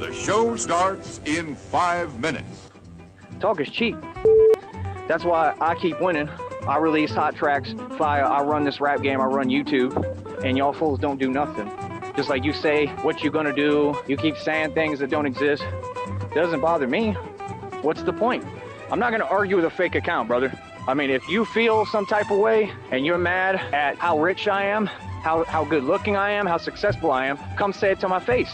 The show starts in 5 minutes. Talk is cheap. That's why I keep winning. I release hot tracks, I run this rap game, I run YouTube, and y'all fools don't do nothing. Just like you say what you're gonna do, you keep saying things that don't exist. Doesn't bother me. What's the point? I'm not gonna argue with a fake account, brother. I mean, if you feel some type of way and you're mad at how rich I am, how good looking I am, how successful I am, come say it to my face.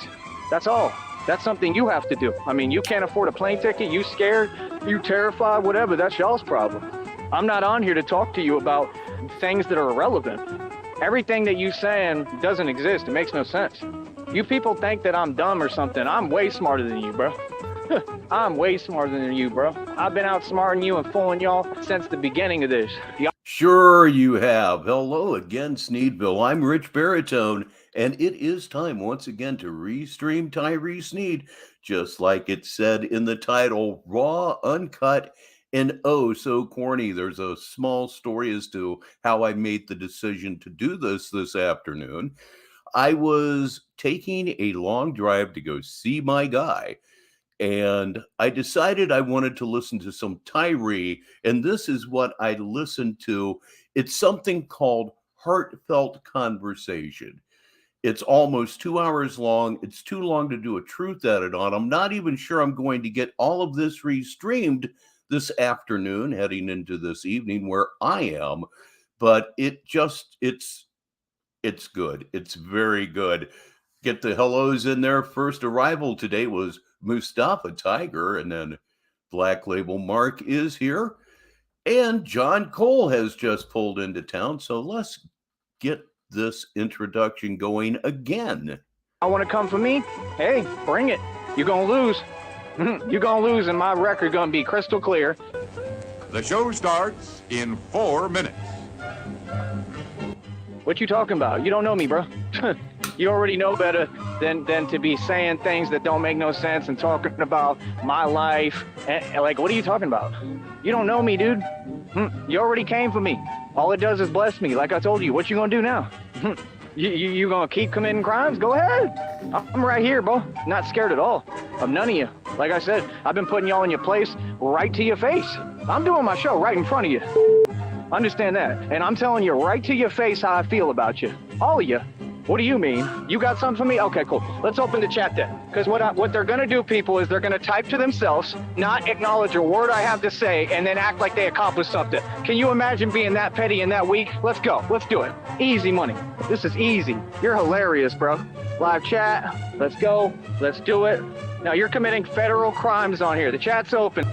That's all. That's something you have to do. I mean, you can't afford a plane ticket, you scared, you terrified, whatever, that's y'all's problem. I'm not on here to talk to you about things that are irrelevant. Everything that you saying doesn't exist, it makes no sense. You people think that I'm dumb or something. I'm way smarter than you, bro. I'm way smarter than you, bro. I've been outsmarting you and fooling y'all since the beginning of this. Sure you have. Hello again, Sneedville. I'm Richbartone, and it is time once again to restream Tyree Sneed, just like it said in the title, raw, uncut, and oh so corny. There's a small story as to how I made the decision to do this afternoon. I was taking a long drive to go see my guy, and I decided I wanted to listen to some Tyree, and this is what I listened to. It's something called Heartfelt Conversation. It's almost 2 hours long. It's too long to do a truth edit on. I'm not even sure I'm going to get all of this restreamed this afternoon, heading into this evening where I am, but it's good. It's very good. Get the hellos in there. First arrival today was Mustafa Tiger, and then Black Label Mark is here, and John Cole has just pulled into town. So let's get this introduction going again. I want to come for me? Hey, bring it. You're gonna lose. You're gonna lose, and my record gonna be crystal clear. The show starts in 4 minutes. What you talking about? You don't know me, bro. You already know better than to be saying things that don't make no sense and talking about my life. And, like, what are you talking about? You don't know me, dude. You already came for me. All it does is bless me. Like I told you, what you gonna do now? You gonna keep committing crimes? Go ahead. I'm right here, bro. Not scared at all of none of you. Like I said, I've been putting y'all in your place right to your face. I'm doing my show right in front of you. Understand that. And I'm telling you right to your face how I feel about you. All of you. What do you mean? You got something for me? Okay, cool. Let's open the chat then. Because what they're going to do, people, is they're going to type to themselves, not acknowledge a word I have to say, and then act like they accomplished something. Can you imagine being that petty and that weak? Let's go. Let's do it. Easy money. This is easy. You're hilarious, bro. Live chat. Let's go. Let's do it. Now, you're committing federal crimes on here. The chat's open.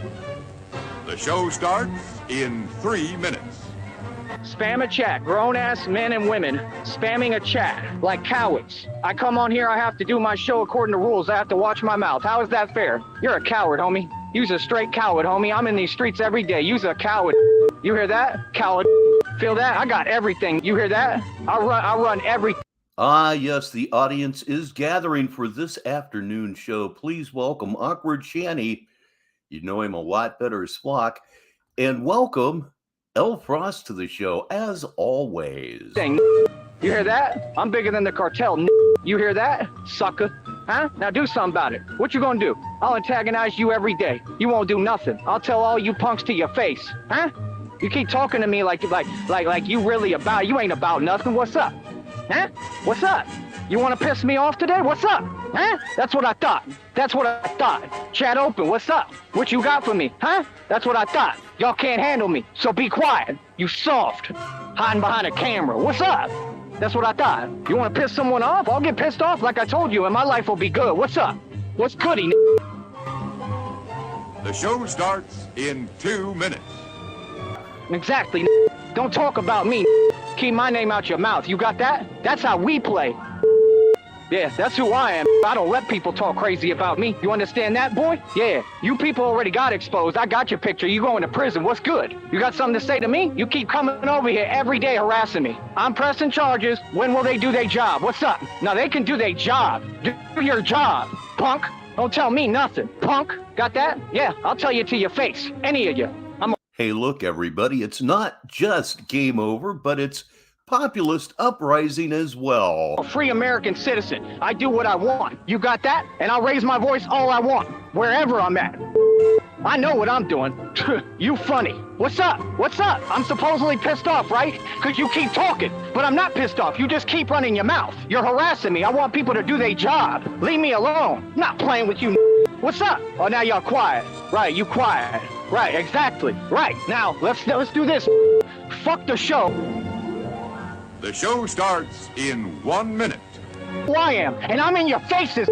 The show starts in 3 minutes. Spam a chat. Grown-ass men and women spamming a chat like cowards. I come on here, I have to do my show according to rules. I have to watch my mouth. How is that fair? You're a coward, homie. You's a straight coward, homie. I'm in these streets every day. You's a coward. You hear that? Coward. Feel that? I got everything. You hear that? I run everything. Ah, yes, the audience is gathering for this afternoon show. Please welcome Awkward Shanny. You know him a lot better as Flock. And welcome El Frost to the show, as always. You hear that? I'm bigger than the cartel. You hear that, sucker? Huh? Now do something about it. What you gonna do? I'll antagonize you every day. You won't do nothing. I'll tell all you punks to your face. Huh? You keep talking to me like you really about. You ain't about nothing. What's up? Huh? What's up? You want to piss me off today? What's up? Huh? That's what I thought. That's what I thought. Chat open. What's up? What you got for me? Huh? That's what I thought. Y'all can't handle me, so be quiet. You soft. Hiding behind a camera. What's up? That's what I thought. You want to piss someone off? I'll get pissed off like I told you, and my life will be good. What's up? What's goody? The show starts in 2 minutes. Exactly. Don't talk about me. Keep my name out your mouth. You got that? That's how we play. Yeah, that's who I am. I don't let people talk crazy about me. You understand that, boy? Yeah, you people already got exposed. I got your picture. You going to prison. What's good? You got something to say to me? You keep coming over here every day harassing me. I'm pressing charges. When will they do their job? What's up? Now they can do their job. Do your job, punk. Don't tell me nothing, punk. Got that? Yeah, I'll tell you to your face. Any of you. Hey, look, everybody, it's not just game over, but it's populist uprising as well. A free American citizen. I do what I want. You got that? And I'll raise my voice all I want, wherever I'm at. I know what I'm doing. You funny. What's up? What's up? I'm supposedly pissed off, right? Because you keep talking. But I'm not pissed off. You just keep running your mouth. You're harassing me. I want people to do their job. Leave me alone. I'm not playing with you. What's up? Oh, now y'all quiet. Right, you quiet. Right, exactly. Right, now let's do this. Fuck the show. The show starts in 1 minute. Who I am, and I'm in your faces,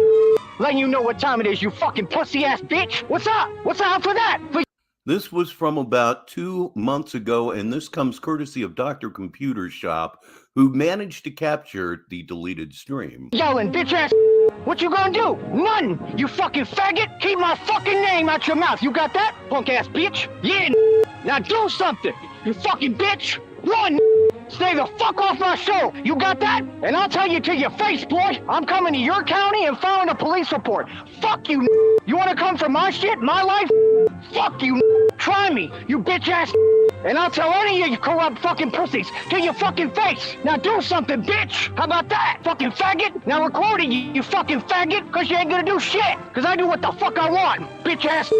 letting you know what time it is, you fucking pussy-ass bitch. What's up? What's up for that? This was from about 2 months ago, and this comes courtesy of Dr. Computer Shop, who managed to capture the deleted stream. Yelling, bitch-ass. What you gonna do? Nothing. You fucking faggot. Keep my fucking name out your mouth. You got that? Punk-ass bitch. Yeah. Now do something. You fucking bitch. Run. Stay the fuck off my show. You got that? And I'll tell you to your face, boy. I'm coming to your county and filing a police report. Fuck you. You want to come for my shit, my life? Fuck you. Try me, you bitch-ass. And I'll tell any of you corrupt fucking pussies to your fucking face. Now do something, bitch. How about that? Fucking faggot. Now record it, you fucking faggot, because you ain't gonna do shit. Because I do what the fuck I want, bitch-ass.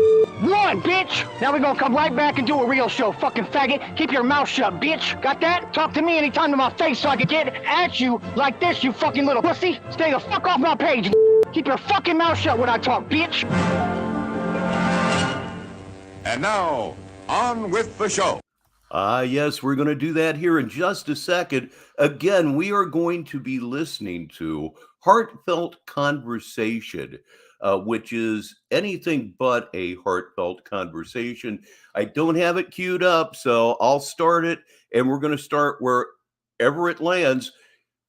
Run, bitch. Now we're gonna come right back and do a real show, fucking faggot. Keep your mouth shut, bitch. Got that? Talk to me anytime to my face so I can get at you like this, you fucking little pussy. Stay the fuck off my page. Keep your fucking mouth shut when I talk, bitch. And now, on with the show. Yes, we're going to do that here in just a second. Again, we are going to be listening to Heartfelt Conversation, which is anything but a heartfelt conversation. I don't have it queued up, so I'll start it, and we're going to start wherever it lands.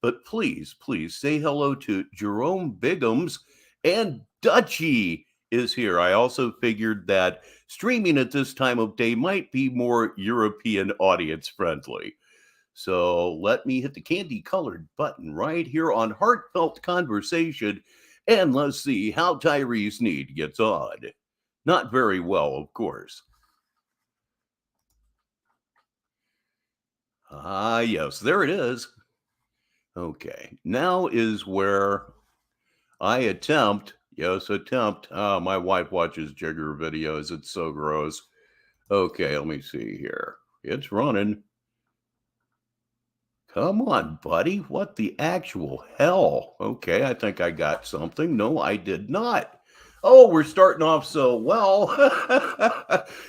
But please say hello to Jerome Biggums, and Dutchie is here. I also figured that streaming at this time of day might be more European audience friendly. So let me hit the candy colored button right here on Heartfelt Conversation, and let's see how Tyree Sneed gets on. Not very well, of course. Yes, there it is. Okay, now is where I attempt. My wife watches Jigger videos. It's so gross. Okay, let me see here. It's running. Come on, buddy. What the actual hell? Okay, I think I got something. No, I did not. Oh, we're starting off so well.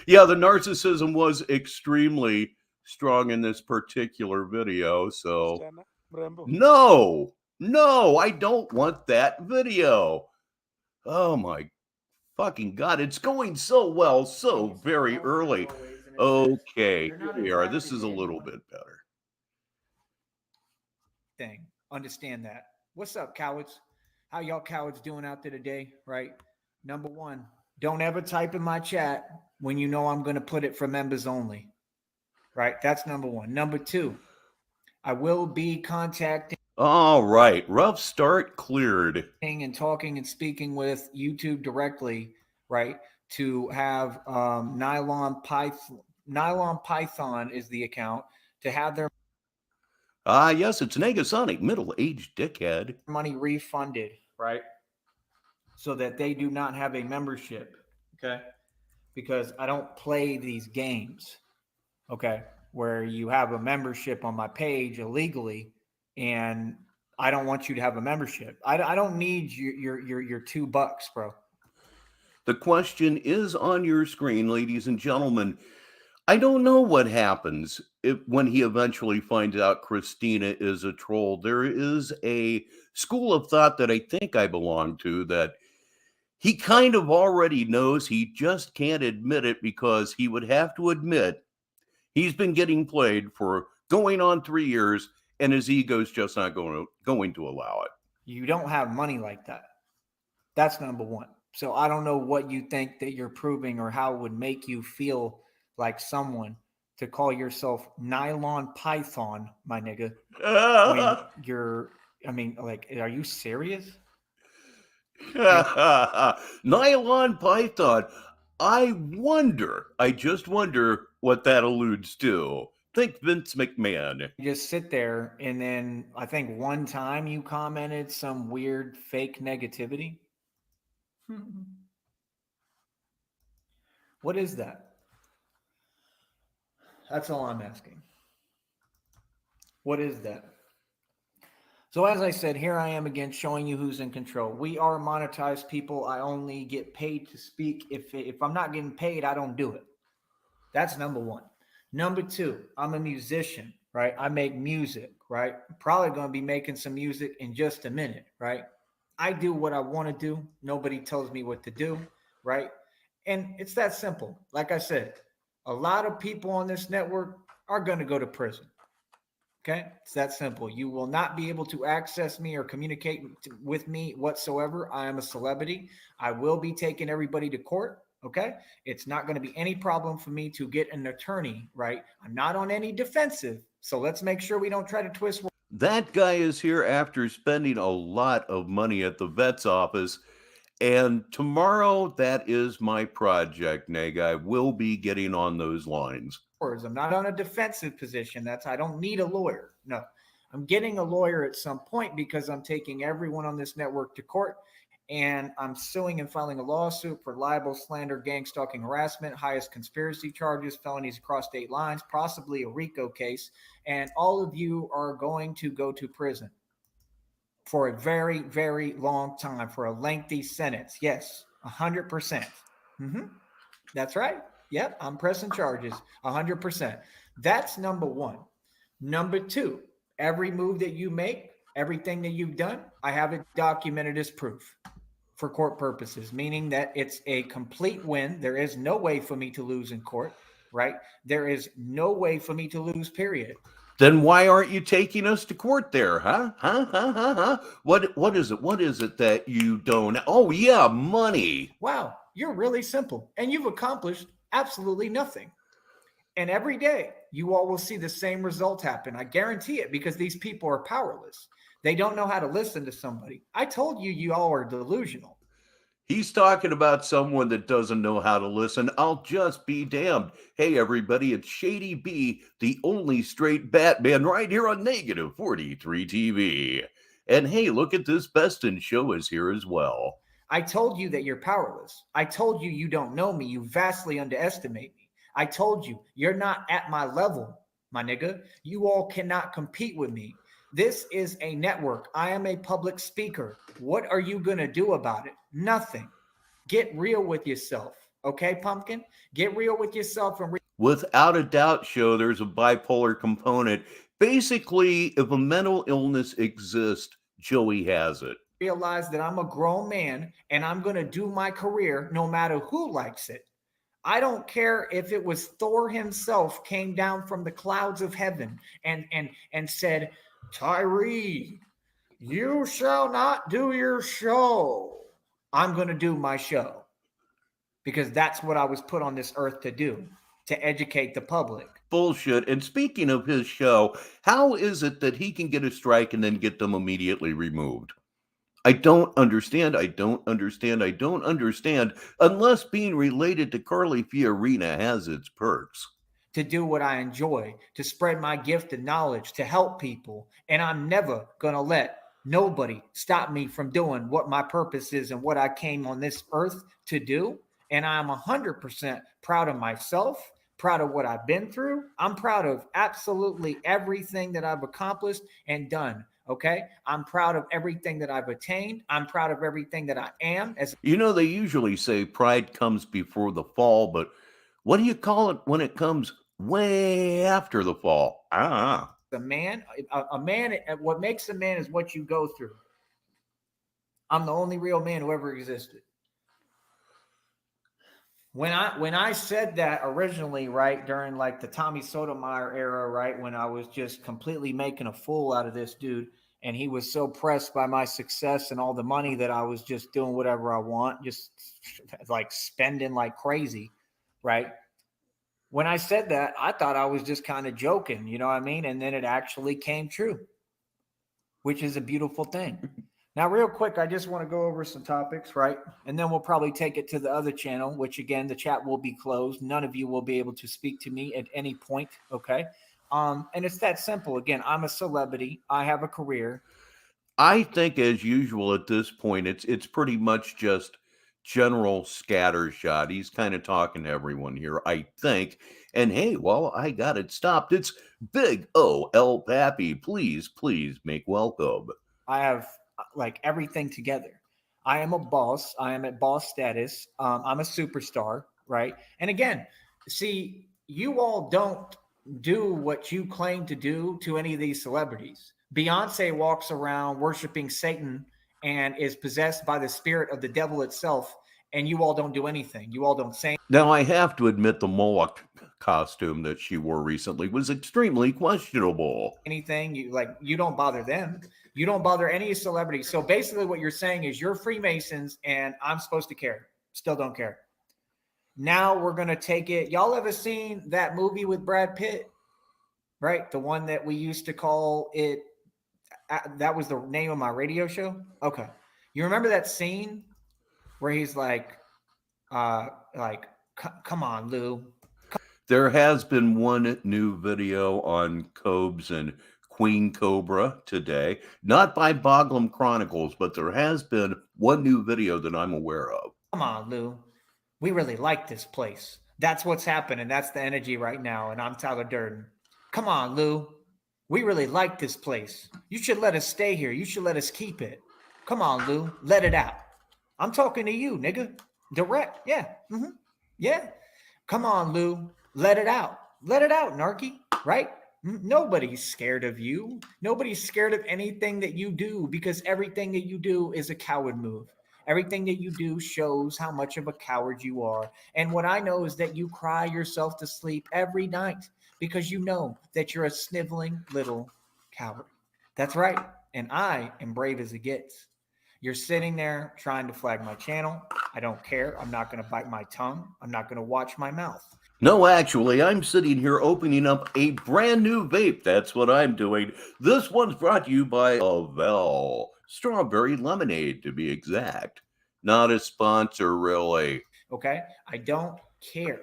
Yeah, the narcissism was extremely strong in this particular video. So, no, I don't want that video. Oh my fucking God, it's going so well, so very early. Okay, here we are. This is a little bit better. Thing. Understand that. What's up, cowards? How y'all cowards doing out there today, right? Number one, don't ever type in my chat when you know I'm going to put it for members only, right? That's number one. Number two, I will be contacting. All right, rough start cleared. And talking and speaking with YouTube directly, right? To have Nylon Python is the account to have their yes, it's Negasonic, middle-aged dickhead. money refunded, right? So that they do not have a membership, okay? Because I don't play these games, okay? Where you have a membership on my page illegally, and I don't want you to have a membership. I don't need your $2, bro. The question is on your screen, ladies and gentlemen. I don't know what happens when he eventually finds out Christina is a troll. There is a school of thought that I think I belong to that he kind of already knows. He just can't admit it because he would have to admit he's been getting played for going on 3 years, and his ego's just not going to allow it. You don't have money like that. That's number one. So I don't know what you think that you're proving or how it would make you feel like someone to call yourself Nylon Python, my nigga. Are you serious? Nylon Python. I just wonder what that alludes to. Think Vince McMahon. You just sit there, and then I think one time you commented some weird fake negativity. What is that? That's all I'm asking. What is that? So as I said, here I am again showing you who's in control. We are monetized people. I only get paid to speak. If I'm not getting paid, I don't do it. That's number one. Number two, I'm a musician, right? I make music, right? I'm probably going to be making some music in just a minute, right? I do what I want to do. Nobody tells me what to do, right? And it's that simple. Like I said, a lot of people on this network are going to go to prison. Okay, it's that simple. You will not be able to access me or communicate with me whatsoever. I am a celebrity. I will be taking everybody to court. Okay, it's not going to be any problem for me to get an attorney, right? I'm not on any defensive. So let's make sure we don't try to twist. That guy is here after spending a lot of money at the vet's office. And tomorrow, that is my project, Neg. I will be getting on those lines. I'm not on a defensive position. I don't need a lawyer. No, I'm getting a lawyer at some point because I'm taking everyone on this network to court, and I'm suing and filing a lawsuit for libel, slander, gang stalking, harassment, highest conspiracy charges, felonies across state lines, possibly a RICO case. And all of you are going to go to prison for a very, very long time, for a lengthy sentence. Yes, 100%. That's right. Yep, I'm pressing charges 100%. That's number one. Number two, every move that you make, everything that you've done, I have it documented as proof for court purposes, meaning that it's a complete win. There is no way for me to lose in court, right? There is no way for me to lose, period. Then why aren't you taking us to court there, huh? What is it? What is it that you don't? Oh, yeah, money. Wow, you're really simple, and you've accomplished absolutely nothing. And every day you all will see the same result happen. I guarantee it, because these people are powerless. They don't know how to listen to somebody. I told you, you all are delusional. He's talking about someone that doesn't know how to listen. I'll just be damned. Hey, everybody, it's Shady B, the only straight Batman, right here on Negative 43 TV. And hey, look at this, Best in Show is here as well. I told you that you're powerless. I told you you don't know me. You vastly underestimate me. I told you you're not at my level, my nigga. You all cannot compete with me. This is a network. I am a public speaker. What are you going to do about it? Nothing. Get real with yourself. Okay, Pumpkin? Get real with yourself. And without a doubt, Show, there's a bipolar component. Basically, if a mental illness exists, Joey has it. Realize that I'm a grown man and I'm going to do my career no matter who likes it. I don't care if it was Thor himself came down from the clouds of heaven and said, Tyree, you shall not do your show. I'm going to do my show, because that's what I was put on this earth to do, to educate the public. Bullshit. And speaking of his show, how is it that he can get a strike and then get them immediately removed? I don't understand. Unless being related to Carly Fiorina has its perks. To do what I enjoy, to spread my gift and knowledge, to help people. And I'm never going to let nobody stop me from doing what my purpose is and what I came on this earth to do. And I'm 100% proud of myself, proud of what I've been through. I'm proud of absolutely everything that I've accomplished and done. Okay, I'm proud of everything that I've attained. I'm proud of everything that I am. You know, they usually say pride comes before the fall, but what do you call it when it comes way after the fall? A man, what makes a man is what you go through. I'm the only real man who ever existed. When I said that originally, right, during like the Tommy Sotomayor era, right, when I was just completely making a fool out of this dude, and he was so pressed by my success and all the money that I was just doing whatever I want, just like spending like crazy, right? When I said that, I thought I was just kind of joking, you know what I mean? And then it actually came true, which is a beautiful thing. Now, real quick, I just want to go over some topics, right? And then we'll probably take it to the other channel, which, again, the chat will be closed. None of you will be able to speak to me at any point, okay? And it's that simple. Again, I'm a celebrity. I have a career. I think, as usual, at this point, it's pretty much just general scattershot. He's kind of talking to everyone here, I think. And hey, well, I got it stopped. It's Big O El Pappy. Please, please make welcome. I have like everything together. I am a boss. I am at boss status. I'm a superstar, right? And again, see, you all don't do what you claim to do to any of these celebrities. Beyonce walks around worshiping Satan and is possessed by the spirit of the devil itself, and you all don't do anything. You all don't say Now, I have to admit, the Moloch costume that she wore recently was extremely questionable. anything. You don't bother them. You don't bother any celebrities. So basically, what you're saying is you're Freemasons, and I'm supposed to care. Still don't care. Now we're gonna take it. Y'all ever seen that movie with Brad Pitt? Right, the one that we used to call it. That was the name of my radio show. Okay, you remember that scene where he's like, come on, Lou. There has been one new video on Cobes and Queen Cobra today, not by Boglum Chronicles, but there has been one new video that I'm aware of. Come on, Lou. We really like this place. That's what's happening. That's the energy right now. And I'm Tyler Durden. Come on, Lou. We really like this place. You should let us stay here. You should let us keep it. Come on, Lou. Let it out. I'm talking to you, nigga. Direct. Yeah. Mm-hmm. Yeah. Come on, Lou. Let it out. Let it out, Narky. Right? Nobody's scared of you. Nobody's scared of anything that you do because everything that you do is a coward move. Everything that you do shows how much of a coward you are. And what I know is that you cry yourself to sleep every night because you know that you're a sniveling little coward. That's right. And I am brave as it gets. You're sitting there trying to flag my channel. I don't care. I'm not going to bite my tongue. I'm not going to watch my mouth. No, actually, I'm sitting here opening up a brand new vape. That's what I'm doing. This one's brought to you by Avel. Strawberry lemonade, to be exact. Not a sponsor, really. Okay? I don't care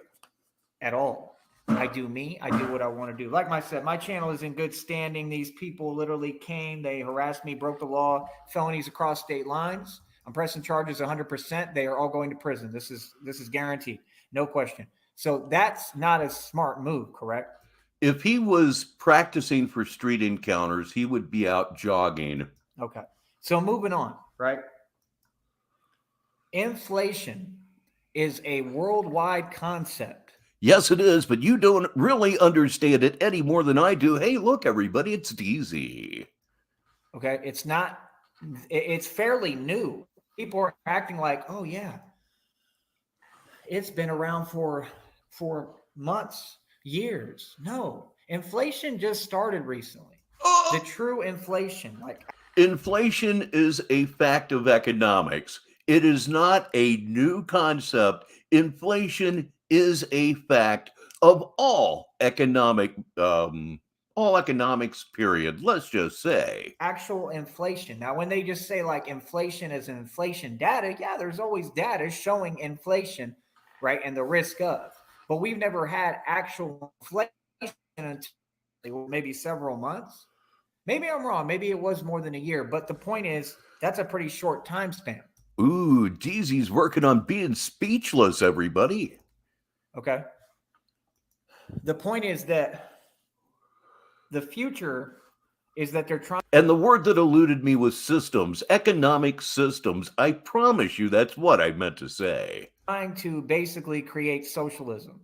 at all. I do me. I do what I want to do. Like I said, my channel is in good standing. These people literally came. They harassed me, broke the law, felonies across state lines. I'm pressing charges 100%. They are all going to prison. This is guaranteed. No question. So that's not a smart move, correct? If he was practicing for street encounters, he would be out jogging. Okay. So moving on, right? Inflation is a worldwide concept. Yes, it is, but you don't really understand it any more than I do. Hey, look, everybody, it's DZ. Okay. It's not, it's fairly new. People are acting like, oh, yeah, it's been around for months, years. No, inflation just started recently. The true inflation, inflation is a fact of economics. It is not a new concept. Inflation is a fact of all economics, period. Let's just say actual inflation. Now, when they just say like inflation is an inflation data, yeah, there's always data showing inflation, right, and the risk of. But we've never had actual inflation until maybe several months. Maybe I'm wrong. Maybe it was more than a year. But the point is, that's a pretty short time span. Ooh, DZ's working on being speechless, everybody. Okay. The point is that the future is that they're trying. And the word that eluded me was systems, economic systems. I promise you that's what I meant to say. Trying to basically create socialism,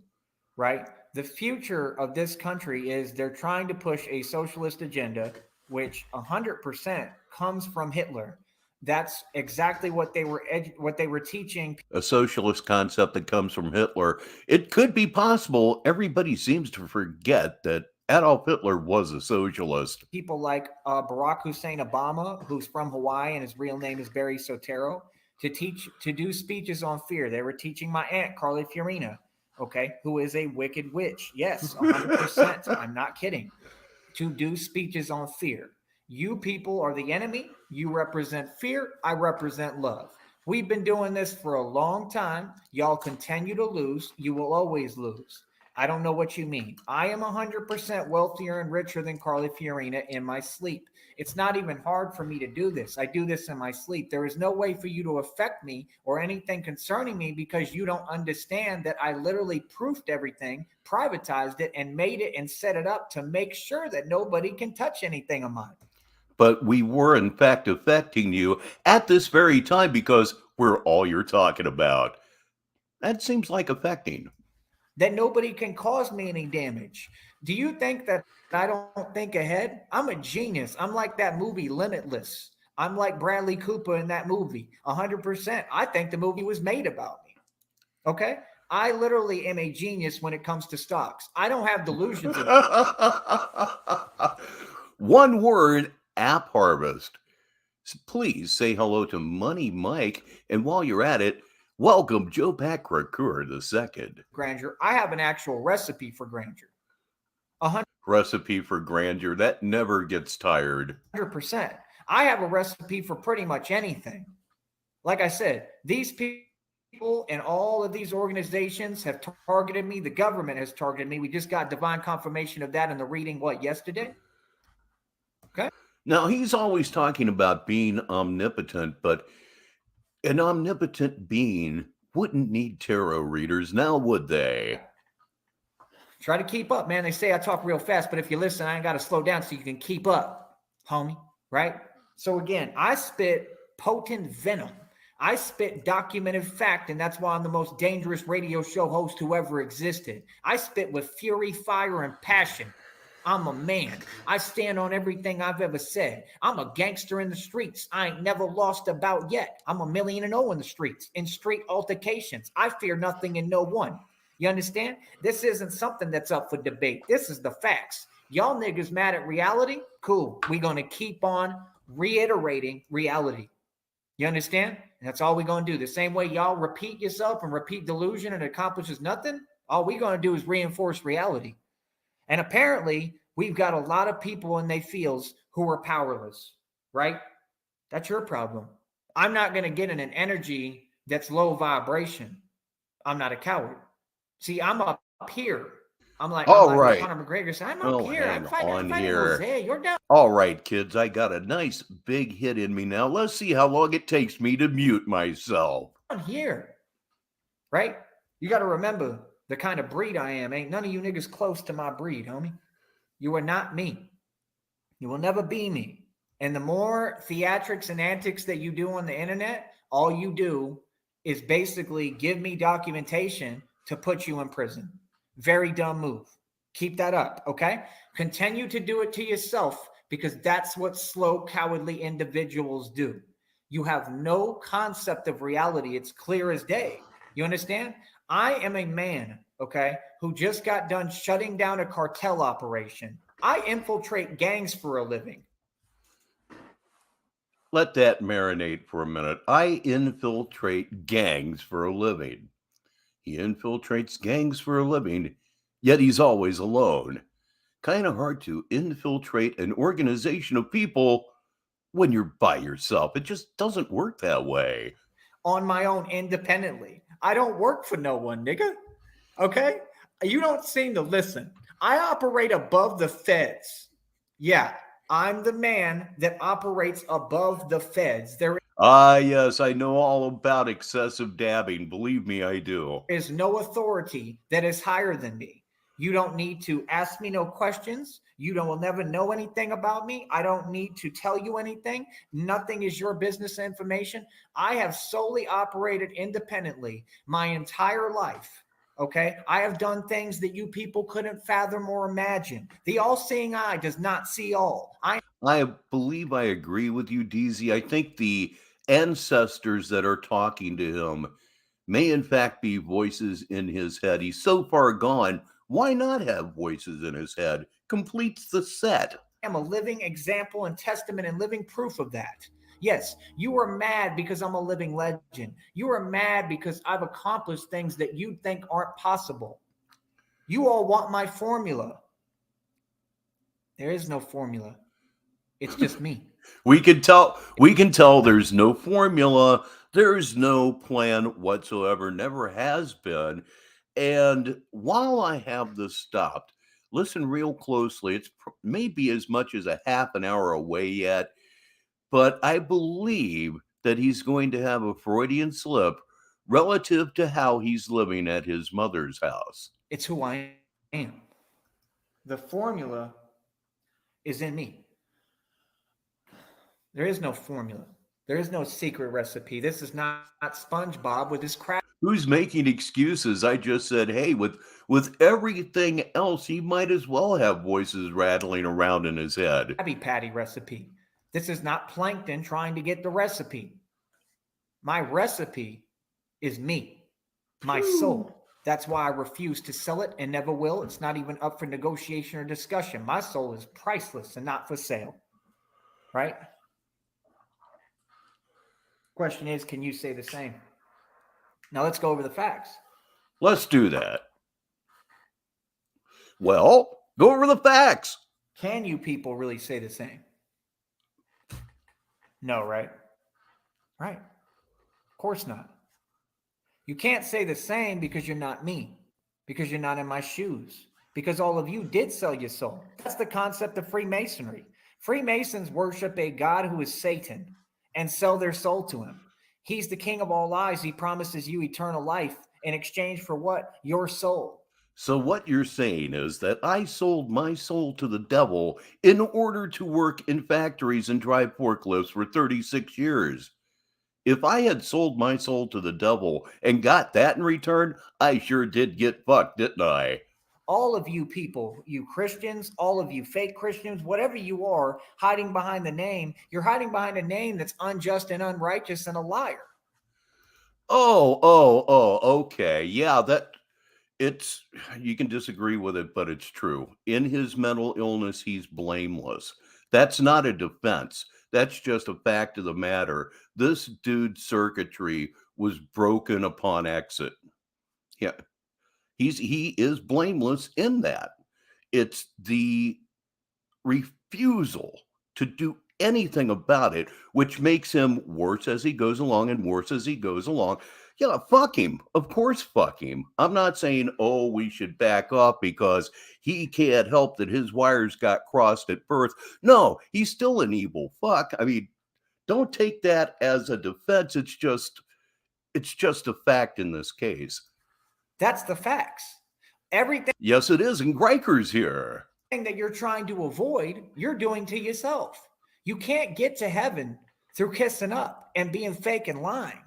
right? The future of this country is they're trying to push a socialist agenda, which 100% comes from Hitler. That's exactly what they were teaching. A socialist concept that comes from Hitler. It could be possible. Everybody seems to forget that Adolf Hitler was a socialist. People like Barack Hussein Obama, who's from Hawaii and his real name is Barry Soetoro, to do speeches on fear. They were teaching my aunt, Carly Fiorina, okay, who is a wicked witch. Yes, 100%. I'm not kidding. To do speeches on fear. You people are the enemy. You represent fear. I represent love. We've been doing this for a long time. Y'all continue to lose. You will always lose. I don't know what you mean. I am 100% wealthier and richer than Carly Fiorina in my sleep. It's not even hard for me to do this. I do this in my sleep. There is no way for you to affect me or anything concerning me because you don't understand that I literally proofed everything, privatized it, and made it and set it up to make sure that nobody can touch anything of mine. But we were, in fact, affecting you at this very time because we're all you're talking about. That seems like affecting. That nobody can cause me any damage. Do you think that I don't think ahead? I'm a genius. I'm like that movie Limitless. I'm like Bradley Cooper in that movie. 100%. I think the movie was made about me. Okay? I literally am a genius when it comes to stocks. I don't have delusions. One word, app harvest. Please say hello to Money Mike. And while you're at it, welcome Joe Pakrakur II. Grandeur. I have an actual recipe for grandeur. 100%. Recipe for grandeur. That never gets tired. I have a recipe for pretty much anything. Like I said, these people and all of these organizations have targeted me. The government has targeted me. We just got divine confirmation of that in the reading, yesterday? Okay. Now, he's always talking about being omnipotent, but an omnipotent being wouldn't need tarot readers now, would they? Try to keep up, man. They say I talk real fast, but if you listen, I ain't got to slow down so you can keep up, homie, right? So again, I spit potent venom. I spit documented fact, and that's why I'm the most dangerous radio show host who ever existed. I spit with fury, fire, and passion. I'm a man. I stand on everything I've ever said. I'm a gangster in the streets. I ain't never lost a bout yet. I'm 1,000,000 in the streets, in street altercations. I fear nothing and no one. You understand? This isn't something that's up for debate. This is the facts. Y'all niggas mad at reality? Cool. We're going to keep on reiterating reality. You understand? And that's all we're going to do. The same way y'all repeat yourself and repeat delusion and it accomplishes nothing, all we're going to do is reinforce reality. And apparently, we've got a lot of people in their fields who are powerless, right? That's your problem. I'm not going to get in an energy that's low vibration. I'm not a coward. See, I'm up here. I'm like right. Conor McGregor said, I'm up here. I'm fighting here. Jose. You're down. All right, kids, I got a nice big hit in me now. Let's see how long it takes me to mute myself. Down here, right? You got to remember the kind of breed I am. Ain't none of you niggas close to my breed, homie. You are not me. You will never be me. And the more theatrics and antics that you do on the internet, all you do is basically give me documentation to put you in prison. Very dumb move. Keep that up, okay? Continue to do it to yourself because that's what slow, cowardly individuals do. You have no concept of reality. It's clear as day. You understand? I am a man, okay, who just got done shutting down a cartel operation. I infiltrate gangs for a living. Let that marinate for a minute. I infiltrate gangs for a living. He infiltrates gangs for a living, yet he's always alone. Kind of hard to infiltrate an organization of people when you're by yourself. It just doesn't work that way. On my own independently. I don't work for no one, nigga. Okay? You don't seem to listen. I operate above the feds. Yeah, I'm the man that operates above the feds. Yes, I know all about excessive dabbing. Believe me, I do. There is no authority that is higher than me. You don't need to ask me no questions. You will never know anything about me. I don't need to tell you anything. Nothing is your business information. I have solely operated independently my entire life. Okay? I have done things that you people couldn't fathom or imagine. The all-seeing eye does not see all. I believe I agree with you, DZ. I think the ancestors that are talking to him may in fact be voices in his head. He's so far gone. Why not have voices in his head? Completes the set. I am a living example and testament and living proof of that. Yes, you are mad because I'm a living legend. You are mad because I've accomplished things that you think aren't possible. You all want my formula. There is no formula. It's just me. We can tell there's no formula. There's no plan whatsoever. Never has been. And while I have this stopped, listen real closely. It's maybe as much as a half an hour away yet, but I believe that he's going to have a Freudian slip relative to how he's living at his mother's house. It's who I am. The formula is in me. There is no formula. There is no secret recipe. This is not SpongeBob with his crab. Who's making excuses? I just said, hey, with everything else, he might as well have voices rattling around in his head. Krabby Patty recipe. This is not Plankton trying to get the recipe. My recipe is me, my soul. That's why I refuse to sell it and never will. It's not even up for negotiation or discussion. My soul is priceless and not for sale. Right? Question is, can you say the same? Now let's go over the facts. Let's do that. Well, go over the facts. Can you people really say the same? No, right? Right. Of course not. You can't say the same because you're not me, because you're not in my shoes, because all of you did sell your soul. That's the concept of Freemasonry. Freemasons worship a God who is Satan and sell their soul to him. He's the king of all lies. He promises you eternal life in exchange for what? Your soul. So what you're saying is that I sold my soul to the devil in order to work in factories and drive forklifts for 36 years. If I had sold my soul to the devil and got that in return, I sure did get fucked, didn't I? All of you people, you Christians, all of you fake Christians, whatever you are, hiding behind the name, you're hiding behind a name that's unjust and unrighteous and a liar. Okay. Yeah, it's, you can disagree with it, but it's true. In his mental illness, he's blameless. That's not a defense. That's just a fact of the matter. This dude's circuitry was broken upon exit. Yeah. He is blameless in that. It's the refusal to do anything about it, which makes him worse as he goes along and worse as he goes along. Yeah, fuck him. Of course, fuck him. I'm not saying, oh, we should back off because he can't help that his wires got crossed at birth. No, he's still an evil fuck. I mean, don't take that as a defense. It's just a fact in this case. That's the facts. Everything. Yes, it is. And Greiker's here. That you're trying to avoid, you're doing to yourself. You can't get to heaven through kissing up and being fake and lying.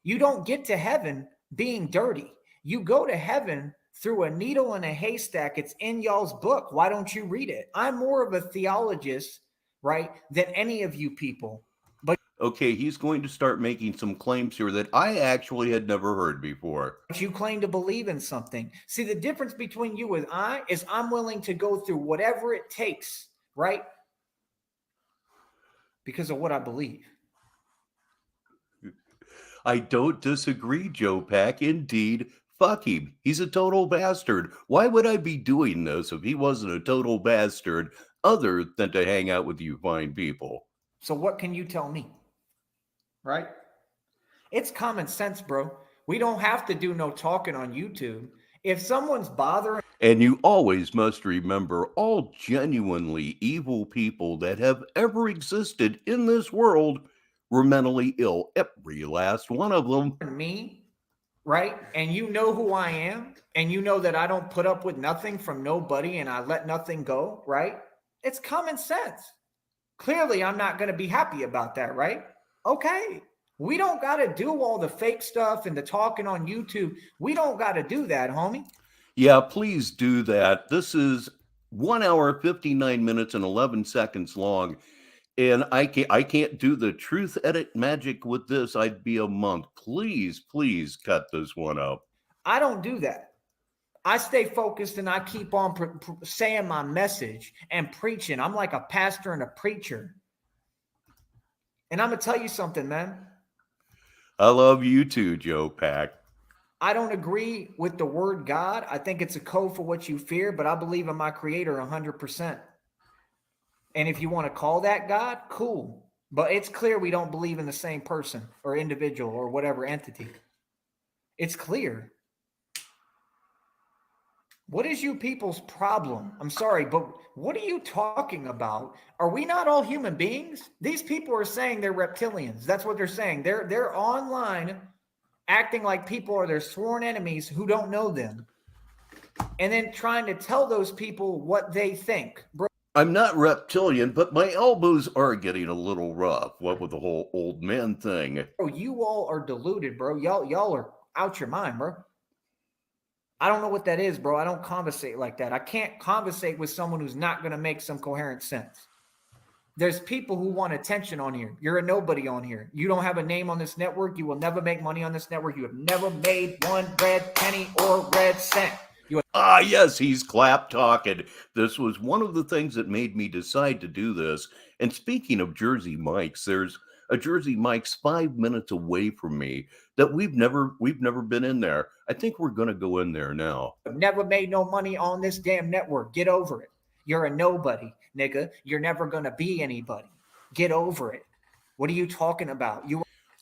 You don't get to heaven being dirty. You go to heaven through a needle in a haystack. It's in y'all's book. Why don't you read it? I'm more of a theologist, right, than any of you people. But okay, he's going to start making some claims here that I actually had never heard before. You claim to believe in something. See, the difference between you and I is I'm willing to go through whatever it takes, right? Because of what I believe. I don't disagree, Joe Pack. Indeed, fuck him. He's a total bastard. Why would I be doing this if he wasn't a total bastard other than to hang out with you fine people? So what can you tell me? Right? It's common sense, bro. We don't have to do no talking on YouTube. If someone's bothering... And you always must remember all genuinely evil people that have ever existed in this world were mentally ill. Every last one of them. Me, right? And you know who I am. And you know that I don't put up with nothing from nobody and I let nothing go, right? It's common sense. Clearly, I'm not going to be happy about that, right? Okay. We don't got to do all the fake stuff and the talking on YouTube. We don't got to do that, homie. Yeah, please do that. This is 1 hour, 59 minutes, and 11 seconds long. And I can't do the truth edit magic with this. I'd be a month. Please cut this one up. I don't do that. I stay focused and I keep on saying my message and preaching. I'm like a pastor and a preacher. And I'm going to tell you something, man. I love you too, Joe Pack. I don't agree with the word God. I think it's a code for what you fear, but I believe in my creator 100%. And if you want to call that God, cool. But it's clear we don't believe in the same person or individual or whatever entity. It's clear. What is you people's problem? I'm sorry, but what are you talking about? Are we not all human beings? These people are saying they're reptilians. That's what they're saying. They're online acting like people are their sworn enemies who don't know them. And then trying to tell those people what they think. Bro, I'm not reptilian, but my elbows are getting a little rough. What with the whole old man thing? you all are deluded, bro. Y'all are out your mind, bro. I don't know what that is, bro. I don't conversate like that. I can't conversate with someone who's not going to make some coherent sense. There's people who want attention on here. You're a nobody on here. You don't have a name on this network. You will never make money on this network. You have never made one red penny or red cent. Yes, he's clap talking. This was one of the things that made me decide to do this. And speaking of Jersey Mike's, there's a Jersey Mike's 5 minutes away from me that we've never been in there. I think we're gonna go in there now. I've never made no money on this damn network. Get over it. You're a nobody, nigga. You're never gonna be anybody. Get over it. What are you talking about?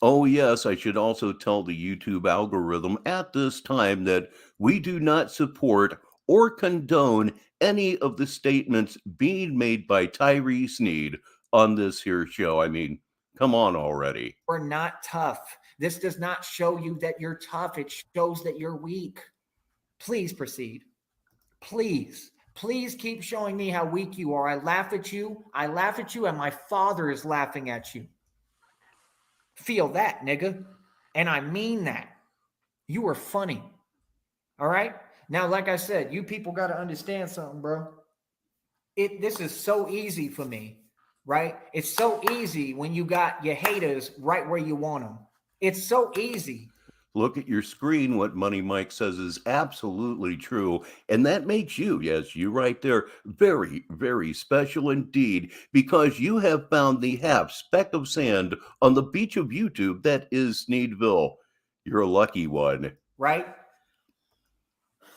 Oh, yes, I should also tell the YouTube algorithm at this time that we do not support or condone any of the statements being made by Tyree Sneed on this here show. I mean, come on already. We're not tough. This does not show you that you're tough. It shows that you're weak. Please proceed. Please keep showing me how weak you are. I laugh at you, and my father is laughing at you. Feel that, nigga. And I mean that. You are funny. All right? Now, like I said, you people got to understand something, bro. This is so easy for me, right? It's so easy when you got your haters right where you want them. It's so easy. Look at your screen. What Money Mike says is absolutely true. And that makes you, yes, you right there, very, very special indeed, because you have found the half speck of sand on the beach of YouTube that is Sneedville. You're a lucky one. Right?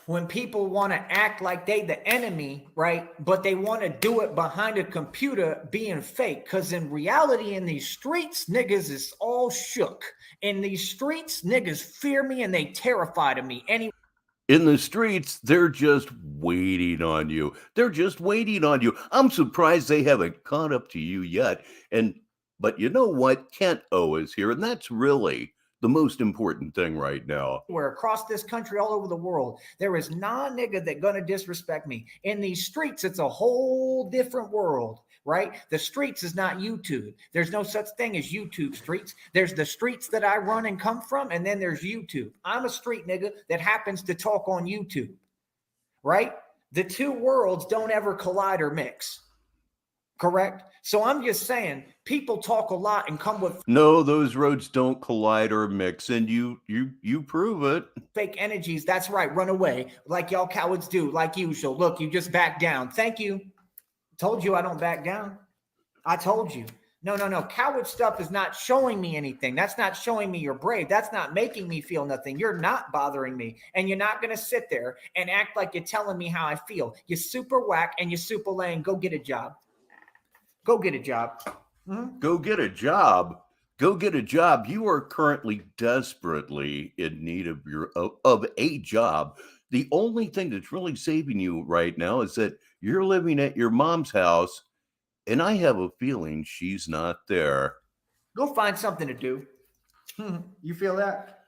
When people want to act like they the enemy, right? But they want to do it behind a computer being fake. Because in reality, in these streets, niggas is all shook. In these streets, niggas fear me and they terrified of me. In the streets, they're just waiting on you. They're just waiting on you. I'm surprised they haven't caught up to you yet. But you know what? Kent O is here, and that's really the most important thing right now. Where across this country, all over the world, there is non-nigga that gonna disrespect me. In these streets, it's a whole different world, right? The streets is not YouTube. There's no such thing as YouTube streets. There's the streets that I run and come from, and then there's YouTube. I'm a street nigga that happens to talk on YouTube, right? The two worlds don't ever collide or mix. Correct? So I'm just saying, people talk a lot and come with no, those roads don't collide or mix, and you prove it. Fake energies. That's right. Run away like y'all cowards do, like usual. Look, you just back down. Thank you. Told you I don't back down. I told you. No. Coward stuff is not showing me anything. That's not showing me you're brave. That's not making me feel nothing. You're not bothering me. And you're not going to sit there and act like you're telling me how I feel. You're super whack and you're super lame. Go get a job. Go get a job. Mm-hmm. Go get a job. Go get a job. You are currently desperately in need of a job. The only thing that's really saving you right now is that you're living at your mom's house, and I have a feeling she's not there. Go find something to do. You feel that?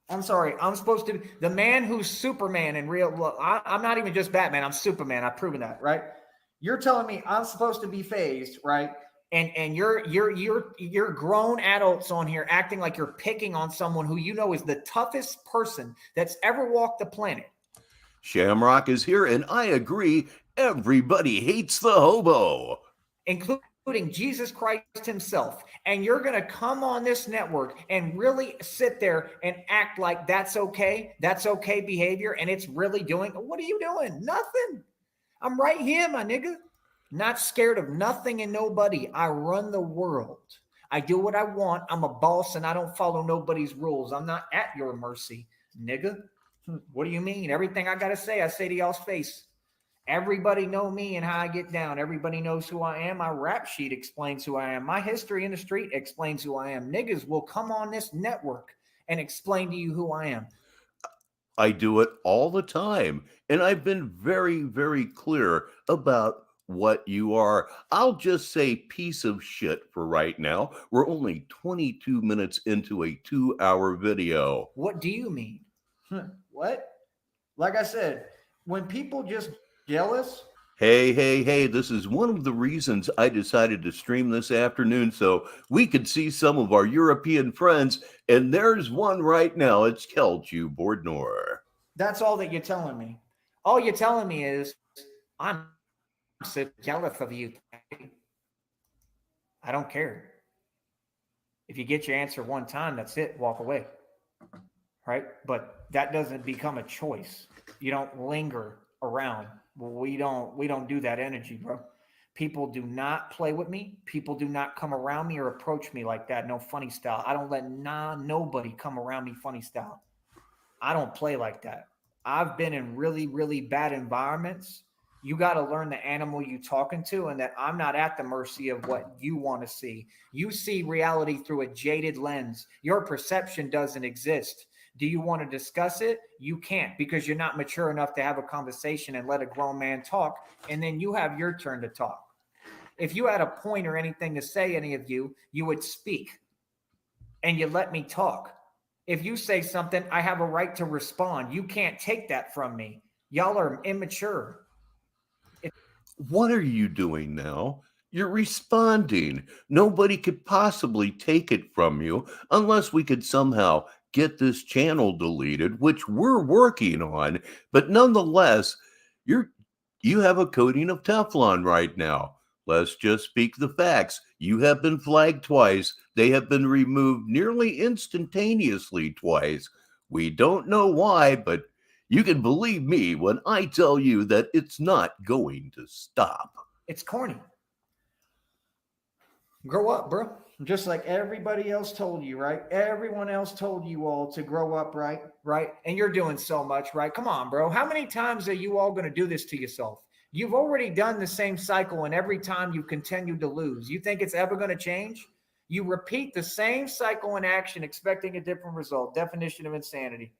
I'm sorry. I'm supposed to be the man who's Superman in real life. I'm not even just Batman. I'm Superman. I've proven that, right? You're telling me I'm supposed to be phased, right? And you're grown adults on here acting like you're picking on someone who you know is the toughest person that's ever walked the planet. Shamrock is here, and I agree. Everybody hates the hobo, including Jesus Christ himself. And you're going to come on this network and really sit there and act like that's okay. That's okay behavior. And it's really doing, what are you doing? Nothing. I'm right here, my nigga. Not scared of nothing and nobody. I run the world. I do what I want. I'm a boss and I don't follow nobody's rules. I'm not at your mercy, nigga. What do you mean? Everything I got to say, I say to y'all's face. Everybody know me and how I get down. Everybody knows who I am. My rap sheet explains who I am. My history in the street explains who I am. Niggas will come on this network and explain to you who I am. I do it all the time, and I've been very, very clear about what you are. I'll just say piece of shit for right now. We're only 22 minutes into a 2-hour video. What do you mean? What? Like I said, when people just jealous, Hey, hey, hey, this is one of the reasons I decided to stream this afternoon so we could see some of our European friends, and there's one right now. It's Kelchu Bordnor. that's all that you're telling me. All you're telling me is I'm so jealous of you. I don't care. If you get your answer one time, that's it. Walk away. Right? But that doesn't become a choice. You don't linger around. We don't do that energy, bro. People do not play with me. People do not come around me or approach me like that. No funny style. I don't let nobody come around me funny style. I don't play like that. I've been in really, really bad environments. You got to learn the animal you talking to, and that I'm not at the mercy of what you want to see. You see reality through a jaded lens. Your perception doesn't exist. Do you want to discuss it? You can't, because you're not mature enough to have a conversation and let a grown man talk, and then you have your turn to talk. If you had a point or anything to say, any of you, you would speak and you let me talk. If you say something, I have a right to respond. You can't take that from me. Y'all are immature. What are you doing now? You're responding. Nobody could possibly take it from you unless we could somehow get this channel deleted, which we're working on. But nonetheless, you have a coating of Teflon right now. Let's just speak the facts. You have been flagged twice. They have been removed nearly instantaneously twice. We don't know why, but you can believe me when I tell you that it's not going to stop. It's corny. Grow up, bro. Just like everybody else told you, right? Everyone else told you all to grow up, right? Right? And you're doing so much, right? Come on, bro. How many times are you all going to do this to yourself? You've already done the same cycle, and every time you continue to lose. You think it's ever going to change? You repeat the same cycle in action, expecting a different result. Definition of insanity.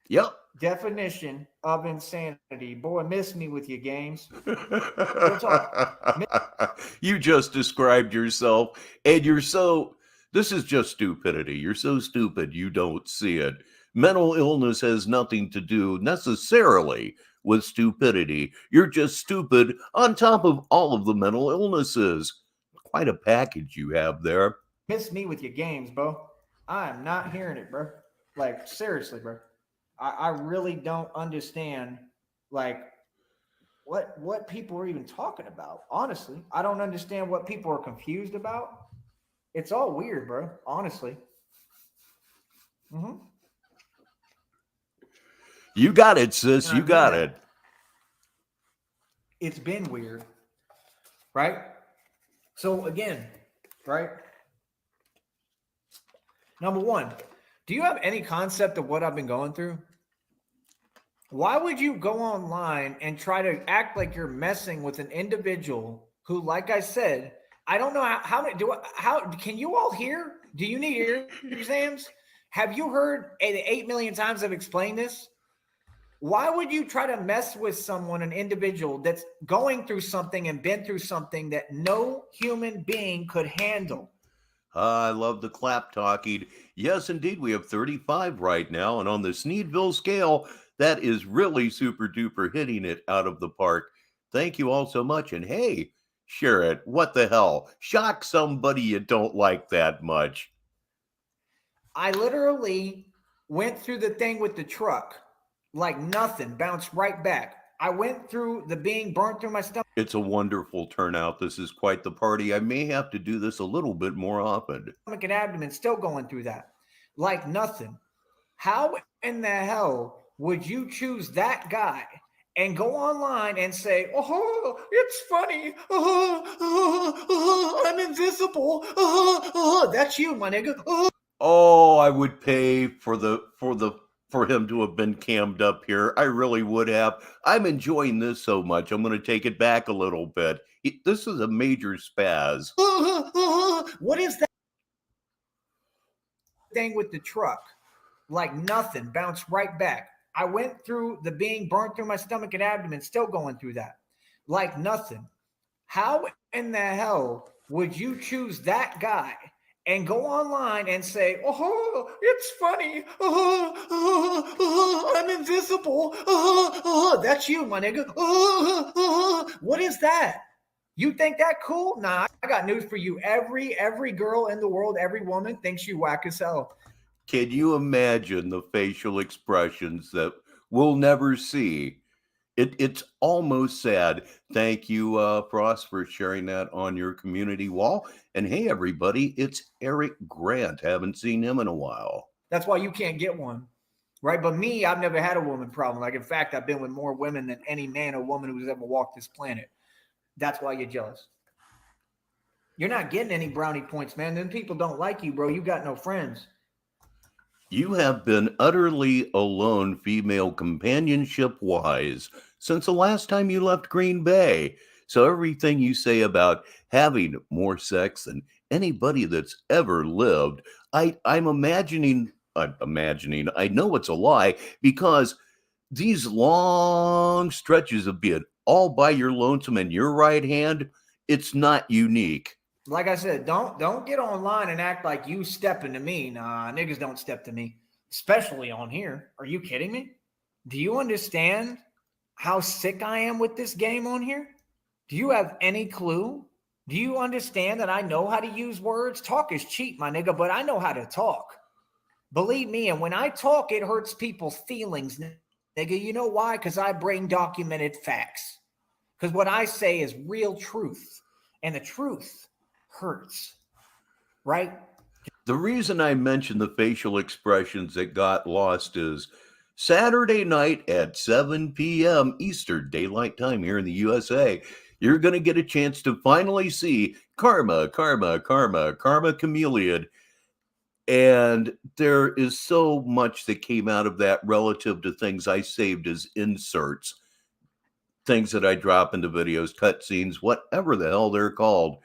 Yep. Definition of insanity. Boy, miss me with your games. You just described yourself, and this is just stupidity. You're so stupid you don't see it. Mental illness has nothing to do necessarily with stupidity. You're just stupid on top of all of the mental illnesses. Quite a package you have there. Miss me with your games, bro. I am not hearing it, bro. Like, seriously, bro. I really don't understand, like, what people are even talking about. Honestly, I don't understand what people are confused about. It's all weird, bro. Honestly. You got it, sis. You got it. It's been weird, right? So again, right? Number one, do you have any concept of what I've been going through? Why would you go online and try to act like you're messing with an individual who, like I said, I don't know how can you all hear? Do you need ear exams? Have you heard 8 million times I've explained this? Why would you try to mess with someone, an individual that's going through something and been through something that no human being could handle? I love the clap talking. Yes, indeed, we have 35 right now, and on the Sneedville scale, that is really super duper hitting it out of the park. Thank you all so much. And hey, share it. What the hell? Shock somebody you don't like that much. I literally went through the thing with the truck like nothing, bounced right back. I went through the being burnt through my stomach. It's a wonderful turnout. This is quite the party. I may have to do this a little bit more often. Stomach and abdomen, still going through that like nothing. How in the hell would you choose that guy and go online and say, oh, it's funny. I'm invisible. That's you, my nigga. Oh, I would pay for him to have been cammed up here. I really would have. I'm enjoying this so much. I'm going to take it back a little bit. This is a major spaz. What is that thing with the truck? Like nothing, bounced right back. I went through the being burned through my stomach and abdomen, still going through that. Like nothing. How in the hell would you choose that guy and go online and say, oh, it's funny. I'm invisible. That's you, my nigga. What is that? You think that cool? Nah, I got news for you. Every girl in the world, every woman thinks you whack as hell. Can you imagine the facial expressions that we'll never see? It's almost sad. Thank you, Frost, for sharing that on your community wall. And hey, everybody, it's Eric Grant. Haven't seen him in a while. That's why you can't get one, right? But me, I've never had a woman problem. Like, in fact, I've been with more women than any man or woman who's ever walked this planet. That's why you're jealous. You're not getting any brownie points, man. Then people don't like you, bro. You got no friends. You have been utterly alone, female companionship-wise, since the last time you left Green Bay. So everything you say about having more sex than anybody that's ever lived, I'm imagining, I know it's a lie, because these long stretches of being all by your lonesome and your right hand, it's not unique. Like I said, don't get online and act like you stepping to me. Nah, niggas don't step to me, especially on here. Are you kidding me? Do you understand how sick I am with this game on here? Do you have any clue? Do you understand that I know how to use words? Talk is cheap, my nigga, but I know how to talk. Believe me, and when I talk, it hurts people's feelings, nigga. You know why? Because I bring documented facts. Because what I say is real truth, and the truth hurts, right? The reason I mentioned the facial expressions that got lost is Saturday night at 7 p.m. Eastern Daylight Time here in the USA, you're going to get a chance to finally see Karma Chameleon. And there is so much that came out of that relative to things I saved as inserts, things that I drop into videos, cutscenes, whatever the hell they're called.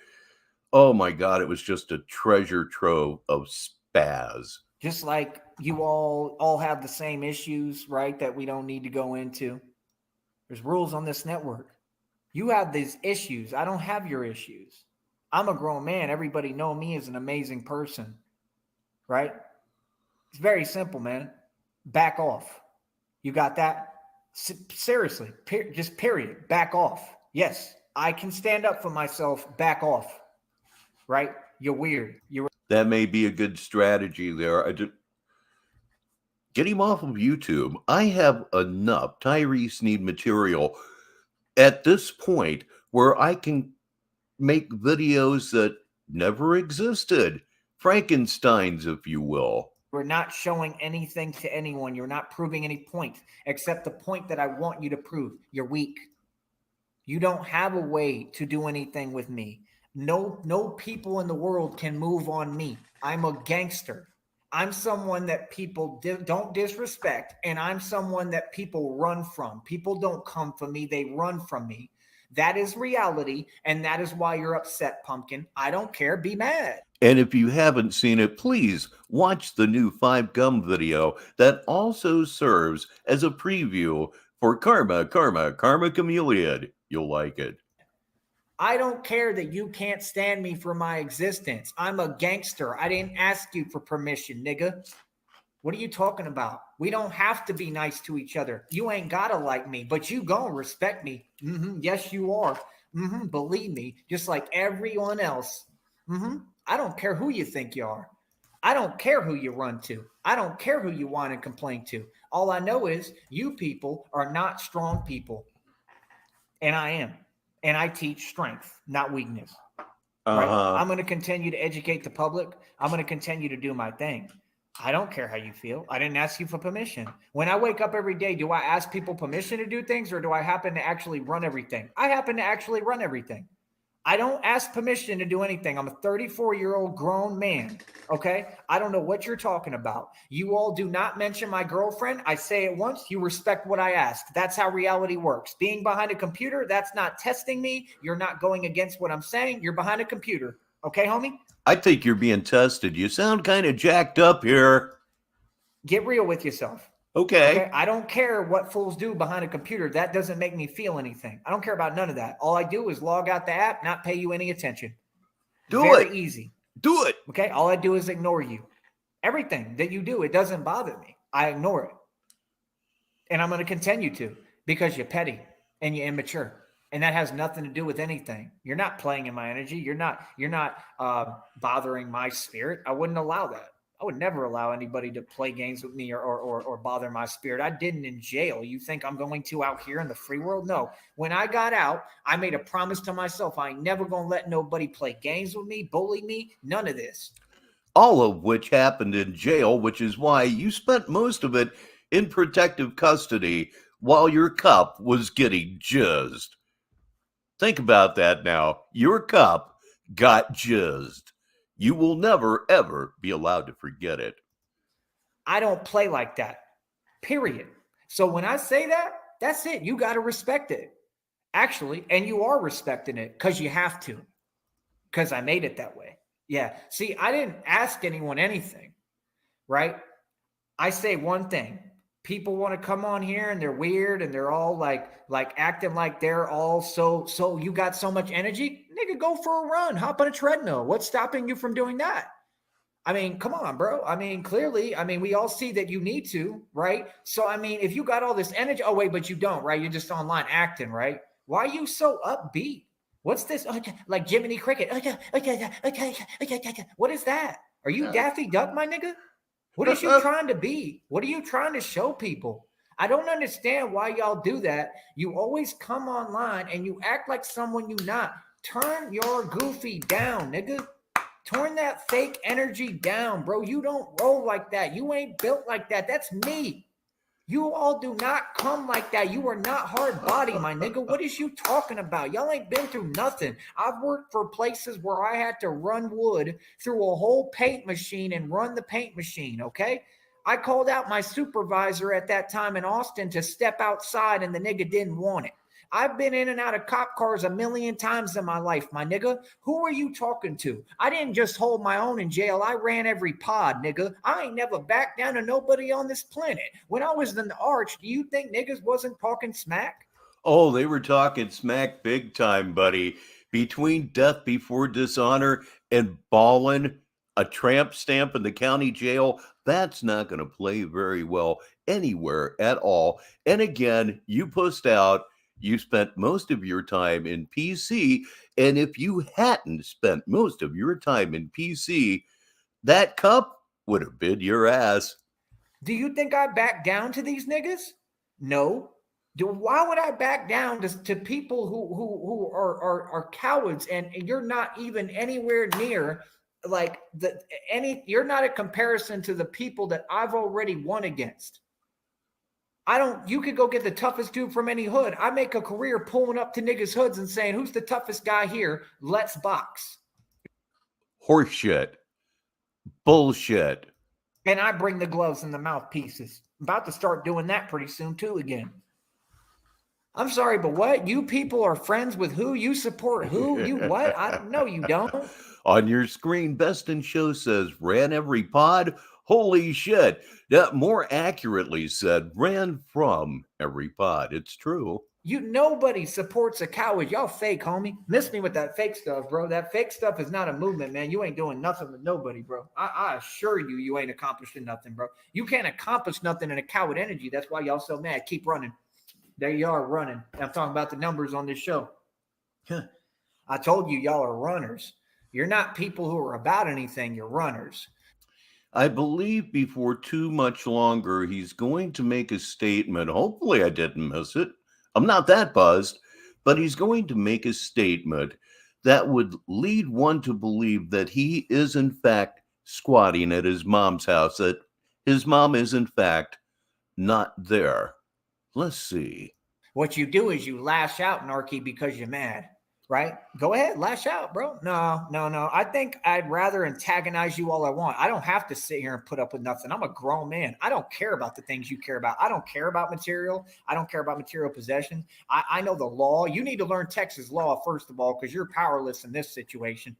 Oh my God, it was just a treasure trove of spaz. Just like you all have the same issues, right, that we don't need to go into. There's rules on this network. You have these issues. I don't have your issues. I'm a grown man. Everybody know me as an amazing person, right? It's very simple, man. Back off. You got that? Seriously, just period. Back off. Yes, I can stand up for myself. Back off. Right? You're weird. That may be a good strategy there. Get him off of YouTube. I have enough Tyree Sneed material at this point where I can make videos that never existed. Frankensteins, if you will. We're not showing anything to anyone. You're not proving any point except the point that I want you to prove. You're weak. You don't have a way to do anything with me. No people in the world can move on me. I'm a gangster. I'm someone that people don't disrespect, and I'm someone that people run from. People don't come for me. They run from me. That is reality, and that is why you're upset, Pumpkin. I don't care. Be mad. And if you haven't seen it, please watch the new 5 Gum video that also serves as a preview for Karma Chameleon. You'll like it. I don't care that you can't stand me for my existence. I'm a gangster. I didn't ask you for permission, nigga. What are you talking about? We don't have to be nice to each other. You ain't gotta like me, but you gonna respect me. Yes, you are. Believe me, just like everyone else. I don't care who you think you are. I don't care who you run to. I don't care who you whine and complain to. All I know is you people are not strong people. And I am. And I teach strength, not weakness. Right? I'm going to continue to educate the public. I'm going to continue to do my thing. I don't care how you feel. I didn't ask you for permission. When I wake up every day, do I ask people permission to do things, or do I happen to actually run everything? I happen to actually run everything. I don't ask permission to do anything. I'm a 34-year-old grown man, okay? I don't know what you're talking about. You all do not mention my girlfriend. I say it once. You respect what I ask. That's how reality works. Being behind a computer, that's not testing me. You're not going against what I'm saying. You're behind a computer, okay, homie? I think you're being tested. You sound kind of jacked up here. Get real with yourself. Okay. I don't care what fools do behind a computer. That doesn't make me feel anything. I don't care about none of that. All I do is log out the app, not pay you any attention. Do Very it. easy. Do it. Okay. All I do is ignore you. Everything that you do, it doesn't bother me. I ignore it. And I'm going to continue to, because you're petty and you're immature. And that has nothing to do with anything. You're not playing in my energy. You're not bothering my spirit. I wouldn't allow that. I would never allow anybody to play games with me or bother my spirit. I didn't in jail. You think I'm going to out here in the free world? No. When I got out, I made a promise to myself. I ain't never going to let nobody play games with me, bully me, none of this. All of which happened in jail, which is why you spent most of it in protective custody while your cup was getting jizzed. Think about that now. Your cup got jizzed. You will never, ever be allowed to forget it. I don't play like that, period. So when I say that, that's it. You got to respect it, actually. And you are respecting it because you have to, because I made it that way. Yeah. See, I didn't ask anyone anything, right? I say one thing. People want to come on here and they're weird and they're all like acting like they're all so you got so much energy. Nigga, go for a run. Hop on a treadmill. What's stopping you from doing that? I mean, come on, bro. I mean, clearly, we all see that you need to, right? So, if you got all this energy, oh, wait, but you don't, right? You're just online acting, right? Why are you so upbeat? What's this? Like Jiminy Cricket. What is that? Are you Daffy Duck, my nigga? What is you trying to be? What are you trying to show people? I don't understand why y'all do that. You always come online and you act like someone you're not. Turn your goofy down, nigga. Turn that fake energy down, bro. You don't roll like that. You ain't built like that. That's me. You all do not come like that. You are not hard body, my nigga. What is you talking about? Y'all ain't been through nothing. I've worked for places where I had to run wood through a whole paint machine and run the paint machine, okay? I called out my supervisor at that time in Austin to step outside and the nigga didn't want it. I've been in and out of cop cars a million times in my life, my nigga. Who are you talking to? I didn't just hold my own in jail. I ran every pod, nigga. I ain't never backed down to nobody on this planet. When I was in the arch, do you think niggas wasn't talking smack? Oh, they were talking smack big time, buddy. Between death before dishonor and balling a tramp stamp in the county jail, that's not going to play very well anywhere at all. And again, you pushed out. You spent most of your time in PC, and if you hadn't spent most of your time in PC, that cup would have been your ass. Do you think I back down to these niggas? No. Why would I back down to people who are cowards and you're not even anywhere near you're not a comparison to the people that I've already won against. You could go get the toughest dude from any hood. I make a career pulling up to niggas' hoods and saying, who's the toughest guy here? Let's box. Horseshit. Bullshit. And I bring the gloves and the mouthpieces. I'm about to start doing that pretty soon too again. I'm sorry, but what? You people are friends with who? You support who? You what? I don't know. You don't. On your screen, Best in Show says, ran every pod. Holy shit. That more accurately said, ran from every pod. It's true. Nobody supports a coward. Y'all fake, homie. Miss me with that fake stuff, bro. That fake stuff is not a movement, man. You ain't doing nothing with nobody, bro. I assure you, you ain't accomplishing nothing, bro. You can't accomplish nothing in a coward energy. That's why y'all so mad. Keep running. There you are running. I'm talking about the numbers on this show. I told you, y'all are runners. You're not people who are about anything. You're runners. I believe before too much longer, he's going to make a statement. Hopefully I didn't miss it. I'm not that buzzed, but he's going to make a statement that would lead one to believe that he is in fact squatting at his mom's house, that his mom is in fact not there. Let's see. What you do is you lash out, Narky, because you're mad, right? Go ahead, lash out, bro. No. I think I'd rather antagonize you all I want. I don't have to sit here and put up with nothing. I'm a grown man. I don't care about the things you care about. I don't care about material. I don't care about material possession. I know the law. You need to learn Texas law, first of all, because you're powerless in this situation.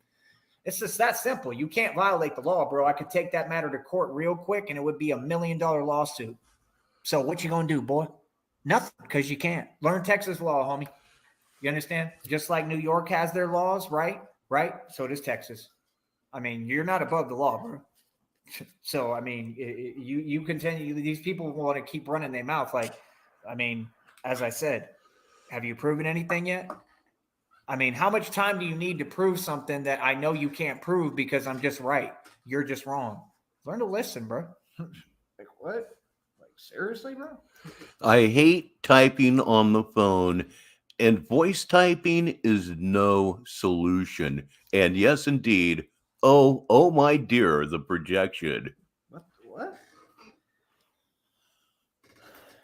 It's just that simple. You can't violate the law, bro. I could take that matter to court real quick, and it would be $1 million lawsuit. So what you gonna do, boy? Nothing, because you can't. Learn Texas law, homie. You understand? Just like New York has their laws, right? Right? So does Texas. I mean, you're not above the law, bro. So, I mean, you continue. These people want to keep running their mouth. Like, I mean, as I said, have you proven anything yet? I mean, how much time do you need to prove something that I know you can't prove because I'm just right? You're just wrong. Learn to listen, bro. Like, what? Like, seriously, bro? I hate typing on the phone, and voice typing is no solution. And yes, indeed. Oh, my dear, the projection. What?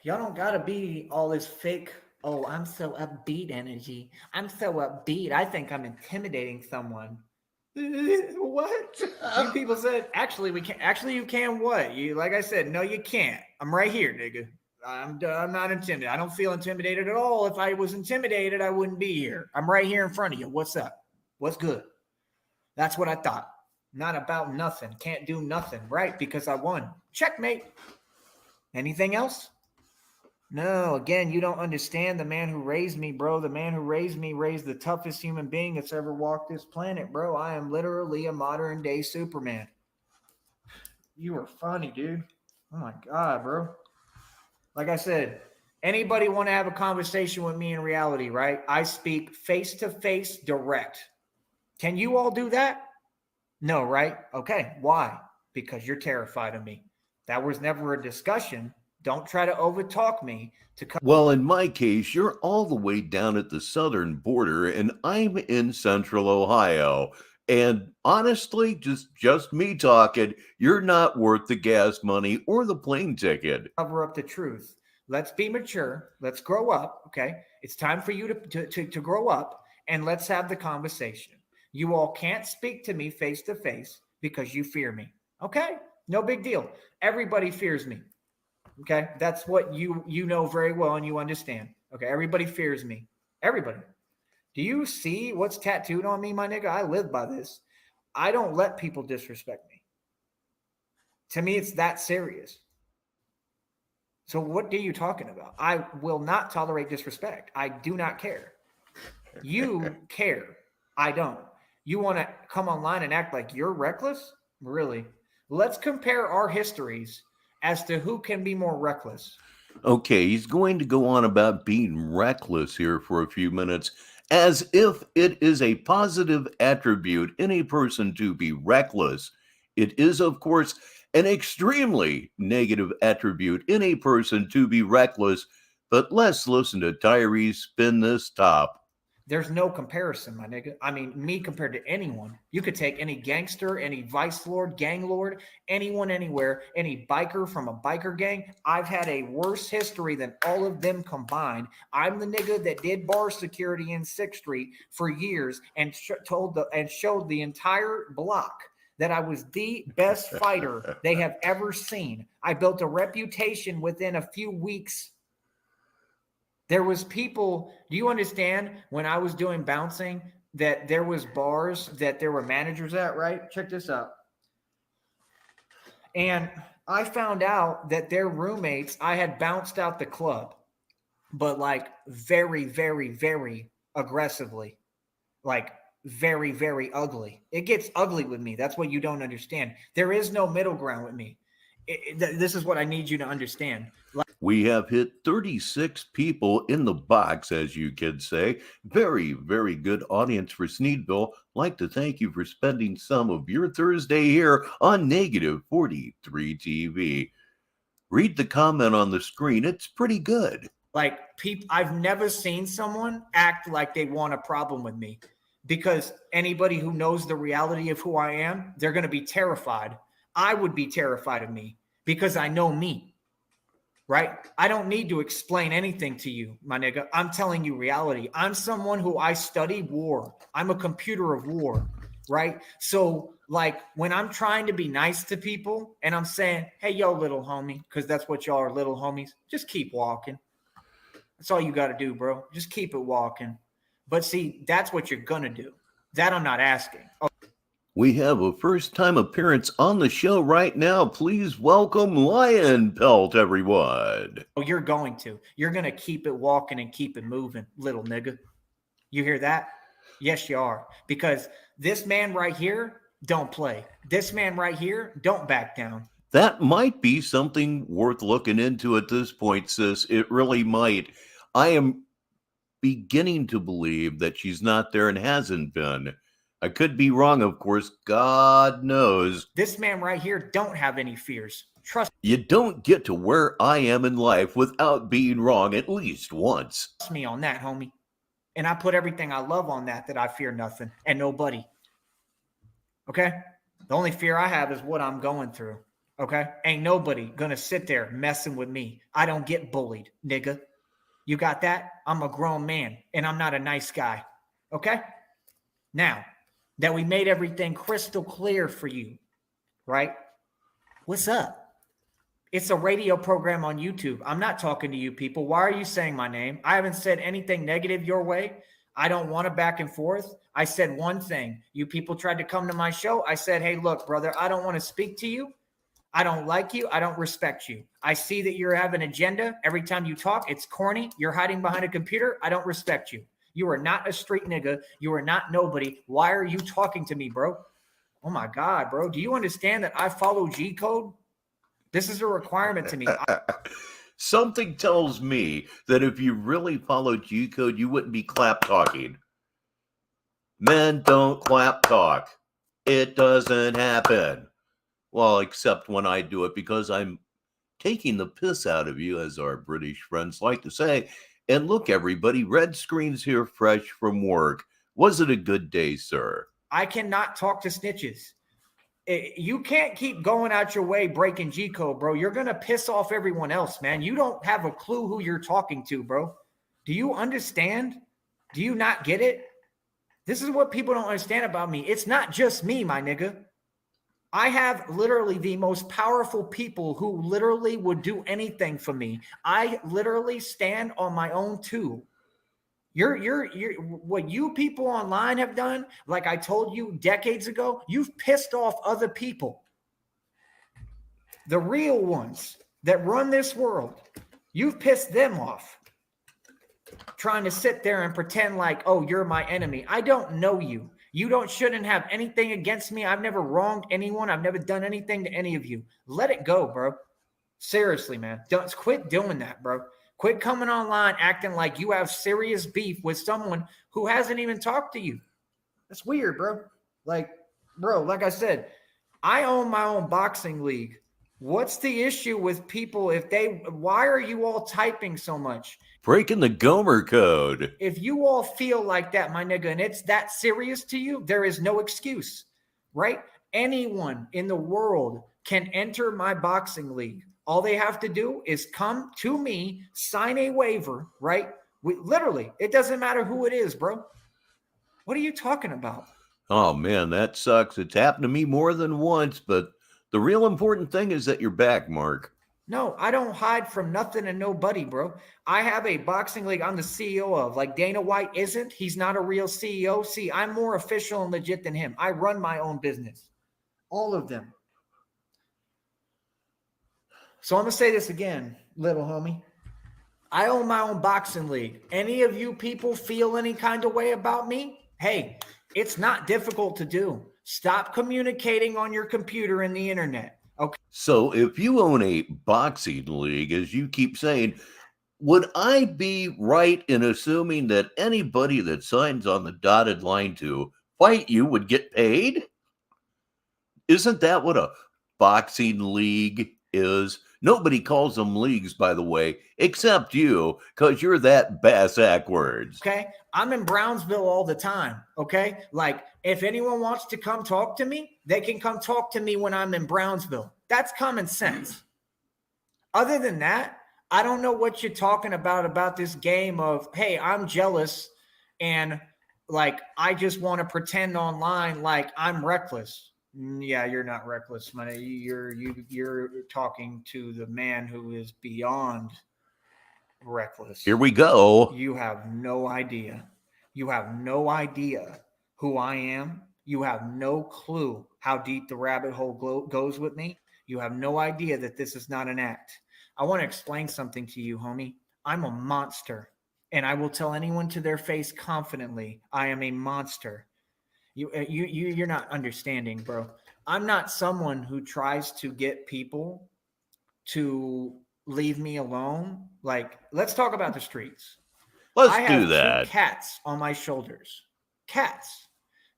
Y'all don't gotta be all this fake. Oh, I'm so upbeat energy. I'm so upbeat. I think I'm intimidating someone. What? You people said actually we can. Actually, you can. What? You like I said? No, you can't. I'm right here, nigga. I'm not intimidated. I don't feel intimidated at all. If I was intimidated, I wouldn't be here. I'm right here in front of you. What's up? What's good? That's what I thought. Not about nothing. Can't do nothing, right? Because I won. Checkmate. Anything else? No, again, you don't understand the man who raised me, bro. The man who raised me raised the toughest human being that's ever walked this planet, bro. I am literally a modern day Superman. You were funny, dude. Oh my God, bro. Like I said, anybody want to have a conversation with me in reality, right? I speak face to face, direct. Can you all do that? No, right? Okay. Why? Because you're terrified of me. That was never a discussion. Don't try to overtalk me to come. Well, in my case, you're all the way down at the southern border, and I'm in central Ohio. And honestly, just me talking, you're not worth the gas money or the plane ticket. Cover up the truth. Let's be mature. Let's grow up. Okay. It's time for you to grow up, and let's have the conversation. You all can't speak to me face to face because you fear me. Okay. No big deal. Everybody fears me. Okay. That's what you know very well and you understand. Okay. Everybody fears me. Everybody. Do you see what's tattooed on me, my nigga? I live by this. I don't let people disrespect me. To me, it's that serious. So what are you talking about? I will not tolerate disrespect. I do not care. You care. I don't. You want to come online and act like you're reckless? Really? Let's compare our histories as to who can be more reckless. Okay, he's going to go on about being reckless here for a few minutes, as if it is a positive attribute in a person to be reckless. It is, of course, an extremely negative attribute in a person to be reckless, but let's listen to Tyree spin this top. There's no comparison, my nigga. I mean, me compared to anyone. You could take any gangster, any vice lord, gang lord, anyone, anywhere, any biker from a biker gang. I've had a worse history than all of them combined. I'm the nigga that did bar security in 6th Street for years and showed the entire block that I was the best fighter they have ever seen. I built a reputation within a few weeks. There was people, do you understand when I was doing bouncing that there was bars that there were managers at, right? Check this out. And I found out that their roommates, I had bounced out the club, but like very, very, very aggressively, like very, very ugly. It gets ugly with me. That's what you don't understand. There is no middle ground with me. This is what I need you to understand. We have hit 36 people in the box, as you kids say. Very, very good audience for Sneedville. Like to thank you for spending some of your Thursday here on Negative 43 TV. Read the comment on the screen. It's pretty good. Like, people, I've never seen someone act like they want a problem with me, because anybody who knows the reality of who I am, they're going to be terrified. I would be terrified of me because I know me, right? I don't need to explain anything to you, my nigga. I'm telling you reality. I'm someone who I study war. I'm a computer of war, right? So like when I'm trying to be nice to people and I'm saying, hey, yo, little homie, because that's what y'all are, little homies, just keep walking. That's all you got to do, bro. Just keep it walking. But see, that's what you're going to do. That I'm not asking. We have a first-time appearance on the show right now. Please welcome Lion Pelt, everyone. Oh, you're going to. You're going to keep it walking and keep it moving, little nigga. You hear that? Yes, you are. Because this man right here don't play. This man right here don't back down. That might be something worth looking into at this point, sis. It really might. I am beginning to believe that she's not there and hasn't been. I could be wrong, of course. God knows. This man right here don't have any fears. Trust You don't get to where I am in life without being wrong at least once. me on that, homie. And I put everything I love on that I fear nothing and nobody. Okay? The only fear I have is what I'm going through. Okay? Ain't nobody gonna sit there messing with me. I don't get bullied, nigga. You got that? I'm a grown man and I'm not a nice guy. Okay? Now that we made everything crystal clear for you, right? What's up? It's a radio program on YouTube. I'm not talking to you people. Why are you saying my name? I haven't said anything negative your way. I don't want a back and forth. I said one thing. You people tried to come to my show. I said, hey, look, brother, I don't want to speak to you. I don't like you. I don't respect you. I see that you have an agenda. Every time you talk, it's corny. You're hiding behind a computer. I don't respect you. You are not a street nigga. You are not nobody. Why are you talking to me, bro? Oh, my God, bro. Do you understand that I follow G code? This is a requirement to me. Something tells me that if you really followed G code, you wouldn't be clap talking. Men don't clap talk. It doesn't happen. Well, except when I do it because I'm taking the piss out of you, as our British friends like to say. And look, everybody, Red Screen's here fresh from work. Was it a good day, sir? I cannot talk to snitches. You can't keep going out your way breaking G code, bro. You're going to piss off everyone else, man. You don't have a clue who you're talking to, bro. Do you understand? Do you not get it? This is what people don't understand about me. It's not just me, my nigga. I have literally the most powerful people who literally would do anything for me. I literally stand on my own too. You're what you people online have done, like I told you decades ago, you've pissed off other people. The real ones that run this world, you've pissed them off. Trying to sit there and pretend like, oh, you're my enemy. I don't know you. You shouldn't have anything against me. I've never wronged anyone. I've never done anything to any of you. Let it go, bro. Seriously, man. Don't quit doing that, bro. Quit coming online acting like you have serious beef with someone who hasn't even talked to you. That's weird, bro. Like I said, I own my own boxing league. What's the issue with people why are you all typing so much? Breaking the Gomer code. If you all feel like that, my nigga, and it's that serious to you, there is no excuse, right? Anyone in the world can enter my boxing league. All they have to do is come to me, sign a waiver, right? Literally, it doesn't matter who it is, bro. What are you talking about? Oh, man, that sucks. It's happened to me more than once, but the real important thing is that you're back, Mark. No, I don't hide from nothing and nobody, bro. I have a boxing league I'm the CEO of. Like Dana White isn't. He's not a real CEO. See, I'm more official and legit than him. I run my own business. All of them. So I'm going to say this again, little homie. I own my own boxing league. Any of you people feel any kind of way about me? Hey, it's not difficult to do. Stop communicating on your computer and the internet. Okay. So if you own a boxing league, as you keep saying, would I be right in assuming that anybody that signs on the dotted line to fight you would get paid? Isn't that what a boxing league is? Nobody calls them leagues, by the way, except you, because you're that bass-ackwards. Okay? I'm in Brownsville all the time, okay? Like, if anyone wants to come talk to me, they can come talk to me when I'm in Brownsville. That's common sense. Other than that, I don't know what you're talking about this game of, hey, I'm jealous and, like, I just want to pretend online like I'm reckless. Yeah, you're not reckless, man. You're talking to the man who is beyond reckless. Here we go. You have no idea. You have no idea who I am You have no clue how deep the rabbit hole goes with me. You have no idea that this is not an act. I want to explain something to you, homie. I'm a monster, and I will tell anyone to their face confidently, I am a monster. You're not understanding, bro. I'm not someone who tries to get people to leave me alone. Like, let's talk about the streets. Let's I do have that. 2 cats on my shoulders. Cats.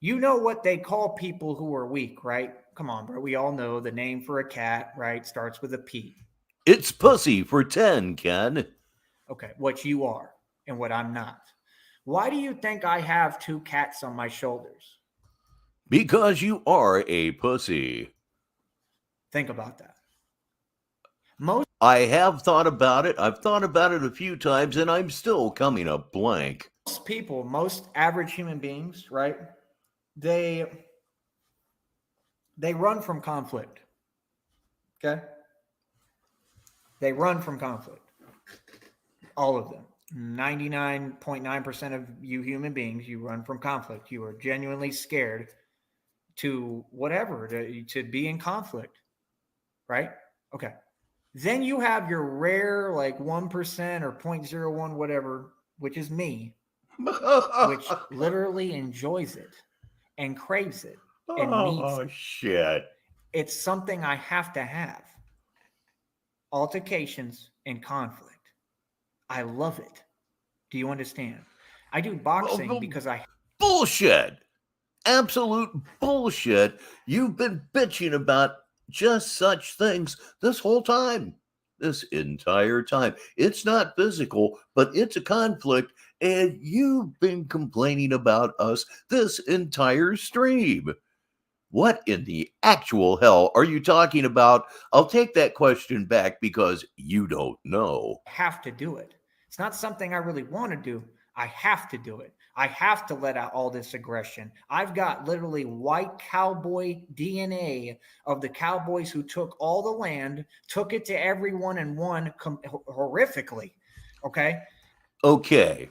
You know what they call people who are weak, right? Come on, bro. We all know the name for a cat, right? Starts with a P. It's pussy for 10, Ken. Okay, what you are and what I'm not. Why do you think I have 2 cats on my shoulders? Because you are a pussy. Think about that. I have thought about it. I've thought about it a few times, and I'm still coming up blank. Most people, most average human beings, right? They run from conflict. Okay? They run from conflict. All of them. 99.9% of you human beings, you run from conflict. You are genuinely scared to whatever, to be in conflict. Right? Okay. Then you have your rare, like 1% or 0.01, whatever, which is me, which literally enjoys it and craves it and needs it. Shit. It's something I have to have. Altercations and conflict. I love it. Do you understand? I do boxing because I... Bullshit. Absolute bullshit. You've been bitching about just such things this whole time. This entire time. It's not physical, but it's a conflict, and you've been complaining about us this entire stream. What in the actual hell are you talking about? I'll take that question back because you don't know. have to do it. It's not something I really want to do. I have to do it. I have to let out all this aggression. I've got literally white cowboy DNA of the cowboys who took all the land, took it to everyone, and won horrifically. Okay? Okay.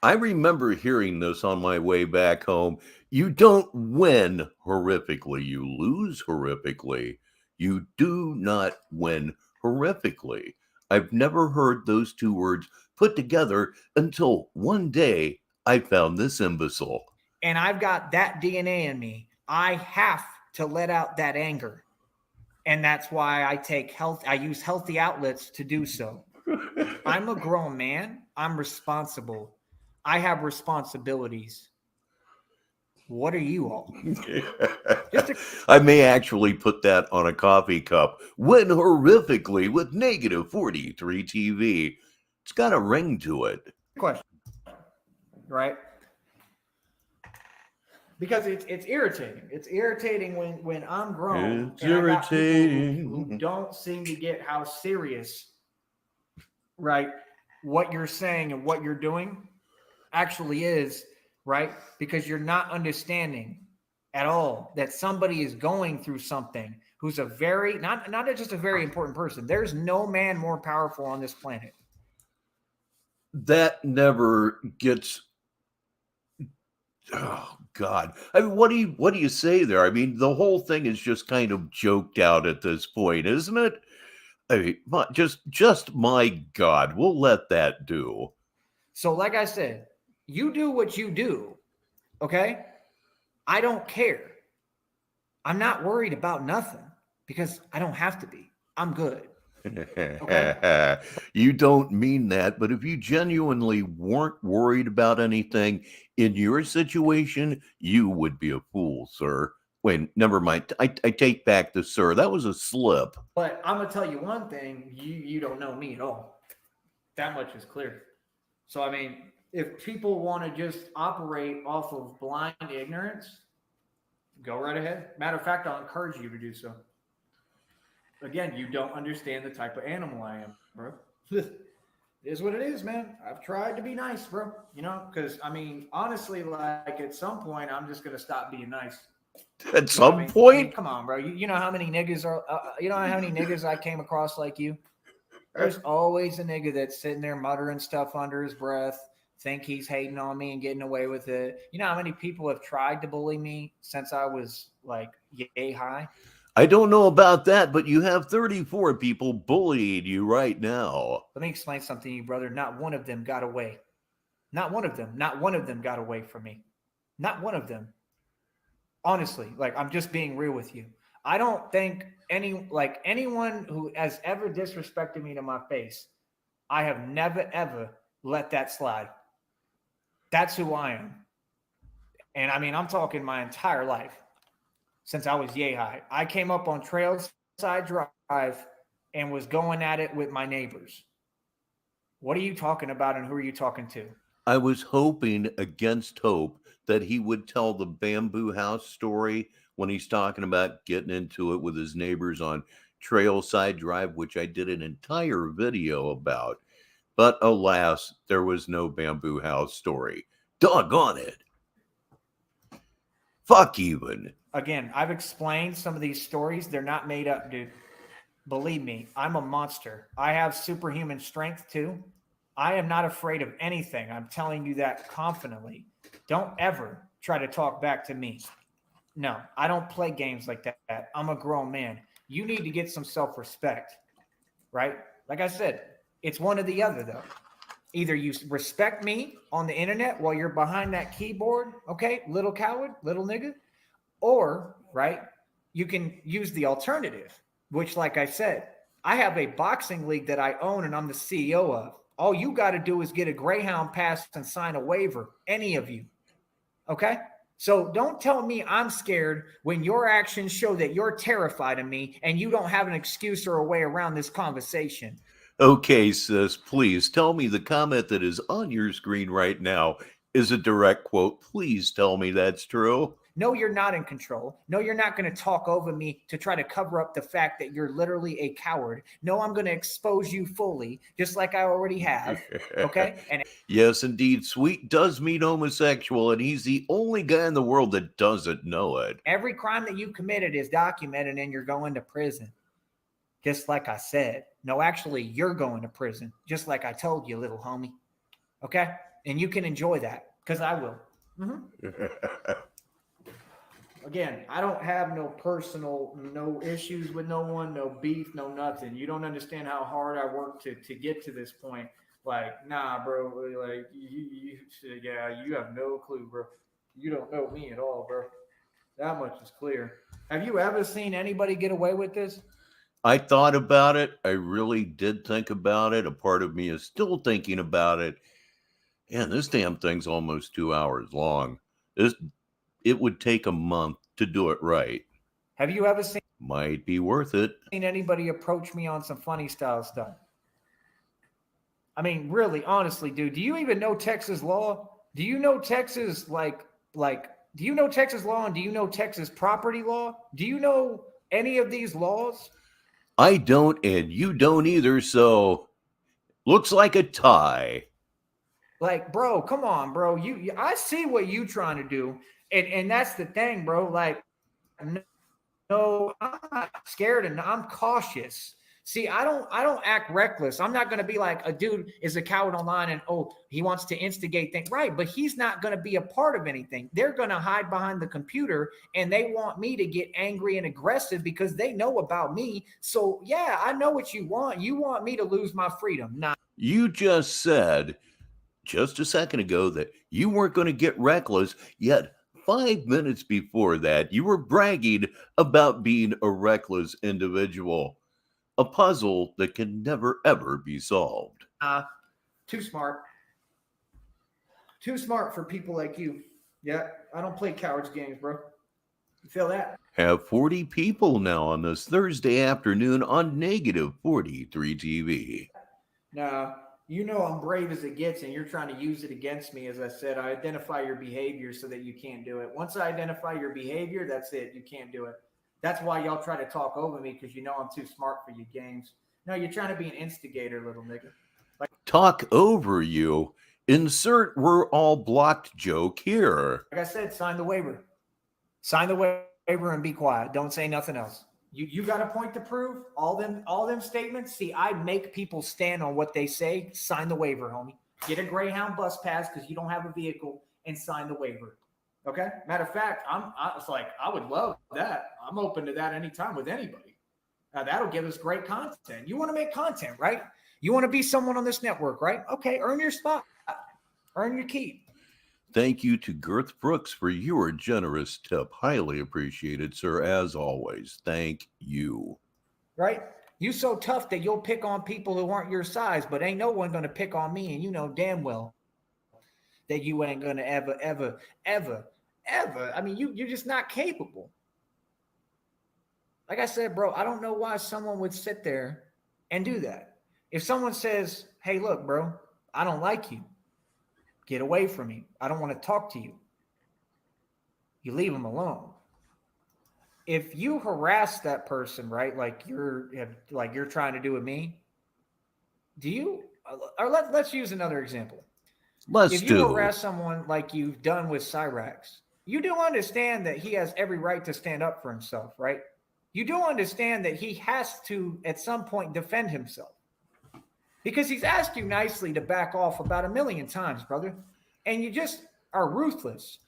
I remember hearing this on my way back home. You don't win horrifically. You lose horrifically. You do not win horrifically. I've never heard those 2 words put together until one day I found this imbecile. And I've got that DNA in me. I have to let out that anger. And that's why I use healthy outlets to do so. I'm a grown man. I'm responsible. I have responsibilities. What are you all? I may actually put that on a coffee cup. Win horrifically with -43 TV. It's got a ring to it. Question, right? Because it's irritating. It's irritating when I'm grown. It's and irritating. I got people who don't seem to get how serious, right, what you're saying and what you're doing actually is, right? Because you're not understanding at all that somebody is going through something who's a very, not just a very important person. There's no man more powerful on this planet. That never gets... Oh God! I mean, what do you say there? I mean, the whole thing is just kind of joked out at this point, isn't it? I mean, just my God, we'll let that do. So, like I said, you do what you do, okay? I don't care. I'm not worried about nothing because I don't have to be. I'm good. Okay. You don't mean that, but if you genuinely weren't worried about anything in your situation, you would be a fool, sir. Wait, never mind. I take back the sir. That was a slip. But I'm gonna tell you one thing: you don't know me at all. That much is clear. So I mean, if people want to just operate off of blind ignorance, go right ahead. Matter of fact, I'll encourage you to do so. Again, you don't understand the type of animal I am, bro. It is what it is, man. I've tried to be nice, bro. You know, because I mean, honestly, like at some point, I'm just gonna stop being nice. At some point, I mean, come on, bro. You know how many niggas are? You know how many niggas I came across like you? There's always a nigga that's sitting there muttering stuff under his breath, think he's hating on me and getting away with it. You know how many people have tried to bully me since I was like yay high? I don't know about that, but you have 34 people bullying you right now. Let me explain something to you, brother. Not one of them got away. Not one of them. Not one of them got away from me. Not one of them. Honestly, like I'm just being real with you. I don't think anyone who has ever disrespected me to my face, I have never ever let that slide. That's who I am. And I mean, I'm talking my entire life since I was yay high. I came up on Trailside Drive and was going at it with my neighbors. What are you talking about and who are you talking to? I was hoping against hope that he would tell the bamboo house story when he's talking about getting into it with his neighbors on Trailside Drive, which I did an entire video about. But alas, there was no bamboo house story. Doggone it. Fuck even. Again, I've explained some of these stories. They're not made up, dude. Believe me, I'm a monster. I have superhuman strength too. I am not afraid of anything. I'm telling you that confidently. Don't ever try to talk back to me. No, I don't play games like that. I'm a grown man. You need to get some self-respect, right? Like I said, it's one or the other, though. Either you respect me on the internet while you're behind that keyboard, okay, little coward, little nigga, or, right, you can use the alternative, which, like I said, I have a boxing league that I own and I'm the CEO of. All you got to do is get a Greyhound pass and sign a waiver, any of you, okay? So don't tell me I'm scared when your actions show that you're terrified of me and you don't have an excuse or a way around this conversation. Okay, sis, please tell me the comment that is on your screen right now is a direct quote. Please tell me that's true. No, you're not in control. No, you're not going to talk over me to try to cover up the fact that you're literally a coward. No, I'm going to expose you fully, just like I already have. Okay? And yes, indeed, Sweet does meet homosexual, and he's the only guy in the world that doesn't know it. every crime that you committed is documented and you're going to prison. Just like I said. No, actually, you're going to prison, just like I told you, little homie. Okay? And you can enjoy that, because I will. Again, I don't have no issues with no one, no beef, no nothing. You don't understand how hard I worked to get to this point. Like, nah, bro. Like, you have no clue, bro. You don't know me at all, bro. That much is clear. Have you ever seen anybody get away with this? I thought about it. I really did think about it. A part of me is still thinking about it. And this damn thing's almost 2 hours long. It would take a month to do it right. Have you ever seen Might be worth it. anybody approach me on some funny style stuff? I mean, really, honestly, dude, do you even know Texas law? Do you know Texas do you know Texas law and do you know Texas property law? Do you know any of these laws? I don't, and you don't either, so looks like a tie. Like, bro, come on, bro. I see what you trying to do. And that's the thing, bro. Like, no, I'm not scared and I'm cautious. See, I don't act reckless. I'm not going to be like a dude is a coward online and, oh, he wants to instigate things. Right, but he's not going to be a part of anything. They're going to hide behind the computer and they want me to get angry and aggressive because they know about me. So, yeah, I know what you want. You want me to lose my freedom. Nah. You just said just a second ago that you weren't going to get reckless, yet 5 minutes before that, you were bragging about being a reckless individual. A puzzle that can never, ever be solved. Too smart. Too smart for people like you. Yeah, I don't play cowards games, bro. You feel that? Have 40 people now on this Thursday afternoon on Negative 43 TV. Nah, you know I'm brave as it gets, and you're trying to use it against me. As I said, I identify your behavior so that you can't do it. Once I identify your behavior, that's it. You can't do it. That's why y'all try to talk over me, because you know I'm too smart for you games. No, you're trying to be an instigator, little nigga. Like, talk over you. Insert "we're all blocked" joke here. Like I said, sign the waiver. Sign the waiver and be quiet. Don't say nothing else. You got a point to prove? All them statements? See, I make people stand on what they say. Sign the waiver, homie. Get a Greyhound bus pass because you don't have a vehicle and sign the waiver. Okay. Matter of fact, I would love that. I'm open to that anytime with anybody. That'll give us great content. You want to make content, right? You want to be someone on this network, right? Okay. Earn your spot. Earn your keep. Thank you to Girth Brooks for your generous tip. Highly appreciated, sir, as always. Thank you. Right? You so tough that you'll pick on people who aren't your size, but ain't no one going to pick on me. And you know damn well that you ain't going to ever. I mean, you're just not capable. Like I said, bro, I don't know why someone would sit there and do that. If someone says, hey, look, bro, I don't like you. Get away from me. I don't want to talk to you. You leave them alone. If you harass that person, right, like you're trying to do with me, let's use another example. If you harass someone like you've done with Cyrax, you do understand that he has every right to stand up for himself, right? You do understand that he has to, at some point, defend himself. Because he's asked you nicely to back off about 1 million times, brother. And you just are ruthless.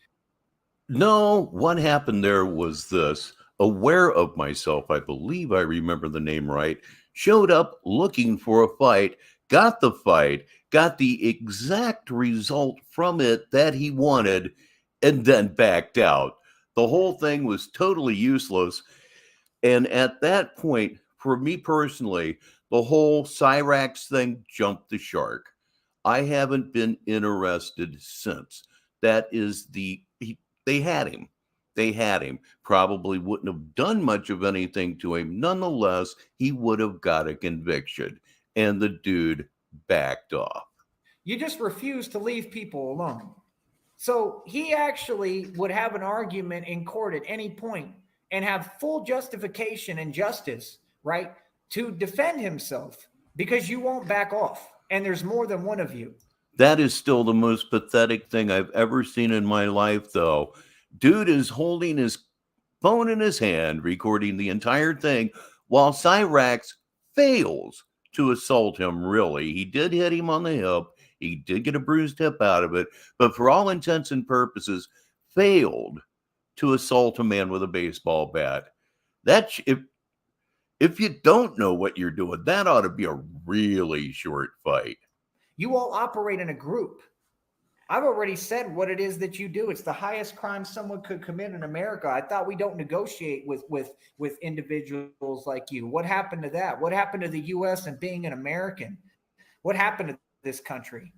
No, what happened there was this. Aware of myself, I believe I remember the name right, showed up looking for a fight, got the fight, got the exact result from it that he wanted, and then backed out. The whole thing was totally useless. And at that point, for me personally, the whole Cyrax thing jumped the shark. I haven't been interested since. That is they had him. They had him. Probably wouldn't have done much of anything to him. Nonetheless, he would have got a conviction. And the dude backed off. You just refuse to leave people alone. So he actually would have an argument in court at any point and have full justification and justice, right, to defend himself because you won't back off. And there's more than one of you. That is still the most pathetic thing I've ever seen in my life, though. Dude is holding his phone in his hand, recording the entire thing, while Cyrax fails to assault him, really. He did hit him on the hip. He did get a bruised hip out of it. But for all intents and purposes, failed to assault a man with a baseball bat. That's if you don't know what you're doing, that ought to be a really short fight. You all operate in a group. I've already said what it is that you do. It's the highest crime someone could commit in America. I thought we don't negotiate with individuals like you. What happened to that? What happened to the U.S. and being an American? What happened to this country?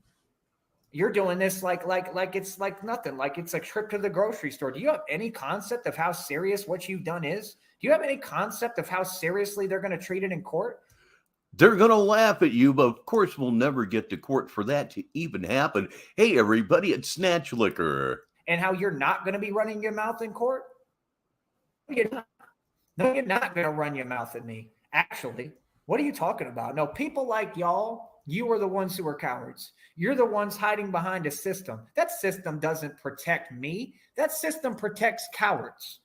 You're doing this like it's like nothing, like it's a trip to the grocery store. Do you have any concept of how serious what you've done is? Do you have any concept of how seriously they're going to treat it in court? They're going to laugh at you, but of course we'll never get to court for that to even happen. Hey, everybody, it's Snatch Liquor. And how you're not going to be running your mouth in court? You're not. No, you're not going to run your mouth at me. Actually, what are you talking about? No, people like y'all, you are the ones who are cowards. You're the ones hiding behind a system. That system doesn't protect me. That system protects cowards.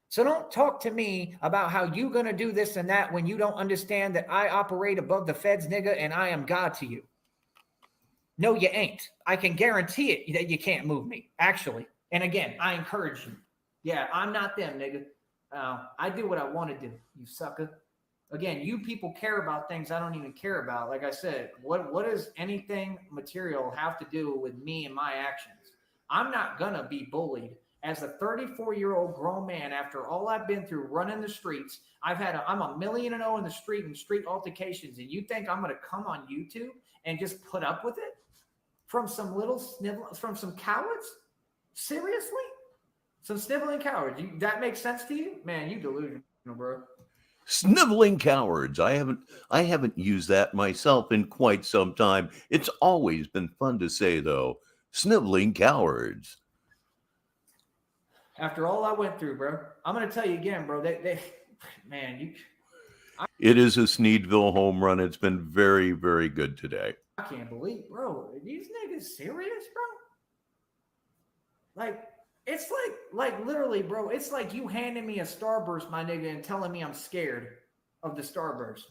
So don't talk to me about how you're going to do this and that when you don't understand that I operate above the feds, nigga, and I am God to you. No, you ain't. I can guarantee it that you can't move me, actually. And again, I encourage you. Yeah, I'm not them, nigga. I do what I want to do, you sucker. Again, you people care about things I don't even care about. Like I said, what does anything material have to do with me and my actions? I'm not going to be bullied. As a 34-year-old grown man, after all I've been through running the streets, I'm 1 million and 0 in the street altercations, and you think I'm going to come on YouTube and just put up with it from some little from some cowards? Seriously? Some sniveling cowards? That makes sense to you? Man, you delusional, bro. Sniveling cowards. I haven't used that myself in quite some time. It's always been fun to say, though. Sniveling cowards. After all I went through, bro, I'm going to tell you again, bro, it is a Sneedville home run. It's been very, very good today. I can't believe, bro, are these niggas serious, bro? Like, it's like literally, bro, it's like you handing me a Starburst, my nigga, and telling me I'm scared of the Starburst.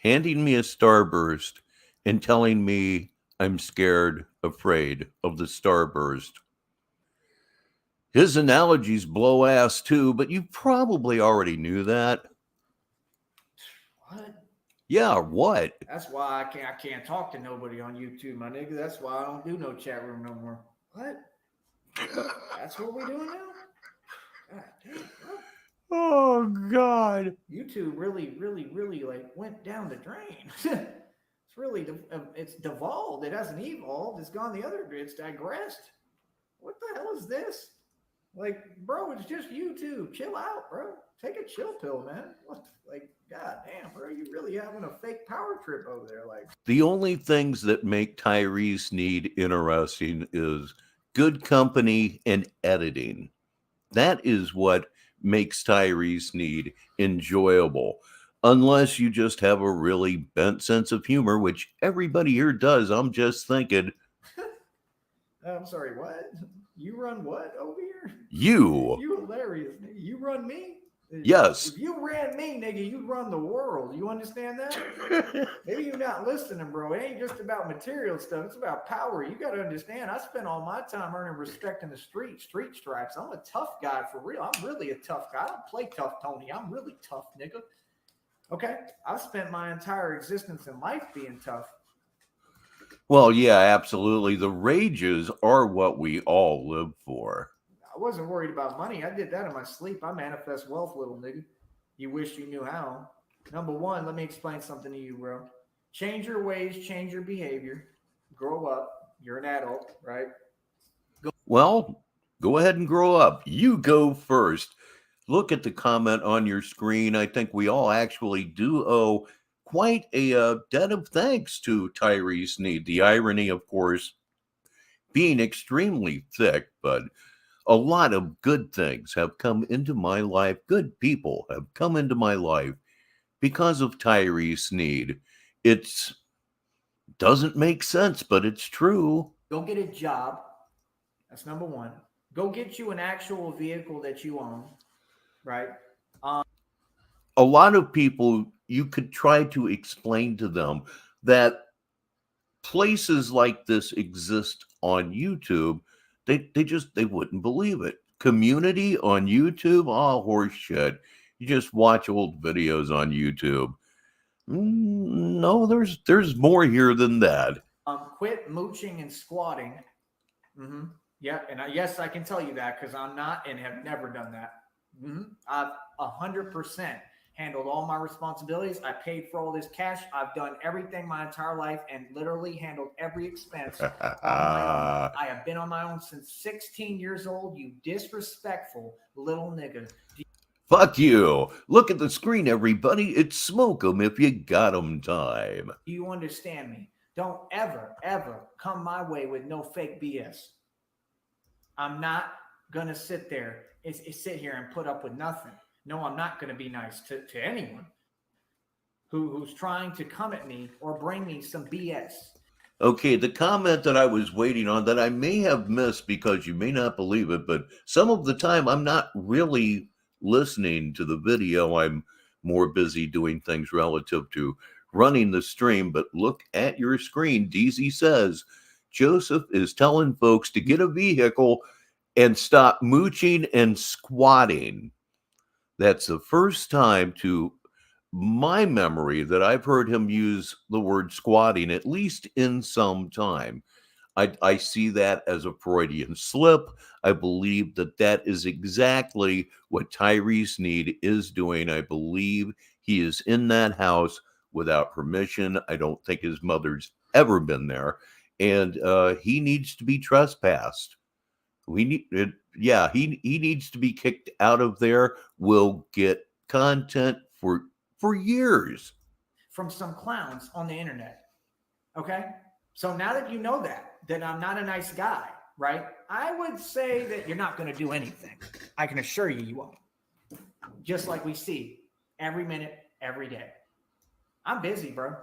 Handing me a Starburst and telling me I'm scared, afraid of the starburst. His analogies blow ass too, but you probably already knew that. What? Yeah, what? That's why I can't talk to nobody on YouTube, my nigga. That's why I don't do no chat room no more. What? That's what we doing now? God damn, bro. Oh, God. YouTube really like went down the drain. It's really it's devolved. It hasn't evolved. It's gone the other. It's digressed. What the hell is this? Like, bro, it's just YouTube. Chill out, bro. Take a chill pill, man. What? Like, god damn, bro, you really having a fake power trip over there? Like, The only things that make Tyree Sneed interesting is good company and editing. That is what makes Tyree Sneed enjoyable. Unless you just have a really bent sense of humor, which everybody here does. I'm just thinking, I'm sorry, what? You run what over here? you. You hilarious, nigga. You run me? Yes. If you ran me, nigga, you'd run the world. You understand that? Maybe you're not listening, bro. It ain't just about material stuff. It's about power. You got to understand. I spend all my time earning respect in the street stripes. I'm a tough guy for real. I'm really a tough guy. I don't play tough, Tony. I'm really tough, nigga. Okay? I've spent my entire existence in life being tough. Well, yeah, absolutely. The rages are what we all live for. I wasn't worried about money. I did that in my sleep. I manifest wealth, little nigga. You wish you knew how. Number one, let me explain something to you, bro. Change your ways, change your behavior. Grow up. You're an adult, right? Well, go ahead and grow up. You go first. Look at the comment on your screen. I think we all actually do owe quite a debt of thanks to Tyree Sneed. The irony, of course, being extremely thick, but a lot of good things have come into my life. Good people have come into my life because of Tyree Sneed. It doesn't make sense, but it's true. Go get a job. That's number one. Go get you an actual vehicle that you own, right? A lot of people, you could try to explain to them that places like this exist on YouTube. They wouldn't believe it. Community on YouTube, oh, horse shit. You just watch old videos on YouTube. No, there's more here than that. Quit mooching and squatting. Mm-hmm. Yeah, and yes, I can tell you that because I'm not and have never done that. Mm-hmm. I've 100% handled all my responsibilities. I paid for all this cash. I've done everything my entire life and literally handled every expense on my own. I have been on my own since 16 years old. You disrespectful little nigga. Fuck you. Look at the screen, everybody. It's smoke 'em if you got 'em time. Do you understand me? Don't ever come my way with no fake BS. I'm not going to sit there and sit here and put up with nothing. No, I'm not going to be nice to anyone who's trying to come at me or bring me some BS. Okay, the comment that I was waiting on that I may have missed because you may not believe it, but some of the time I'm not really listening to the video. I'm more busy doing things relative to running the stream. But look at your screen. DZ says Joseph is telling folks to get a vehicle and stop mooching and squatting. That's the first time to my memory that I've heard him use the word squatting, at least in some time. I see that as a Freudian slip. I believe that is exactly what Tyree Sneed is doing. I believe he is in that house without permission. I don't think his mother's ever been there. And he needs to be trespassed. He needs to be kicked out of there. We'll get content for years from some clowns on the internet. Okay, so now that you know that I'm not a nice guy, right? I would say that you're not going to do anything. I can assure you won't. Just like we see every minute, every day. I'm busy, bro.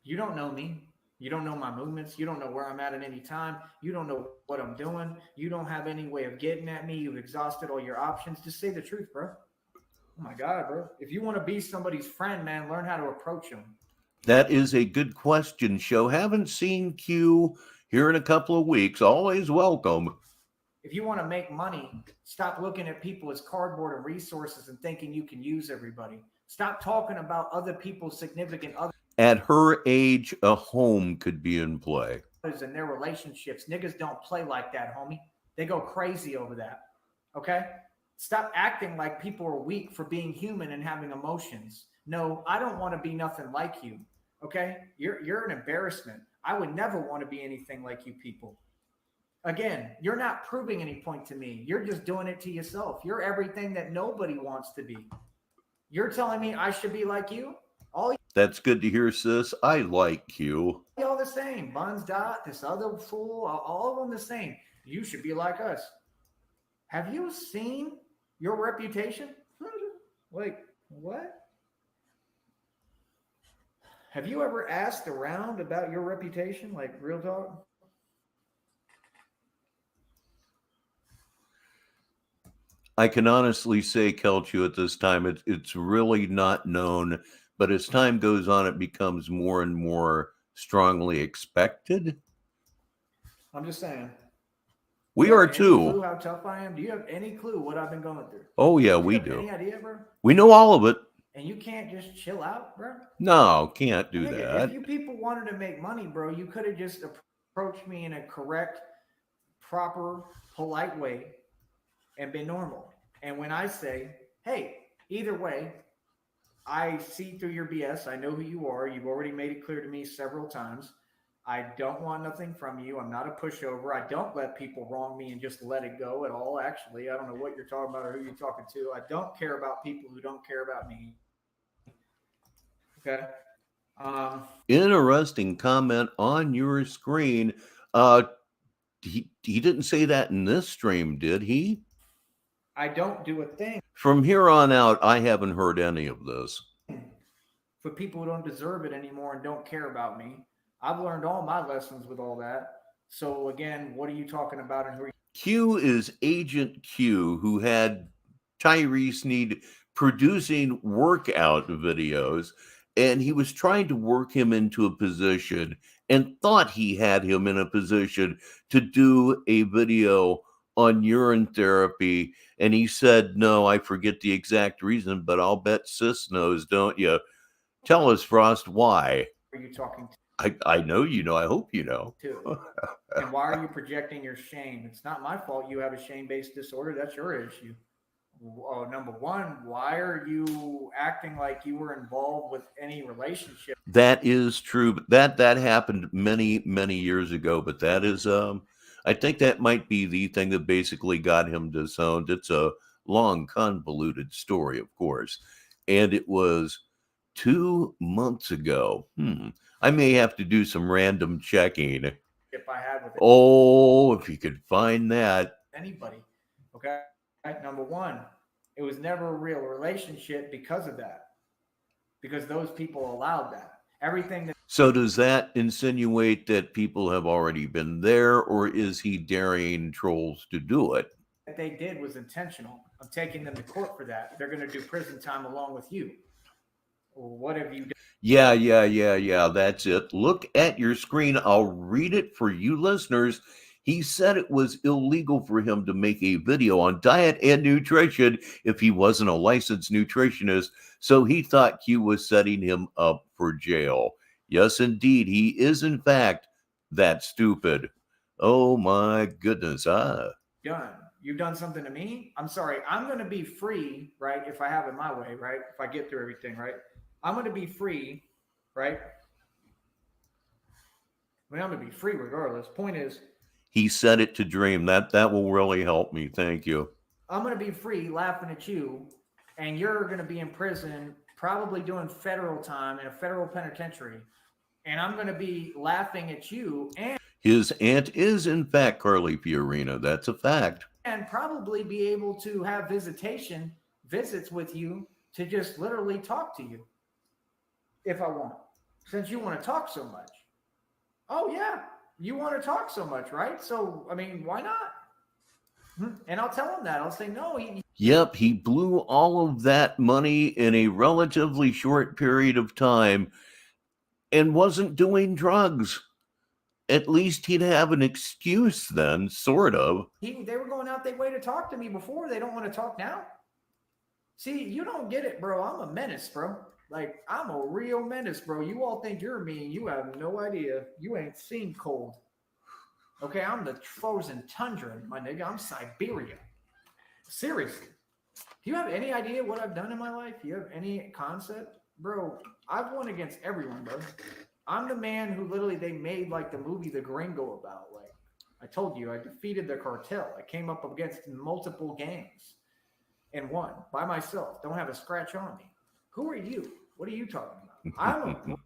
You don't know me. You don't know my movements. You don't know where I'm at any time. You don't know what I'm doing. You don't have any way of getting at me. You've exhausted all your options. Just say the truth, bro. Oh my God, bro. If you want to be somebody's friend, man, learn how to approach them. That is a good question, Show. Haven't seen Q here in a couple of weeks. Always welcome. If you want to make money, stop looking at people as cardboard and resources and thinking you can use everybody. Stop talking about other people's significant others. At her age, a home could be in play. And their relationships. Niggas don't play like that, homie. They go crazy over that. Okay? Stop acting like people are weak for being human and having emotions. No, I don't want to be nothing like you. Okay? You're an embarrassment. I would never want to be anything like you people. Again, you're not proving any point to me. You're just doing it to yourself. You're everything that nobody wants to be. You're telling me I should be like you? That's good to hear, sis. I like you. All the same. Buns Dot, this other fool, all of them the same. You should be like us. Have you seen your reputation? Like, what? Have you ever asked around about your reputation? Like, real talk? I can honestly say, Kelchu, at this time, it's really not known. But as time goes on, it becomes more and more strongly expected. I'm just saying. We are too. Any clue how tough I am? Do you have any clue what I've been going through? Oh, yeah, we do. Any idea, bro? We know all of it. And you can't just chill out, bro? No, can't do that. If you people wanted to make money, bro, you could have just approached me in a correct, proper, polite way and been normal. And when I say, hey, either way, I see through your BS. I know who you are. You've already made it clear to me several times. I don't want nothing from you. I'm not a pushover. I don't let people wrong me and just let it go at all. Actually, I don't know what you're talking about or who you're talking to. I don't care about people who don't care about me. Okay. Interesting comment on your screen. He didn't say that in this stream, did he? I don't do a thing. From here on out, I haven't heard any of this. For people who don't deserve it anymore and don't care about me. I've learned all my lessons with all that. So again, what are you talking about? And who are you? Q is Agent Q, who had Tyree Sneed producing workout videos, and he was trying to work him into a position and thought he had him in a position to do a video on urine therapy. And he said, no, I forget the exact reason, but I'll bet sis knows, don't you? Tell us, Frost, why? Are you talking to? I know you know. I hope you know. Too. And why are you projecting your shame? It's not my fault you have a shame-based disorder. That's your issue. Number one, why are you acting like you were involved with any relationship? That is true. But that happened many, many years ago. But that is, I think that might be the thing that basically got him disowned. It's a long, convoluted story, of course. And it was 2 months ago. I may have to do some random checking. If I had with if you could find that. Anybody. Okay. Number one, it was never a real relationship because of that. Because those people allowed that. Everything that. So does that insinuate that people have already been there, or is he daring trolls to do it? That they did was intentional. I'm taking them to court for that. They're going to do prison time along with you. What have you done? Yeah. That's it. Look at your screen. I'll read it for you listeners. He said it was illegal for him to make a video on diet and nutrition if he wasn't a licensed nutritionist. So he thought Q was setting him up for jail. Yes, indeed. He is, in fact, that stupid. Oh, my goodness. Done. You've done something to me? I'm sorry. I'm going to be free, right? If I have it my way, right? If I get through everything, right? I'm going to be free, right? I mean, I'm going to be free regardless. Point is, he said it to Dream. That will really help me. Thank you. I'm going to be free laughing at you, and you're going to be in prison, probably doing federal time in a federal penitentiary. And I'm going to be laughing at you. And his aunt is, in fact, Carly Fiorina. That's a fact. And probably be able to have visits with you to just literally talk to you. If I want, since you want to talk so much. Oh, yeah. You want to talk so much, right? So, I mean, why not? And I'll tell him that. I'll say, no. Yep, he blew all of that money in a relatively short period of time. and wasn't doing drugs. At least he'd have an excuse then, sort of. They were going out their way to talk to me before. They don't want to talk now. See, you don't get it, bro. I'm a menace, bro. Like, I'm a real menace, bro. You all think you're mean. You have no idea. You ain't seen cold. Okay, I'm the frozen tundra, my nigga. I'm Siberia. Seriously. Do you have any idea what I've done in my life? Do you have any concept? Bro, I've won against everyone, bro. I'm the man who literally they made like the movie The Gringo about. Like, I told you, I defeated the cartel. I came up against multiple gangs and won by myself. Don't have a scratch on me. Who are you? What are you talking about?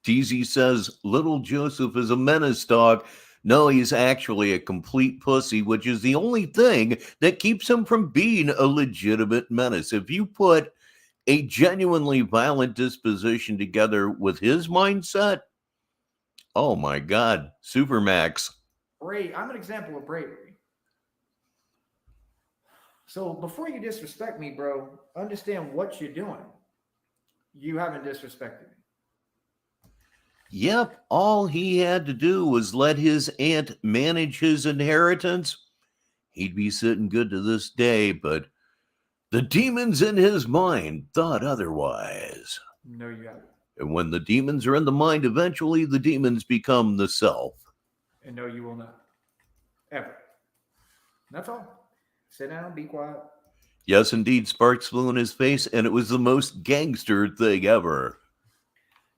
TZ says Little Joseph is a menace, dog. No, he's actually a complete pussy, which is the only thing that keeps him from being a legitimate menace. If you put a genuinely violent disposition together with his mindset, oh my God, Supermax. I'm an example of bravery. So before you disrespect me, bro, understand what you're doing. You haven't disrespected me. Yep, all he had to do was let his aunt manage his inheritance. He'd be sitting good to this day, but the demons in his mind thought otherwise. No, you haven't. And when the demons are in the mind, eventually the demons become the self. And no, you will not. Ever. That's all. Sit down, be quiet. Yes, indeed, sparks flew in his face, and it was the most gangster thing ever.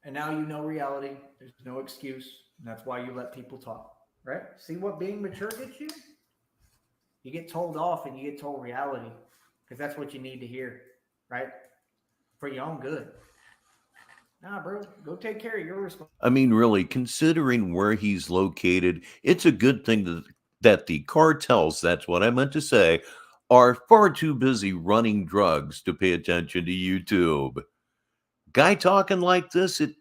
And now you know reality. There's no excuse. And that's why you let people talk. Right? See what being mature gets you? You get told off and you get told reality. Because that's what you need to hear. Right? For your own good. Nah, bro. Go take care of your responsibility. I mean, really, considering where he's located, it's a good thing that the cartels, that's what I meant to say, are far too busy running drugs to pay attention to YouTube. Guy talking like this, it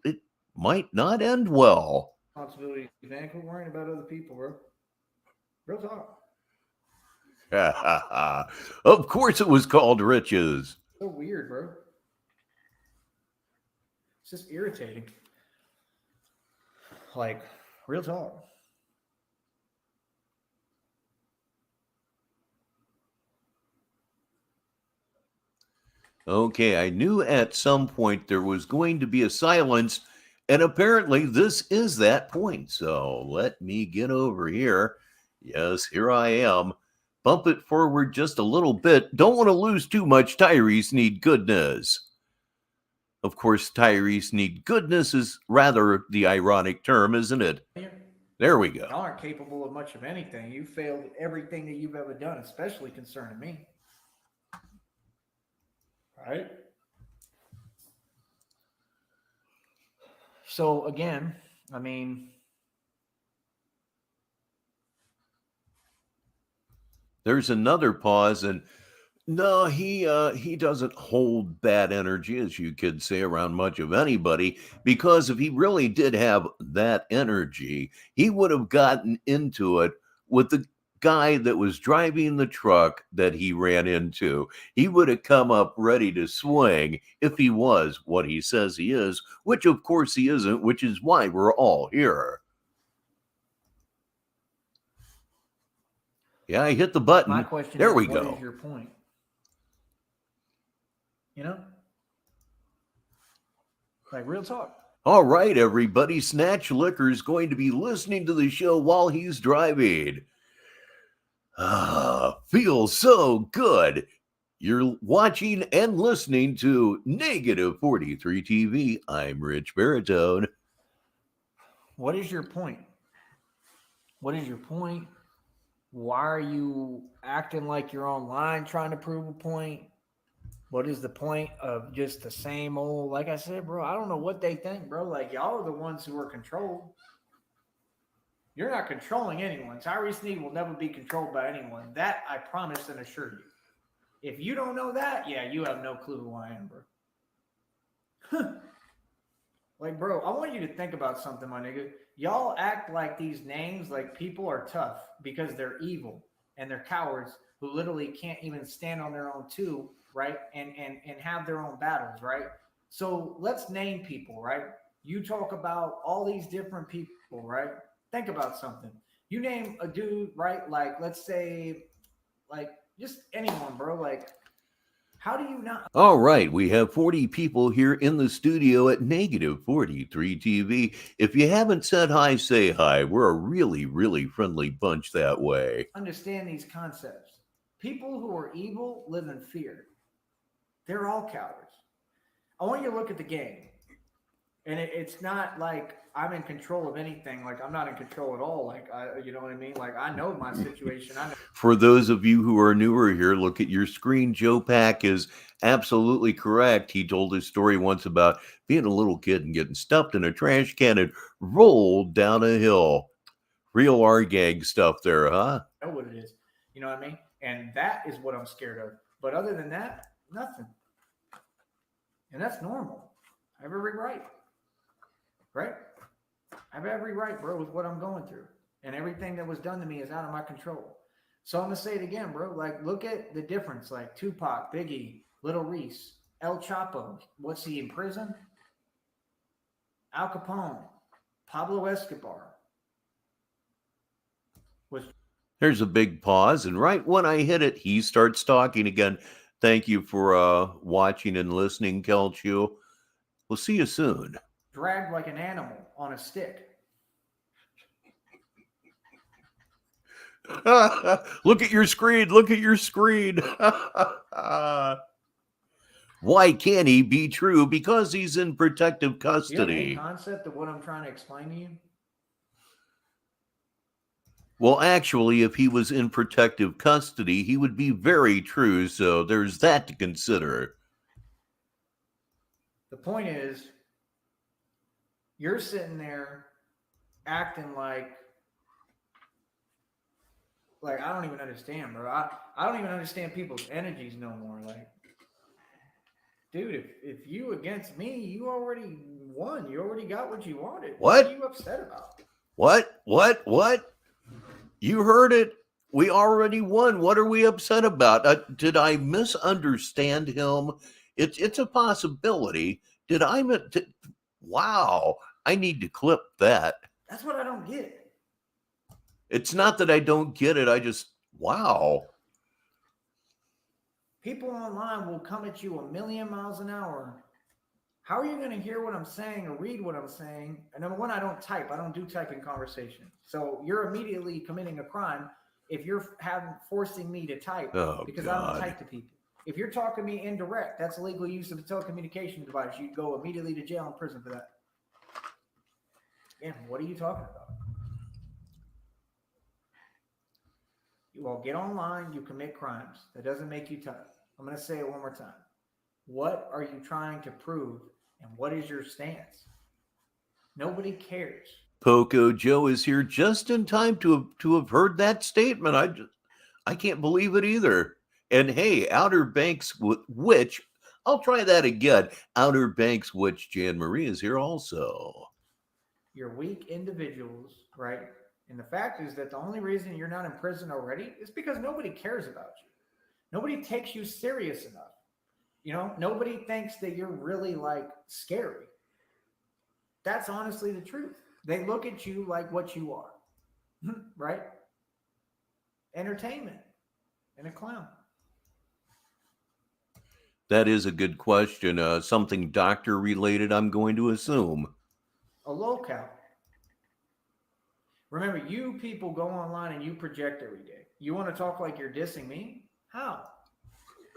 might not end well. Responsibility, man. Quit worrying about other people, bro. Real talk. Of course it was called Riches. So weird, bro. It's just irritating. Like, real talk. Okay, I knew at some point there was going to be a silence, and apparently this is that point. So let me get over here. Yes, here I am. Bump it forward just a little bit. Don't want to lose too much Tyree Sneed goodness. Of course, Tyree Sneed goodness is rather the ironic term, isn't it? There we go. Y'all aren't capable of much of anything. You failed at everything that you've ever done, especially concerning me. Right? So again, I mean, there's another pause, and no, he doesn't hold bad energy, as you could say, around much of anybody, because if he really did have that energy, he would have gotten into it with the guy that was driving the truck that he ran into. He would have come up ready to swing if he was what he says he is, which of course he isn't, which is why we're all here. Yeah, I hit the button. My question there is, we what go. is your point? You know? Like, real talk. All right, everybody. Snatch Liquor is going to be listening to the show while he's driving. Feels so good. You're watching and listening to Negative 43 TV. I'm Richbartone. What is your point? What is your point? Why are you acting like you're online trying to prove a point? What is the point of just the same old, like I said, bro, I don't know what they think, bro. Like, y'all are the ones who are controlled. You're not controlling anyone. Tyree Sneed will never be controlled by anyone. That I promise and assure you. If you don't know that, yeah, you have no clue who I am, bro. Like, bro, I want you to think about something, my nigga. Y'all act like these names, like people are tough because they're evil and they're cowards who literally can't even stand on their own two, right? And have their own battles, right? So let's name people, right? You talk about all these different people, right? Think about something. You name a dude, right? Like, let's say, like, just anyone, bro. Like, how do you not? All right, we have 40 people here in the studio at negative 43 TV. If you haven't said hi, say hi. We're a really, really friendly bunch that way. Understand these concepts. People who are evil live in fear. They're all cowards. I want you to look at the game. And it's not like I'm in control of anything. Like, I'm not in control at all. Like, you know what I mean? Like, I know my situation. I know. For those of you who are newer here, look at your screen. Joe Pack is absolutely correct. He told his story once about being a little kid and getting stuffed in a trash can and rolled down a hill. Real R-gang stuff there, huh? I know what it is. You know what I mean? And that is what I'm scared of. But other than that, nothing. And that's normal. I have every right. Right? I have every right, bro, with what I'm going through. And everything that was done to me is out of my control. So I'm going to say it again, bro. Like, look at the difference. Like, Tupac, Biggie, Little Reese, El Chapo. What's he in prison? Al Capone, Pablo Escobar. There's a big pause, and right when I hit it, he starts talking again. Thank you for watching and listening, Kelchu. We'll see you soon. Dragged like an animal on a stick. Look at your screen. Look at your screen. Why can't he be true? Because he's in protective custody. Do you have any concept of what I'm trying to explain to you? Well, actually, if he was in protective custody, he would be very true. So there's that to consider. The point is, you're sitting there acting like I don't even understand, bro. I don't even understand people's energies no more. Like, dude, if you against me, you already won. You already got what you wanted. What are you upset about? What? You heard it. We already won. What are we upset about? Did I misunderstand him? It's a possibility. Did I? Wow. I need to clip that. That's what I don't get. It's not that I don't get it. I just, wow. People online will come at you a million miles an hour. How are you going to hear what I'm saying or read what I'm saying? And number one, I don't type. I don't do typing conversation. So you're immediately committing a crime if you're forcing me to type because I don't type to people. If you're talking to me indirect, that's illegal use of a telecommunication device. You'd go immediately to jail and prison for that. Yeah, what are you talking about? You all get online, you commit crimes. That doesn't make you tough. I'm going to say it one more time. What are you trying to prove, and what is your stance? Nobody cares. Poco Joe is here just in time to have heard that statement. I can't believe it either. And hey, Outer Banks Witch, I'll try that again. Outer Banks Witch Jan Marie is here also. You're weak individuals, right? And the fact is that the only reason you're not in prison already is because nobody cares about you. Nobody takes you serious enough. You know, nobody thinks that you're really like scary. That's honestly the truth. They look at you like what you are, right? Entertainment and a clown. That is a good question. Something doctor related, I'm going to assume. A lolcow. Remember, you people go online and you project every day. You want to talk like you're dissing me? How?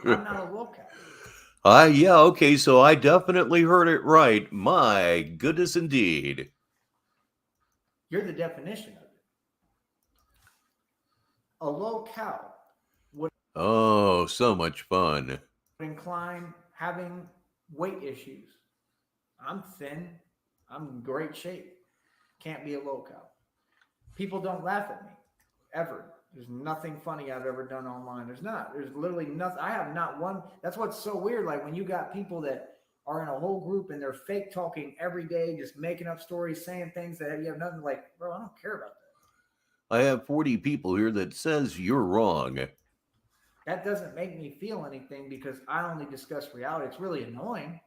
I'm not a lolcow. Yeah, okay, so I definitely heard it right. My goodness, indeed. You're the definition of it. A lolcow would... Oh, so much fun. ...incline having weight issues. I'm thin. I'm in great shape. Can't be a lolcow. People don't laugh at me, ever. There's nothing funny I've ever done online. There's literally nothing. I have not one. That's what's so weird. Like when you got people that are in a whole group and they're fake talking every day, just making up stories, saying things that you have nothing like, bro, I don't care about that. I have 40 people here that says you're wrong. That doesn't make me feel anything because I only discuss reality. It's really annoying.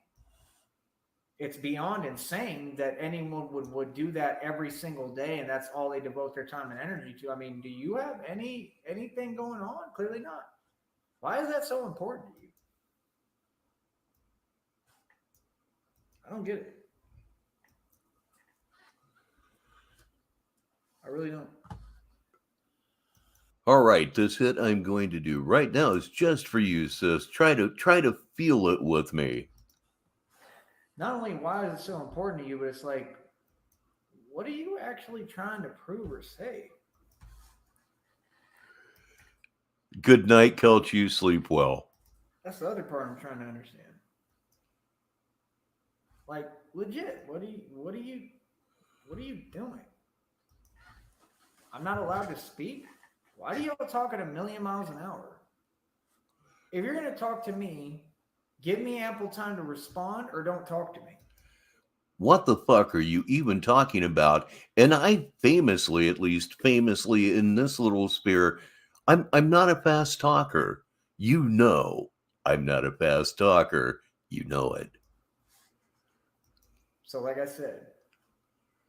it's beyond insane that anyone would do that every single day, and that's all they devote their time and energy to. I mean, do you have anything going on? Clearly not. Why is that so important to you? I don't get it. I really don't. All right, this hit I'm going to do right now is just for you, sis. Try to feel it with me. Not only why is it so important to you, but it's like, what are you actually trying to prove or say? Good night, Kelch. You sleep well. That's the other part I'm trying to understand. Like, legit, what are you doing? I'm not allowed to speak? Why do y'all talk at 1,000,000 miles an hour? If you're gonna talk to me, give me ample time to respond or don't talk to me. What the fuck are you even talking about? And I famously, at least famously in this little sphere, I'm not a fast talker. You know I'm not a fast talker. You know it. So, like I said,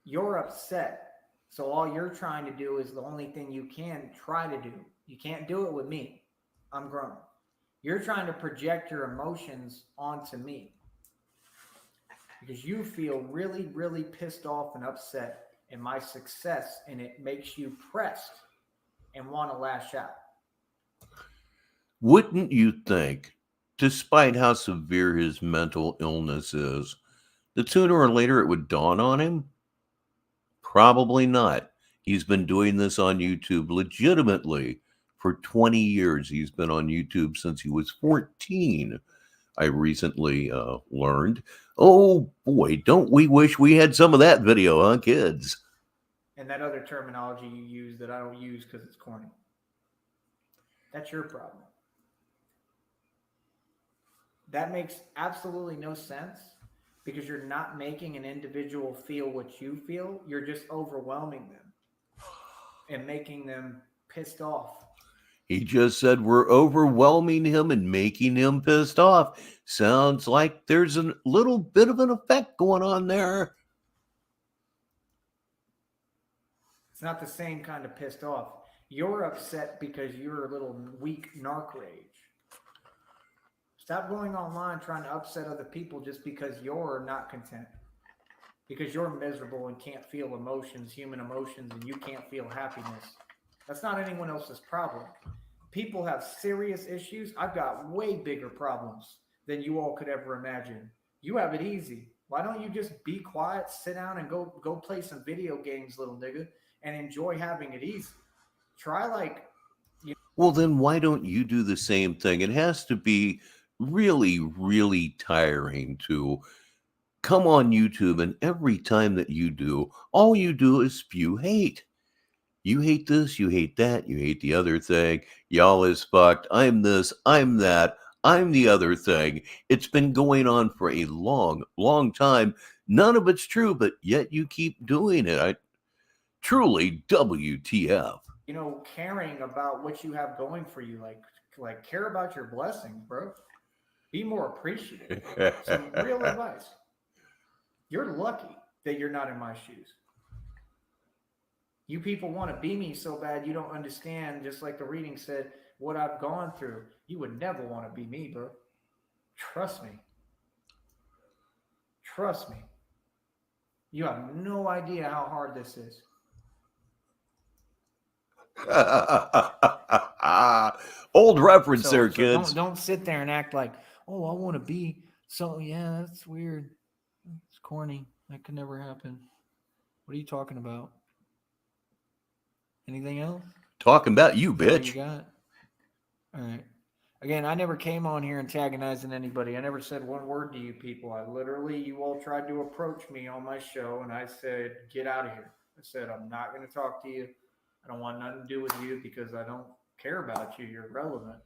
you're upset. So all you're trying to do is the only thing you can try to do. You can't do it with me. I'm grown. You're trying to project your emotions onto me because you feel really, really pissed off and upset in my success, and it makes you pressed and want to lash out. Wouldn't you think, despite how severe his mental illness is, that sooner or later it would dawn on him? Probably not. He's been doing this on YouTube legitimately for 20 years. He's been on YouTube since he was 14. I recently learned. Oh boy, don't we wish we had some of that video, huh, kids? And that other terminology you use that I don't use because it's corny. That's your problem. That makes absolutely no sense because you're not making an individual feel what you feel. You're just overwhelming them and making them pissed off. He just said we're overwhelming him and making him pissed off. Sounds like there's a little bit of an effect going on there. It's not the same kind of pissed off. You're upset because you're a little weak narc rage. Stop going online trying to upset other people just because you're not content. Because you're miserable and can't feel emotions, human emotions, and you can't feel happiness. That's not anyone else's problem. People have serious issues. I've got way bigger problems than you all could ever imagine. You have it easy. Why don't you just be quiet, sit down, and go play some video games, little nigga, and enjoy having it easy? Try Well, then why don't you do the same thing? It has to be really, really tiring to come on YouTube and every time that you do, all you do is spew hate. You hate this, you hate that, you hate the other thing. Y'all is fucked. I'm this, I'm that, I'm the other thing. It's been going on for a long, long time. None of it's true, but yet you keep doing it. I truly WTF. caring about what you have going for you. Like care about your blessings, bro. Be more appreciative. Some real advice. You're lucky that you're not in my shoes. You people want to be me so bad you don't understand, just like the reading said, what I've gone through. You would never want to be me, bro. Trust me. Trust me. You have no idea how hard this is. Old reference there, kids. Don't sit there and act like, oh, I want to be. So yeah, that's weird. It's corny. That could never happen. What are you talking about? Anything else? Talking about you, bitch. You got? All right. Again, I never came on here antagonizing anybody. I never said one word to you people. You all tried to approach me on my show, and I said, get out of here. I said, I'm not going to talk to you. I don't want nothing to do with you because I don't care about you. You're irrelevant.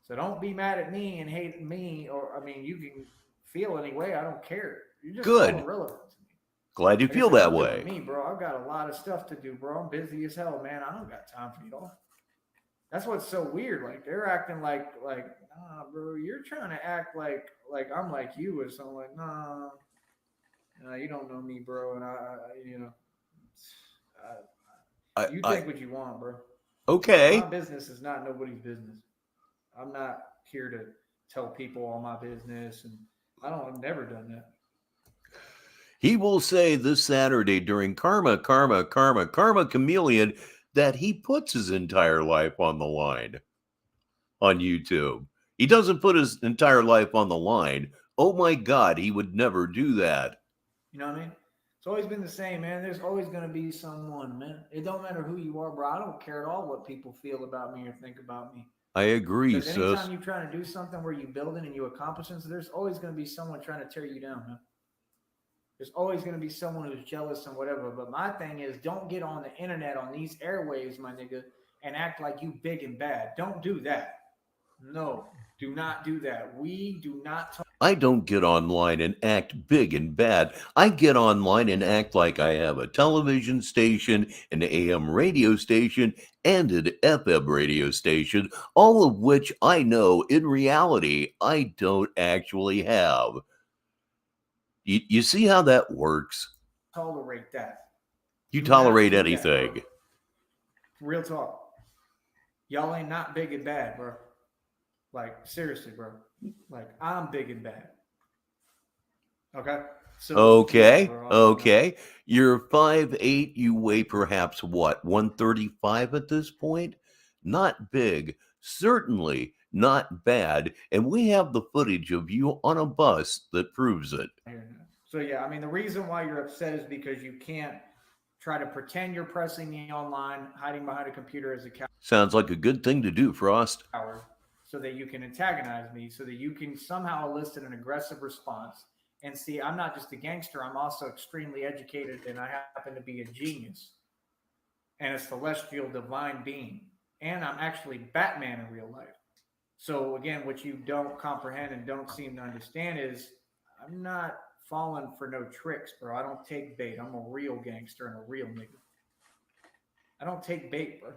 So don't be mad at me and hate me. You can feel any way. I don't care. You're just good. Irrelevant to me. Glad you feel that way. Me, bro. I've got a lot of stuff to do, bro. I'm busy as hell, man. I don't got time for y'all. That's what's so weird. Like they're acting like, nah, bro. You're trying to act like I'm like you or something. Like, nah. You don't know me, bro, and you I think what you want, bro. My okay. business is not nobody's business. I'm not here to tell people all my business, and I've never done that. He will say this Saturday during Karma Chameleon that he puts his entire life on the line on YouTube. He doesn't put his entire life on the line. Oh my God, he would never do that. You know what I mean? It's always been the same, man. There's always going to be someone, man. It don't matter who you are, bro. I don't care at all what people feel about me or think about me. I agree, Because sis. anytime you're trying to do something where you building and you accomplishing, so there's always going to be someone trying to tear you down, man. There's always going to be someone who's jealous and whatever. But my thing is, don't get on the internet on these airwaves, my nigga, and act like you big and bad. Don't do that. No, do not do that. We do not talk. I don't get online and act big and bad. I get online and act like I have a television station, an AM radio station, and an FM radio station, all of which I know in reality I don't actually have. You see how that works? Tolerate that. You Do not tolerate do that, anything. bro. Real talk. Y'all ain't not big and bad, bro. Like, seriously, bro. Like, I'm big and bad. Okay? So, Okay, yeah, bro, okay. You're 5'8", you weigh perhaps what, 135 at this point? Not big, certainly not bad, and we have the footage of you on a bus that proves it. So, yeah, I mean, the reason why you're upset is because you can't try to pretend you're pressing me online, hiding behind a computer as a coward. Sounds like a good thing to do, Frost. So that you can antagonize me, so that you can somehow elicit an aggressive response. And see, I'm not just a gangster, I'm also extremely educated, and I happen to be a genius and a celestial divine being. And I'm actually Batman in real life. So again, what you don't comprehend and don't seem to understand is I'm not falling for no tricks, bro. I don't take bait. I'm a real gangster and a real nigga. I don't take bait, bro.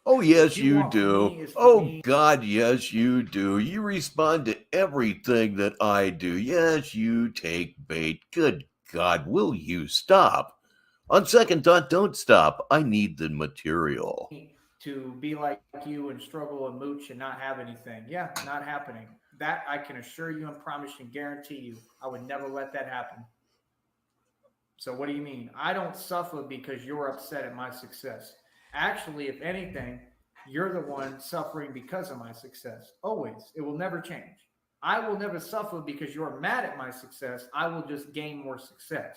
Oh, yes, you you want from do. me is for Oh, me. God, yes, you do. You respond to everything that I do. Yes, you take bait. Good God, will you stop? On second thought, don't stop. I need the material. To be like you and struggle and mooch and not have anything. Yeah, not happening. That I can assure you and promise and guarantee you, I would never let that happen. So what do you mean? I don't suffer because you're upset at my success. Actually, if anything, you're the one suffering because of my success. Always. It will never change. I will never suffer because you're mad at my success. I will just gain more success.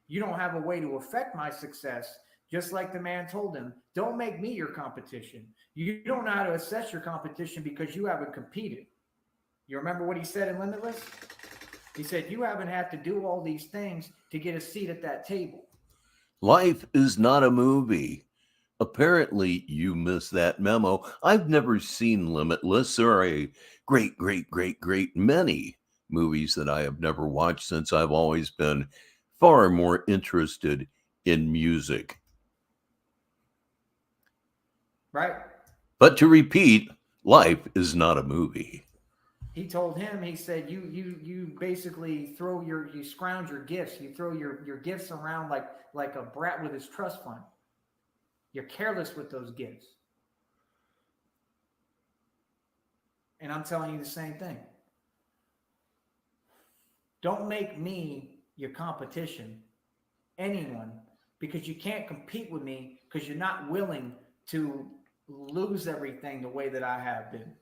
You don't have a way to affect my success, just like the man told him. Don't make me your competition. You don't know how to assess your competition because you haven't competed. You remember what he said in Limitless? He said, you haven't had to do all these things to get a seat at that table. Life is not a movie. Apparently, you missed that memo. I've never seen Limitless. There are a great many movies that I have never watched since I've always been far more interested in music. Right? But to repeat, life is not a movie. He told him, he said, you basically you scrounge your gifts. You throw your gifts around like a brat with his trust fund. You're careless with those gifts. And I'm telling you the same thing. Don't make me your competition, anyone, because you can't compete with me because you're not willing to lose everything the way that I have been.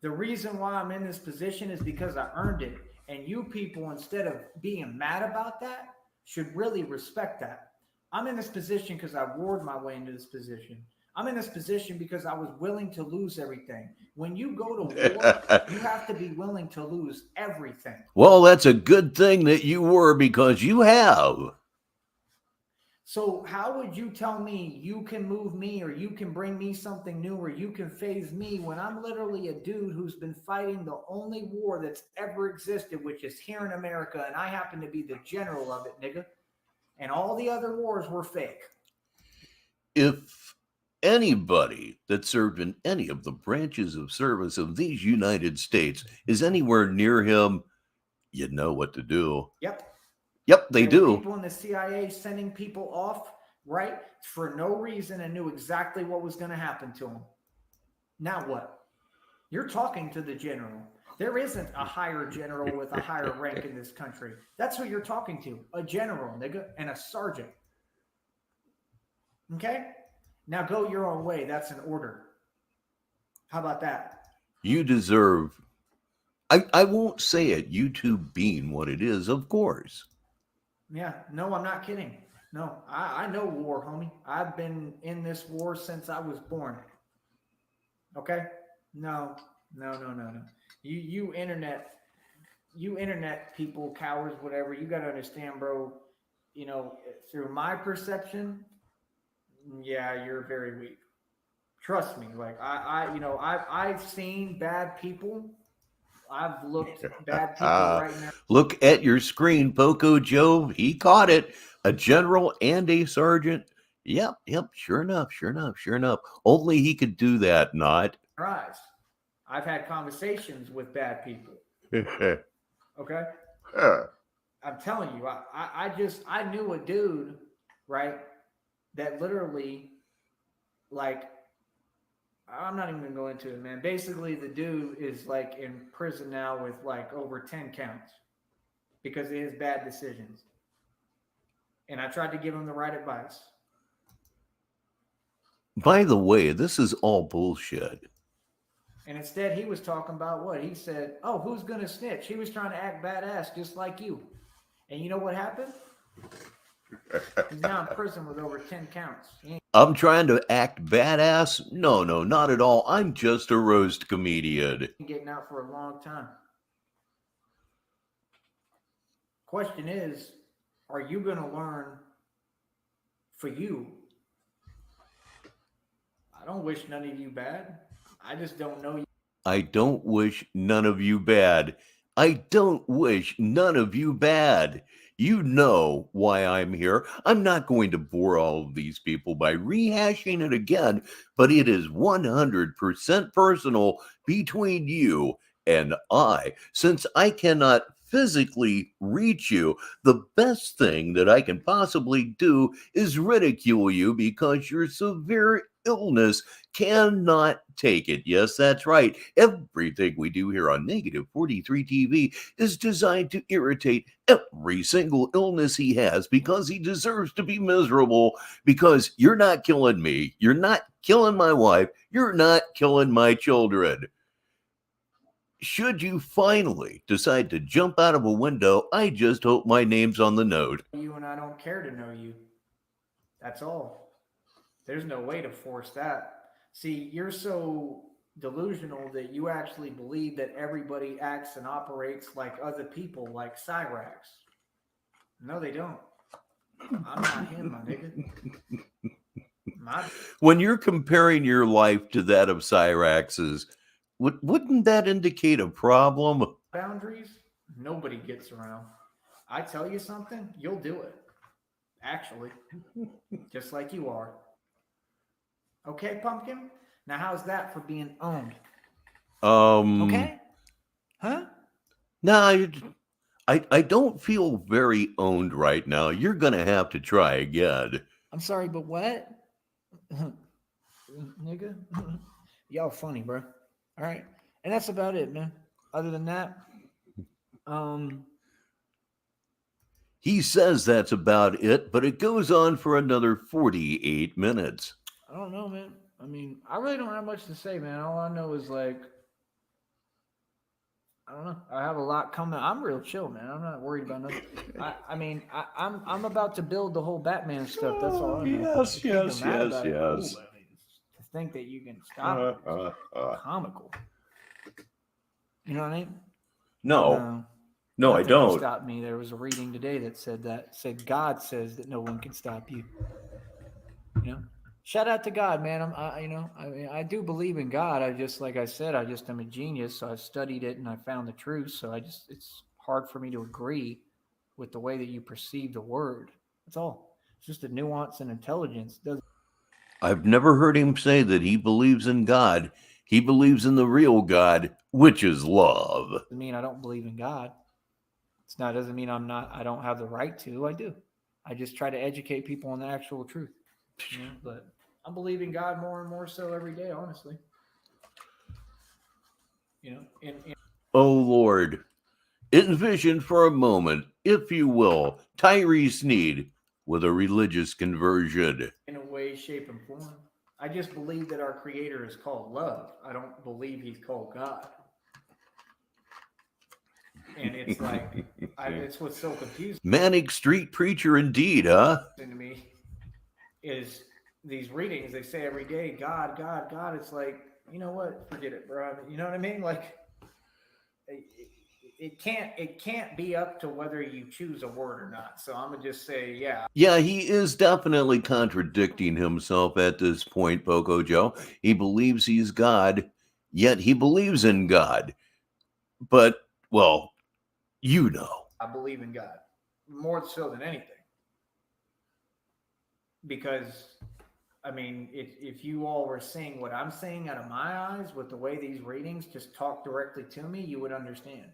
The reason why I'm in this position is because I earned it. And you people, instead of being mad about that, should really respect that. I'm in this position because I warred my way into this position. I'm in this position because I was willing to lose everything. When you go to war, you have to be willing to lose everything. Well, that's a good thing that you were, because you have. So how would you tell me you can move me, or you can bring me something new, or you can phase me when I'm literally a dude who's been fighting the only war that's ever existed, which is here in America, and I happen to be the general of it, nigga. And all the other wars were fake. If anybody that served in any of the branches of service of these United States is anywhere near him, you know what to do. Yep. Yep, they There were do. people in the CIA sending people off, right, for no reason and knew exactly what was going to happen to them. Now what? You're talking to the general. There isn't a higher general with a higher rank in this country. That's who you're talking to. A general, nigga, and a sergeant. Okay? Now go your own way. That's an order. How about that? You deserve, I won't say it, YouTube being what it is, of course. Yeah, no, I'm not kidding. No, I know war, homie. I've been in this war since I was born. Okay? No. You internet people, cowards, whatever, you gotta understand, bro, you know, through my perception, yeah, you're very weak. Trust me. Like I've seen bad people. I've looked bad people right now. Look at your screen, Poco Joe. He caught it. A general and a sergeant. Yep. Sure enough. Only he could do that, not. Eyes. I've had conversations with bad people. Okay? I'm telling you, I knew a dude, right, that literally, like, I'm not even gonna go into it, man. Basically, the dude is like in prison now with like over 10 counts because of his bad decisions. And I tried to give him the right advice. By the way, this is all bullshit. And instead, he was talking about what? He said, oh, who's going to snitch? He was trying to act badass just like you. And you know what happened? He's now in prison with over 10 counts. I'm trying to act badass? No, not at all. I'm just a roast comedian. Getting out for a long time. Question is, are you going to learn for you? I don't wish none of you bad. I just don't know you. I don't wish none of you bad. I don't wish none of you bad. You know why I'm here. I'm not going to bore all of these people by rehashing it again, but it is 100% personal between you and I. Since I cannot physically reach you, the best thing that I can possibly do is ridicule you because your severe illness cannot take it. Yes, that's right. Everything we do here on Negative 43 TV is designed to irritate every single illness he has because he deserves to be miserable, because you're not killing me. You're not killing my wife. You're not killing my children. Should you finally decide to jump out of a window, I just hope my name's on the note. You and I don't care to know you. That's all. There's no way to force that. See, you're so delusional that you actually believe that everybody acts and operates like other people, like Cyrax. No, they don't. I'm not him, my nigga. When you're comparing your life to that of Cyrax's, wouldn't that indicate a problem? Boundaries, nobody gets around. I tell you something, you'll do it. Actually, just like you are. Okay, Pumpkin? Now, how's that for being owned? Okay? Huh? No, I don't feel very owned right now. You're going to have to try again. I'm sorry, but what? Nigga? Y'all funny, bro. All right. And that's about it, man. Other than that, he says that's about it, but it goes on for another 48 minutes. I don't know, man. I mean, I really don't have much to say, man. All I know is, like, I don't know. I have a lot coming. I'm real chill, man. I'm not worried about nothing. I'm about to build the whole Batman stuff. That's all I know. Yes. To think that you can stop it. Comical. You know what I mean? No, I don't. Stop me. There was a reading today that said God says that no one can stop you. You know? Shout out to God, man. I do believe in God. Like I said, I just am a genius. So I've studied it and I found the truth. So it's hard for me to agree with the way that you perceive the word. That's all. It's just a nuance and intelligence. I've never heard him say that he believes in God. He believes in the real God, which is love. I mean, I don't believe in God. It's Now, it doesn't mean I don't have the right to. I do. I just try to educate people on the actual truth. But I'm believing God more and more so every day, honestly. Oh, Lord. Envision for a moment, if you will, Tyree Sneed with a religious conversion. In a way, shape, and form. I just believe that our Creator is called love. I don't believe He's called God. And it's like, it's what's so confusing. Manic street preacher indeed, huh? To me is these readings, they say every day, God, God, God. It's like, you know what? Forget it, bro. You know what I mean? Like, it can't be up to whether you choose a word or not. So I'm gonna just say, yeah. Yeah, he is definitely contradicting himself at this point, Poco Joe. He believes he's God, yet he believes in God. But, well, you know. I believe in God more so than anything. Because, I mean, if you all were seeing what I'm seeing out of my eyes with the way these readings just talk directly to me, you would understand.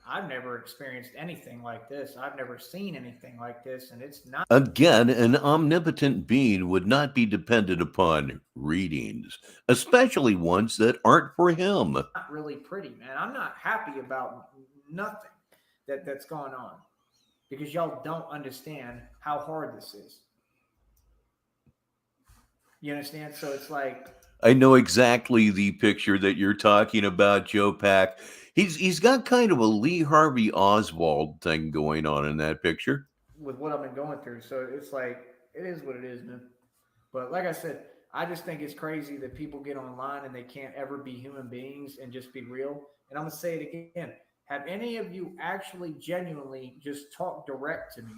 I've never experienced anything like this. I've never seen anything like this, and it's not. Again, an omnipotent being would not be dependent upon readings, especially ones that aren't for him. Not really pretty, man. I'm not happy about nothing that's going on because y'all don't understand how hard this is. You understand? So it's like, I know exactly the picture that you're talking about, Joe Pack. He's got kind of a Lee Harvey Oswald thing going on in that picture. With what I've been going through. So it's like, it is what it is, man. But like I said, I just think it's crazy that people get online and they can't ever be human beings and just be real. And I'm going to say it again. Have any of you actually genuinely just talked direct to me?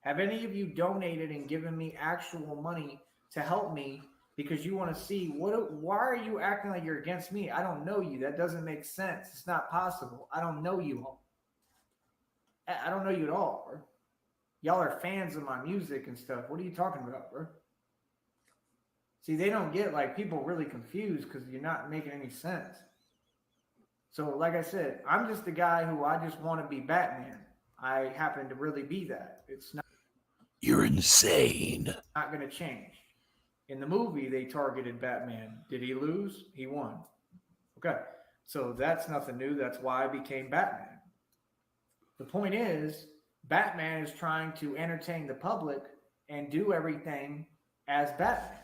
Have any of you donated and given me actual money to help me because you want to see why are you acting like you're against me? I don't know you. That doesn't make sense. It's not possible. I don't know you all. I don't know you at all, bro. Y'all are fans of my music and stuff. What are you talking about, bro? See, they don't get, like, people really confused because you're not making any sense. So, like I said, I'm just the guy who I just want to be Batman. I happen to really be that. It's not. You're insane. Not going to change. In the movie, they targeted Batman. Did he lose? He won. Okay. So that's nothing new. That's why I became Batman. The point is, Batman is trying to entertain the public and do everything as Batman.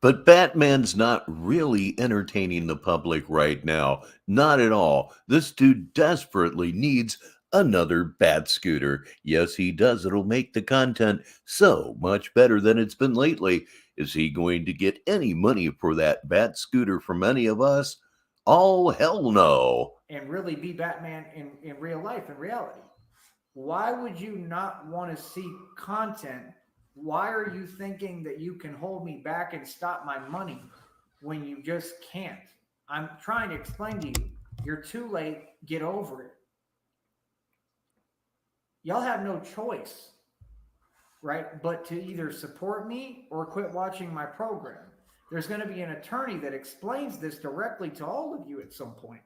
But Batman's not really entertaining the public right now. Not at all. This dude desperately needs another Bat Scooter. Yes, he does. It'll make the content so much better than it's been lately. Is he going to get any money for that Bat Scooter from any of us? Oh, hell no. And really be Batman in real life, in reality. Why would you not want to see content? Why are you thinking that you can hold me back and stop my money when you just can't? I'm trying to explain to you. You're too late. Get over it. Y'all have no choice, right? But to either support me or quit watching my program. There's going to be an attorney that explains this directly to all of you at some point.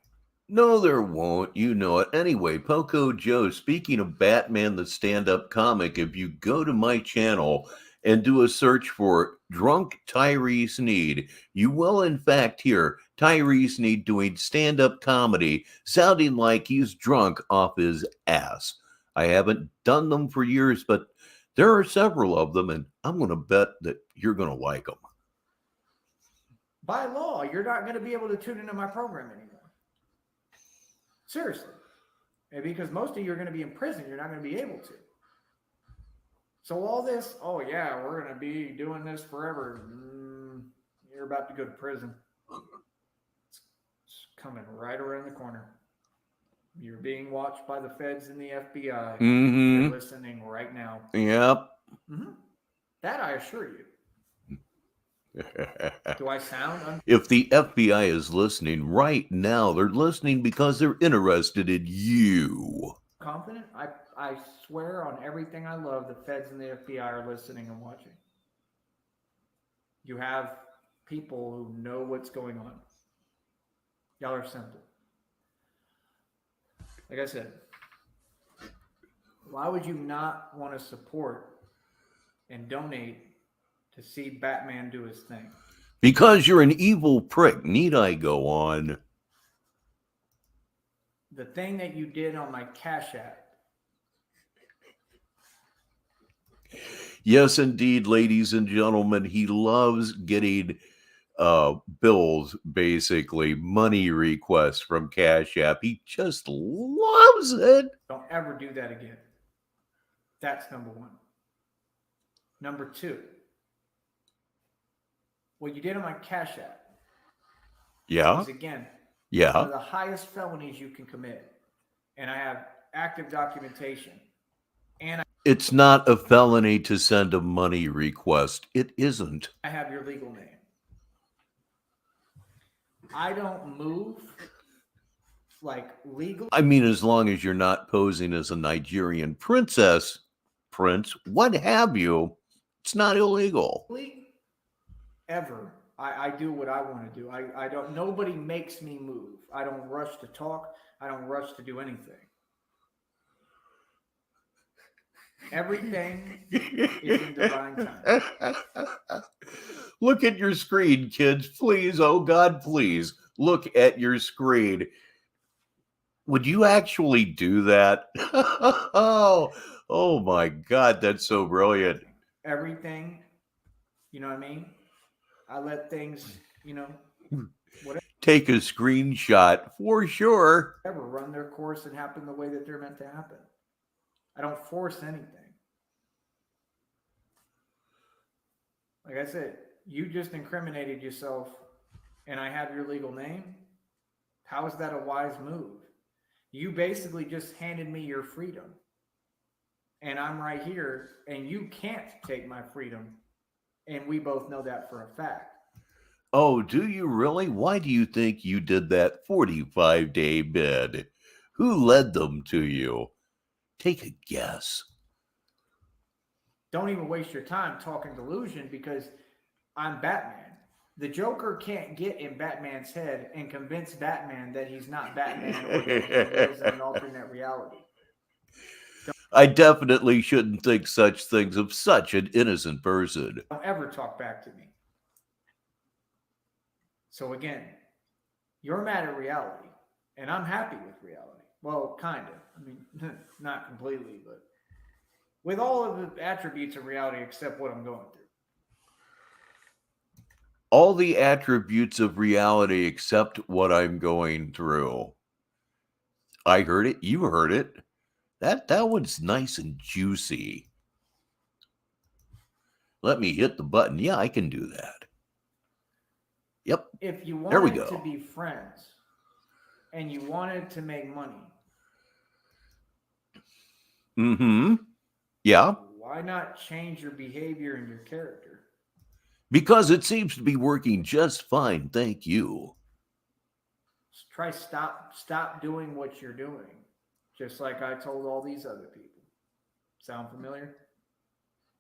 No, there won't. You know it. Anyway, Poco Joe, speaking of Batman the stand-up comic, if you go to my channel and do a search for Drunk Tyree Sneed, you will in fact hear Tyree Sneed doing stand-up comedy, sounding like he's drunk off his ass. I haven't done them for years, but there are several of them, and I'm going to bet that you're going to like them. By law, you're not going to be able to tune into my program anymore. Seriously. And because most of you are going to be in prison, you're not going to be able to. So all this, oh yeah, we're going to be doing this forever. You're about to go to prison. It's coming right around the corner. You're being watched by the feds and the FBI. Mm-hmm. They're listening right now. Yep. Mm-hmm. That I assure you. Do I sound If the FBI is listening right now, they're listening because they're interested in you. confident? I swear on everything I love, the feds and the FBI are listening and watching. You have people who know what's going on. Y'all are simple. Like I said, Why would you not want to support and donate to see Batman do his thing? Because you're an evil prick. Need I go on? The thing that you did on my Cash App. Yes, indeed, ladies and gentlemen, he loves getting bills, basically money requests from Cash App. He just loves it. Don't ever do that again. That's number one. Number two, what you did on my Cash App Yeah. is, again, one Yeah. of the highest felonies you can commit. And I have active documentation. And It's not a felony to send a money request. It isn't. I have your legal name. I don't move like legal. I mean, as long as you're not posing as a Nigerian princess, prince, what have you, it's not illegal. Ever. I do what I want to do. I don't, nobody makes me move. I don't rush to talk. I don't rush to do anything. Everything is in divine time. Look at your screen, kids. Please, oh God, please look at your screen. Would you actually do that? Oh my God, that's so brilliant. Everything, you know what I mean? I let things, you know, whatever. Take a screenshot for sure. Run their course and happen the way that they're meant to happen. I don't force anything. Like I said, you just incriminated yourself and I have your legal name. How is that a wise move? You basically just handed me your freedom. And I'm right here and you can't take my freedom. And we both know that for a fact. Oh, do you really? Why do you think you did that 45-day bid? Who led them to you? Take a guess. Don't even waste your time talking delusion because I'm Batman. The Joker can't get in Batman's head and convince Batman that he's not Batman or that he lives in an alternate reality. I definitely shouldn't think such things of such an innocent person. Don't ever talk back to me. So again, you're mad at reality, and I'm happy with reality. Well, kind of. I mean, not completely, but with all of the attributes of reality except what I'm going through. All the attributes of reality except what I'm going through. I heard it. You heard it. That one's nice and juicy. Let me hit the button. Yeah, I can do that. Yep. If you There we wanted go. to be friends and you wanted to make money, Mm-hmm. Yeah. why not change your behavior and your character? Because it seems to be working just fine. Thank you. Just try stop doing what you're doing. Just like I told all these other people. Sound familiar?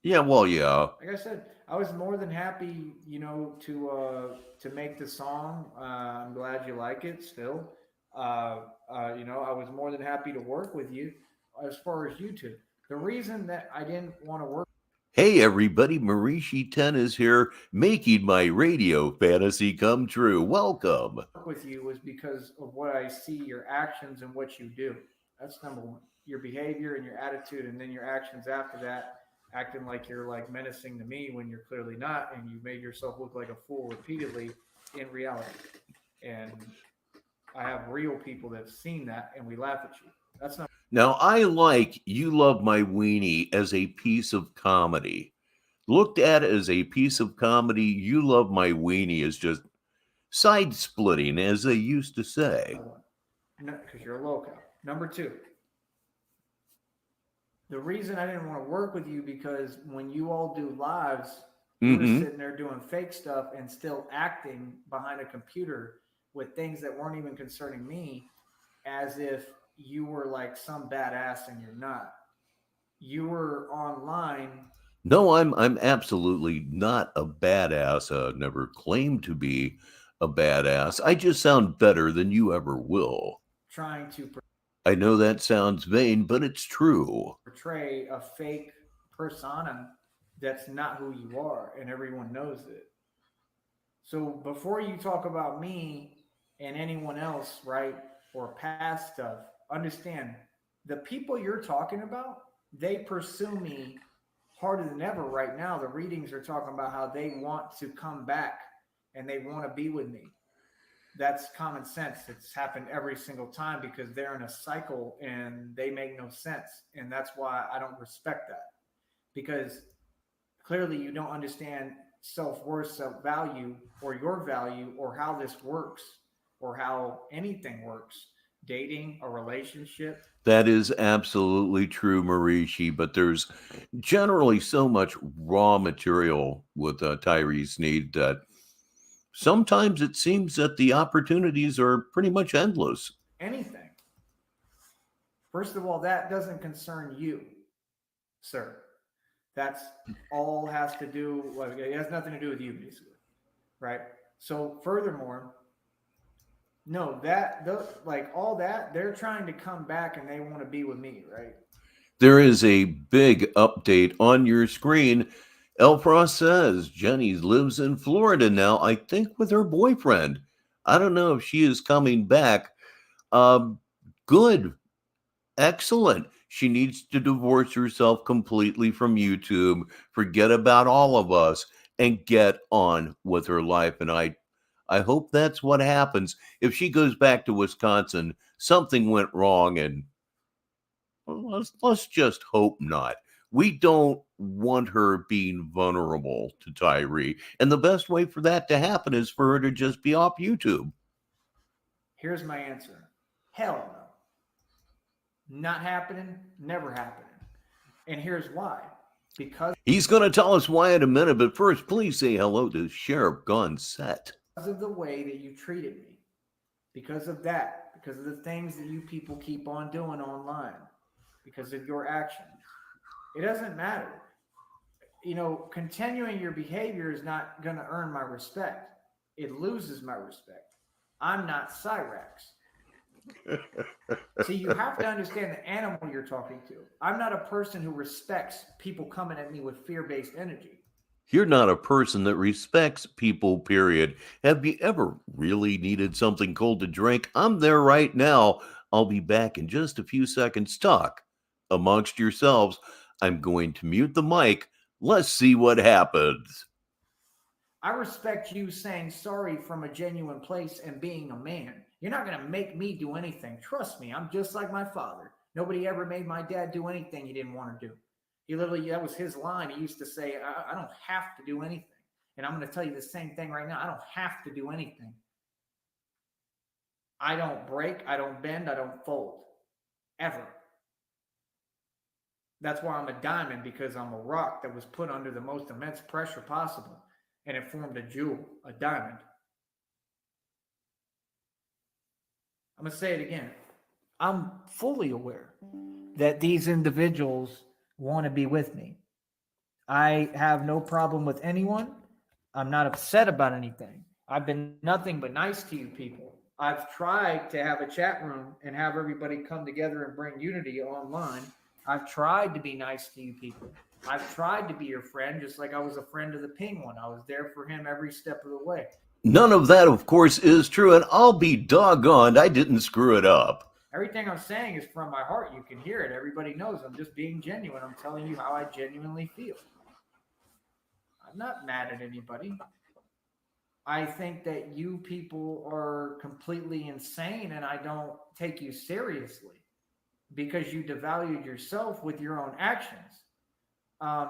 Yeah, well, yeah. Like I said, I was more than happy, you know, to make the song. I'm glad you like it still. You know, I was more than happy to work with you as far as YouTube. The reason that I didn't want to work. Hey, everybody. Marishi 10 is here, making my radio fantasy come true. Welcome. With you was because of what I see, your actions and what you do. That's number one. Your behavior and your attitude, and then your actions after that. Acting like you're like menacing to me when you're clearly not, and you made yourself look like a fool repeatedly in reality. And I have real people that have seen that, and we laugh at you. That's not. Now, I like You Love My Weenie as a piece of comedy. Looked at as a piece of comedy, You Love My Weenie is just side splitting, as they used to say. No, because you're a loco. Number two. The reason I didn't want to work with you because when you all do lives, you were sitting there doing fake stuff and still acting behind a computer with things that weren't even concerning me, as if you were like some badass and you're not. You were online. No, I'm absolutely not a badass. Never claimed to be a badass. I just sound better than you ever will. Trying to. I know that sounds vain, but it's true. Portray a fake persona that's not who you are, and everyone knows it. So before you talk about me and anyone else, right, or past stuff, understand the people you're talking about, they pursue me harder than ever right now. The readings are talking about how they want to come back and they want to be with me. That's common sense. It's happened every single time because they're in a cycle and they make no sense. And that's why I don't respect that, because clearly you don't understand self-worth, self-value, or your value, or how this works, or how anything works, dating, a relationship. That is absolutely true, Marishi, but there's generally so much raw material with Tyree Sneed that sometimes it seems that the opportunities are pretty much endless. Anything. First of all, that doesn't concern you, sir. That's all has to do, well, it has nothing to do with you, basically, right? So furthermore, no, like all that, they're trying to come back and they want to be with me, right? There is a big update on your screen. Elfrost says Jenny lives in Florida now, I think with her boyfriend. I don't know if she is coming back. Um, Good. Excellent. She needs to divorce herself completely from YouTube, forget about all of us, and get on with her life. And I hope that's what happens. If she goes back to Wisconsin, something went wrong, and well, let's just hope not. We don't want her being vulnerable to Tyree. And the best way for that to happen is for her to just be off YouTube. Here's my answer. Hell no. Not happening, never happening. And here's why. Because He's going to tell us why in a minute, but first, please say hello to Sheriff Gonset. of the way that you treated me, because of that, because of the things that you people keep on doing online, because of your actions. It doesn't matter. You know, continuing your behavior is not going to earn my respect. It loses my respect. I'm not Cyrax. See, you have to understand the animal you're talking to. I'm not a person who respects people coming at me with fear-based energy. You're not a person that respects people, period. Have you ever really needed something cold to drink? I'm there right now. I'll be back in just a few seconds. Talk amongst yourselves. I'm going to mute the mic. Let's see what happens. I respect you saying sorry from a genuine place and being a man. You're not going to make me do anything. Trust me, I'm just like my father. Nobody ever made my dad do anything he didn't want to do. He literally, that was his line. He used to say, I don't have to do anything. And I'm going to tell you the same thing right now. I don't have to do anything. I don't break, I don't bend, I don't fold. Ever. That's why I'm a diamond, because I'm a rock that was put under the most immense pressure possible. And it formed a jewel, a diamond. I'm going to say it again. I'm fully aware that these individuals want to be with me. I have no problem with anyone. I'm not upset about anything. I've been nothing but nice to you people. I've tried to have a chat room and have everybody come together and bring unity online. I've tried to be nice to you people. I've tried to be your friend, just like I was a friend of the penguin. I was there for him every step of the way. None of that, of course, is true, and I'll be doggoned I didn't screw it up. Everything I'm saying is from my heart. You can hear it. Everybody knows I'm just being genuine. I'm telling you how I genuinely feel. I'm not mad at anybody. I think that you people are completely insane, and I don't take you seriously because you devalued yourself with your own actions.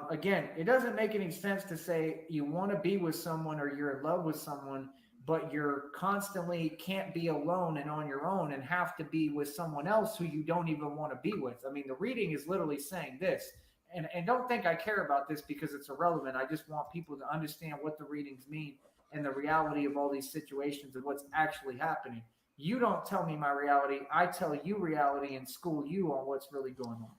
Again, it doesn't make any sense to say you want to be with someone or you're in love with someone, but you're constantly can't be alone and on your own and have to be with someone else who you don't even want to be with. I mean, the reading is literally saying this. And don't think I care about this because it's irrelevant. I just want people to understand what the readings mean and the reality of all these situations and what's actually happening. You don't tell me my reality. I tell you reality and school you on what's really going on.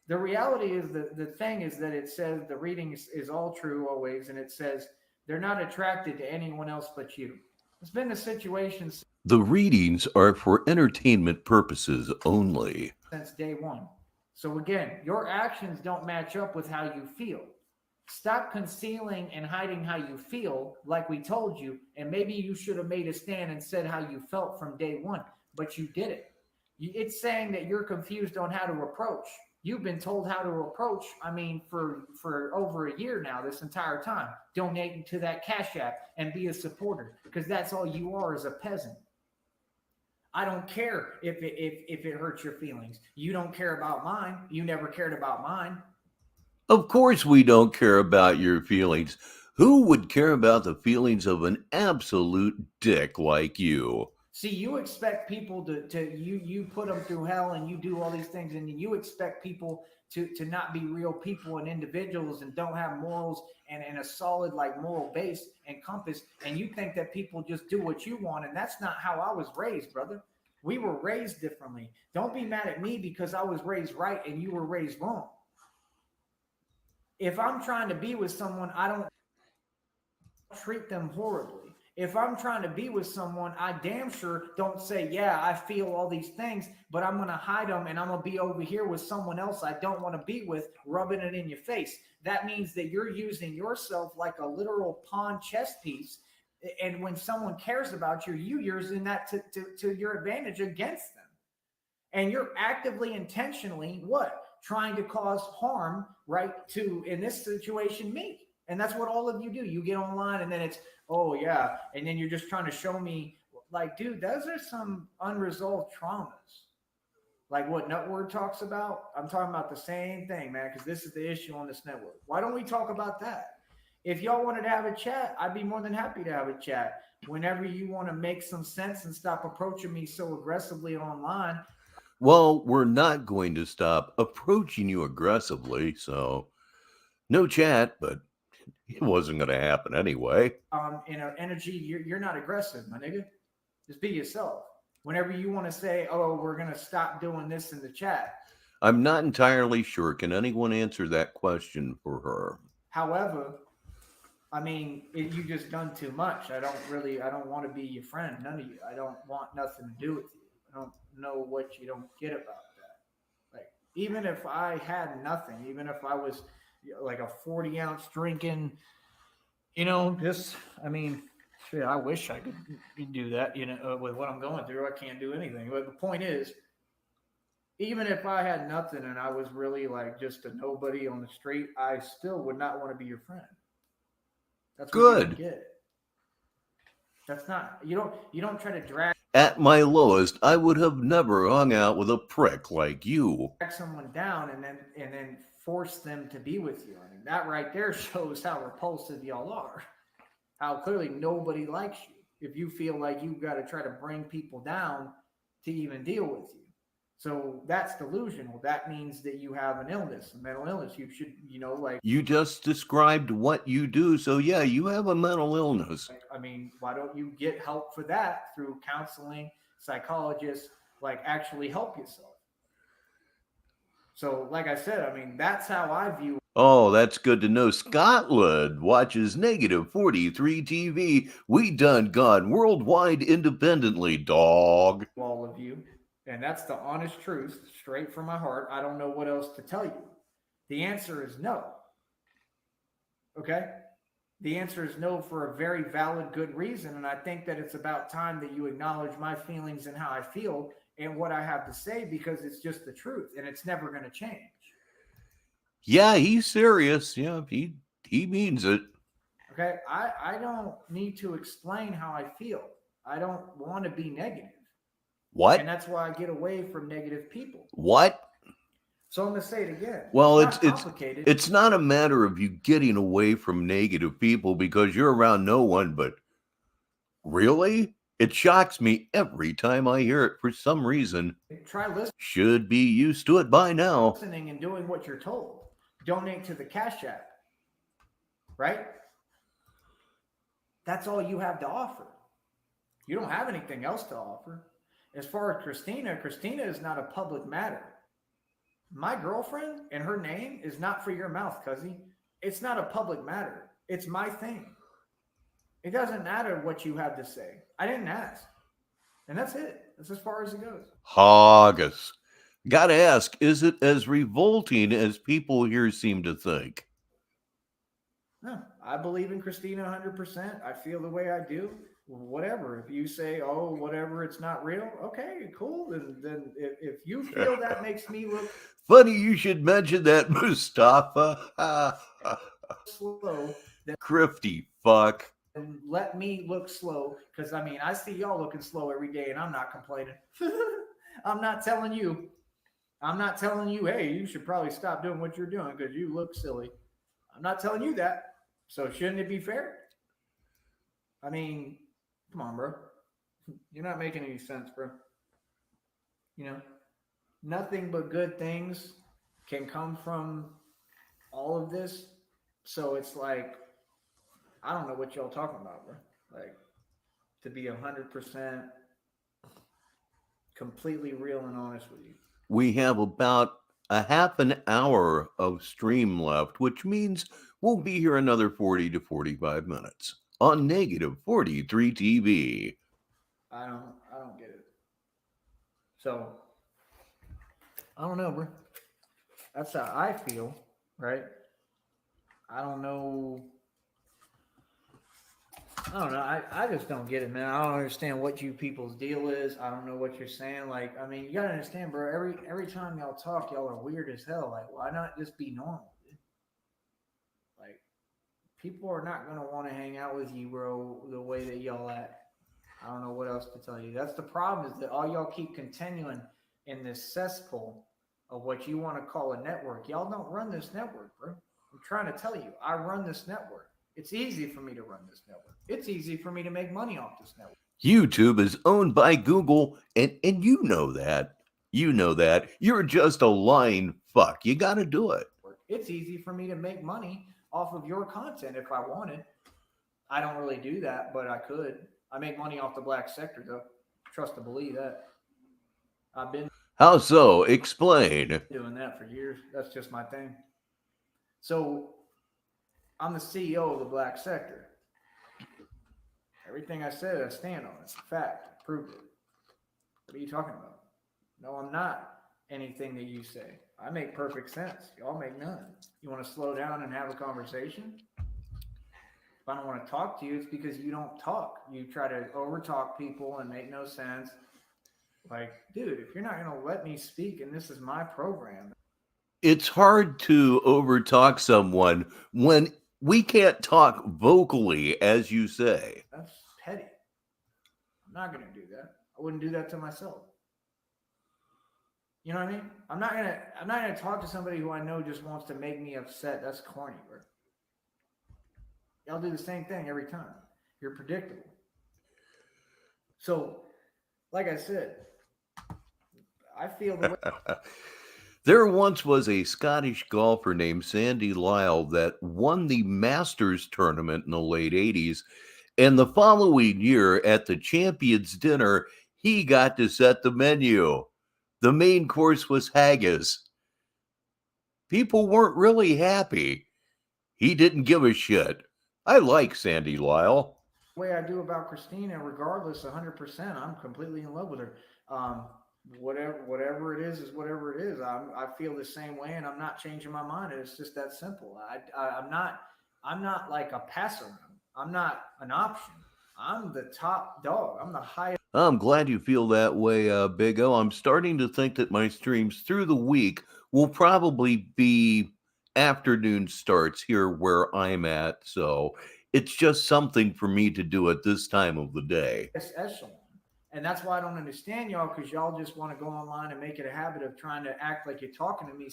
The reality is the thing is that it says the reading is all true always, and it says they're not attracted to anyone else but you. It's been the situation The readings are for entertainment purposes only. Since day one. So again, your actions don't match up with how you feel. Stop concealing and hiding how you feel, like we told you, and maybe you should have made a stand and said how you felt from day one, but you didn't. It's saying that you're confused on how to approach. You've been told how to approach, I mean, for over a year now, this entire time, donating to that Cash App and be a supporter, because that's all you are, as a peasant. I don't care if it hurts your feelings. You don't care about mine. You never cared about mine. Of course, we don't care about your feelings. Who would care about the feelings of an absolute dick like you? See, you expect people to you put them through hell, and you do all these things, and you expect people to not be real people and individuals and don't have morals and a solid like moral base and compass, and you think that people just do what you want, and that's not how I was raised, brother. We were raised differently. Don't be mad at me because I was raised right and you were raised wrong. If I'm trying to be with someone, I don't treat them horribly. If I'm trying to be with someone, I damn sure don't say, yeah, I feel all these things, but I'm going to hide them and I'm going to be over here with someone else I don't want to be with, rubbing it in your face. That means that you're using yourself like a literal pawn chess piece. And when someone cares about you, you're using that to your advantage against them. And you're actively, intentionally, what? Trying to cause harm, right, to, in this situation, me. And that's what all of you do. You get online and then it's, oh, yeah. And then you're just trying to show me, like, dude, those are some unresolved traumas. Like what Nutword talks about. I'm talking about the same thing, man, because this is the issue on this network. Why don't we talk about that? If y'all wanted to have a chat, I'd be more than happy to have a chat. Whenever you want to make some sense and stop approaching me so aggressively online. Well, we're not going to stop approaching you aggressively, so no chat, but it wasn't going to happen anyway. In an energy, you're not aggressive, my nigga. Just be yourself. Whenever you want to say, oh, we're going to stop doing this in the chat. I'm not entirely sure. Can anyone answer that question for her? However, I mean, you just done too much. I don't want to be your friend. None of you. I don't want nothing to do with you. I don't know what you don't get about that. Like, even if I had nothing, even if I was like a 40-ounce drinking, just, I mean, shit, I wish I could do that, with what I'm going through. I can't do anything. But the point is, even if I had nothing and I was really like just a nobody on the street, I still would not want to be your friend. That's what good. You don't get. That's not, you don't try to drag. At my lowest, I would have never hung out with a prick like you. Drag someone down and then force them to be with you. I mean, that right there shows how repulsive y'all are. How clearly nobody likes you if you feel like you've got to try to bring people down to even deal with you. So that's delusional. That means that you have an illness, a mental illness. You should, like. You just described what you do, so yeah, you have a mental illness. I mean, why don't you get help for that through counseling, psychologists, like actually help yourself? So, like I said, I mean, that's how I view. Oh, that's good to know. Scotland watches negative 43 TV. We done gone worldwide independently, dog. All of you. And that's the honest truth, straight from my heart. I don't know what else to tell you. The answer is no. Okay? The answer is no for a very valid, good reason. And I think that it's about time that you acknowledge my feelings and how I feel and what I have to say, because it's just the truth and it's never going to change. Yeah, he's serious. Yeah, he means it. Okay? I don't need to explain how I feel. I don't want to be negative. What? And that's why I get away from negative people. What? So I'm going to say it again. Well, it's complicated. It's not a matter of you getting away from negative people because you're around no one, but really? It shocks me every time I hear it for some reason. Try listening. Should be used to it by now. Listening and doing what you're told. Donate to the Cash App. Right? That's all you have to offer. You don't have anything else to offer. As far as Christina is not a public matter. My girlfriend and her name is not for your mouth, cuzzy. It's not a public matter. It's my thing. It doesn't matter what you have to say. I didn't ask. And that's it. That's as far as it goes. Haggis. Gotta ask, is it as revolting as people here seem to think? No, I believe in Christina 100%. I feel the way I do. Whatever. If you say, oh, whatever, it's not real, okay, cool. Then if you feel that makes me look Funny you should mention that, Mustafa. slow, then Crifty fuck. let me look slow. Because, I mean, I see y'all looking slow every day, and I'm not complaining. I'm not telling you. Hey, you should probably stop doing what you're doing because you look silly. I'm not telling you that. So shouldn't it be fair? I mean, come on, bro. You're not making any sense, bro. You know, nothing but good things can come from all of this. So it's like, I don't know what y'all talking about, bro. Like, to be 100% completely real and honest with you. We have about a half an hour of stream left, which means we'll be here another 40 to 45 minutes on Negative 43 TV. I don't get it. So I don't know, bro. That's how I feel, right? I don't know. I just don't get it, man. I don't understand what you people's deal is. I don't know what you're saying. Like, I mean, you gotta understand, bro. Every time y'all talk, y'all are weird as hell. Like, why not just be normal, dude? Like, people are not gonna want to hang out with you, bro, the way that y'all act. I don't know what else to tell you. That's the problem, is that all y'all keep continuing in this cesspool of what you want to call a network. Y'all don't run this network, bro. I'm trying to tell you, I run this network. It's easy for me to run this network. It's easy for me to make money off this network. YouTube is owned by Google, and you know that. You know that. You're just a lying fuck. You got to do it. It's easy for me to make money off of your content if I wanted. I don't really do that, but I could. I make money off the black sector, though. Trust to believe that. I've been How so? Explain. doing that for years. That's just my thing. So I'm the CEO of the black sector. Everything I said, I stand on. It's a fact. I proved it. What are you talking about? No, I'm not anything that you say. I make perfect sense. Y'all make none. You want to slow down and have a conversation? If I don't want to talk to you, it's because you don't talk. You try to overtalk people and make no sense. Like, dude, if you're not going to let me speak and this is my program. It's hard to overtalk someone when we can't talk vocally, as you say. That's petty. I'm not going to do that. I wouldn't do that to myself. You know what I mean? I'm not gonna talk to somebody who I know just wants to make me upset. That's corny, bro. Y'all do the same thing every time. You're predictable. So, like I said, I feel the way. There once was a Scottish golfer named Sandy Lyle that won the Masters tournament in the late 80s. And the following year at the Champions Dinner, he got to set the menu. The main course was haggis. People weren't really happy. He didn't give a shit. I like Sandy Lyle. The way I do about Christina, regardless, 100%, I'm completely in love with her. Whatever it is whatever it is. I feel the same way, and I'm not changing my mind. It's just that simple. I'm not like a pass around. I'm not an option. I'm the top dog. I'm the highest. I'm glad you feel that way, Big O. I'm starting to think that my streams through the week will probably be afternoon starts here where I'm at. So it's just something for me to do at this time of the day. Echelon. And that's why I don't understand y'all, because y'all just want to go online and make it a habit of trying to act like you're talking to me.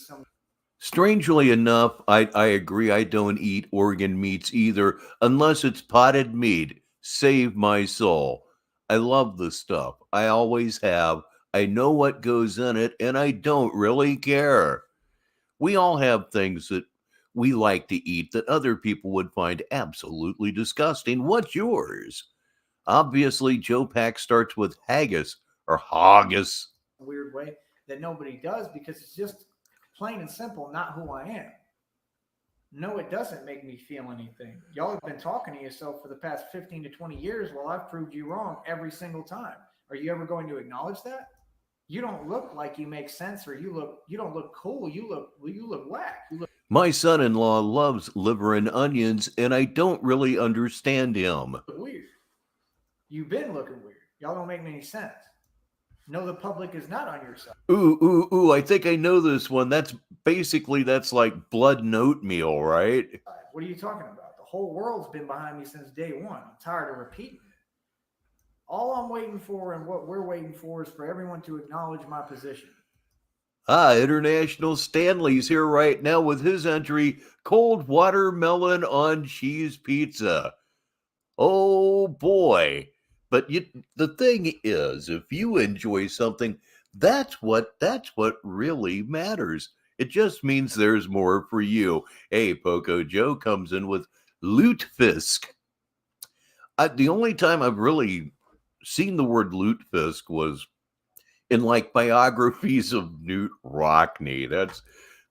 Strangely enough, I agree. I don't eat organ meats either, unless it's potted meat. Save my soul. I love the stuff. I always have. I know what goes in it, and I don't really care. We all have things that we like to eat that other people would find absolutely disgusting. What's yours? Obviously, Joe Pack starts with haggis or haggis. Weird way that nobody does, because it's just plain and simple not who I am. No, it doesn't make me feel anything. Y'all have been talking to yourself for the past 15 to 20 years while I've proved you wrong every single time. Are you ever going to acknowledge that? You don't look like you make sense, or you don't look cool. You look whack. You look My son-in-law loves liver and onions, and I don't really understand him. weird. You've been looking weird. Y'all don't make any sense. No, the public is not on your side. Ooh, I think I know this one. That's like blood and oatmeal, right? What are you talking about? The whole world's been behind me since day one. I'm tired of repeating it. All I'm waiting for and what we're waiting for is for everyone to acknowledge my position. International Stanley's here right now with his entry, cold watermelon on cheese pizza. Oh boy. But the thing is, if you enjoy something, that's what really matters. It just means there's more for you. Hey, Poco Joe comes in with lutefisk. The only time I've really seen the word lutefisk was in like biographies of Newt Rockney.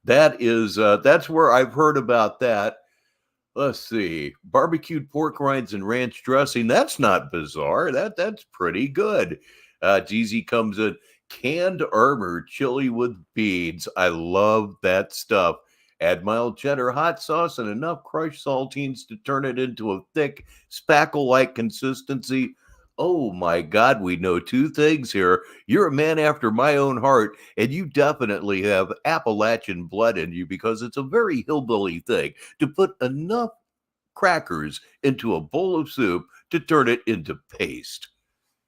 That's where I've heard about that. Let's see. Barbecued pork rinds and ranch dressing. That's not bizarre. That's pretty good. Jeezy comes in. Canned armor chili with beads. I love that stuff. Add mild cheddar hot sauce and enough crushed saltines to turn it into a thick, spackle-like consistency. Oh my God, we know two things here. You're a man after my own heart, and you definitely have Appalachian blood in you because it's a very hillbilly thing to put enough crackers into a bowl of soup to turn it into paste.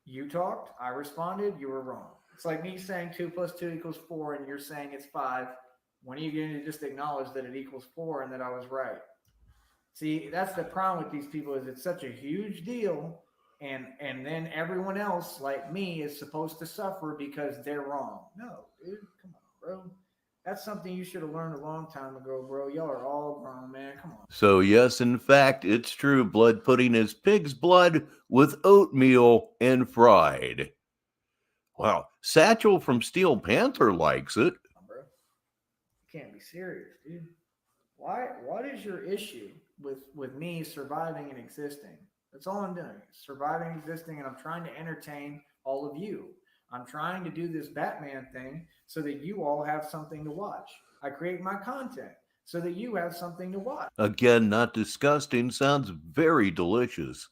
You talked, I responded, you were wrong. It's like me saying 2 + 2 = 4, and you're saying it's 5. When are you going to just acknowledge that it equals 4 and that I was right? See, that's the problem with these people, is it's such a huge deal. And then everyone else, like me, is supposed to suffer because they're wrong. No, dude, come on, bro. That's something you should have learned a long time ago, bro. Y'all are all grown, man. Come on. So yes, in fact, it's true. Blood pudding is pig's blood with oatmeal and fried. Wow. Satchel from Steel Panther likes it. Bro, you can't be serious, dude. What is your issue with me surviving and existing? That's all I'm doing. Surviving, existing, and I'm trying to entertain all of you. I'm trying to do this Batman thing so that you all have something to watch. I create my content so that you have something to watch. Again, not disgusting. Sounds very delicious.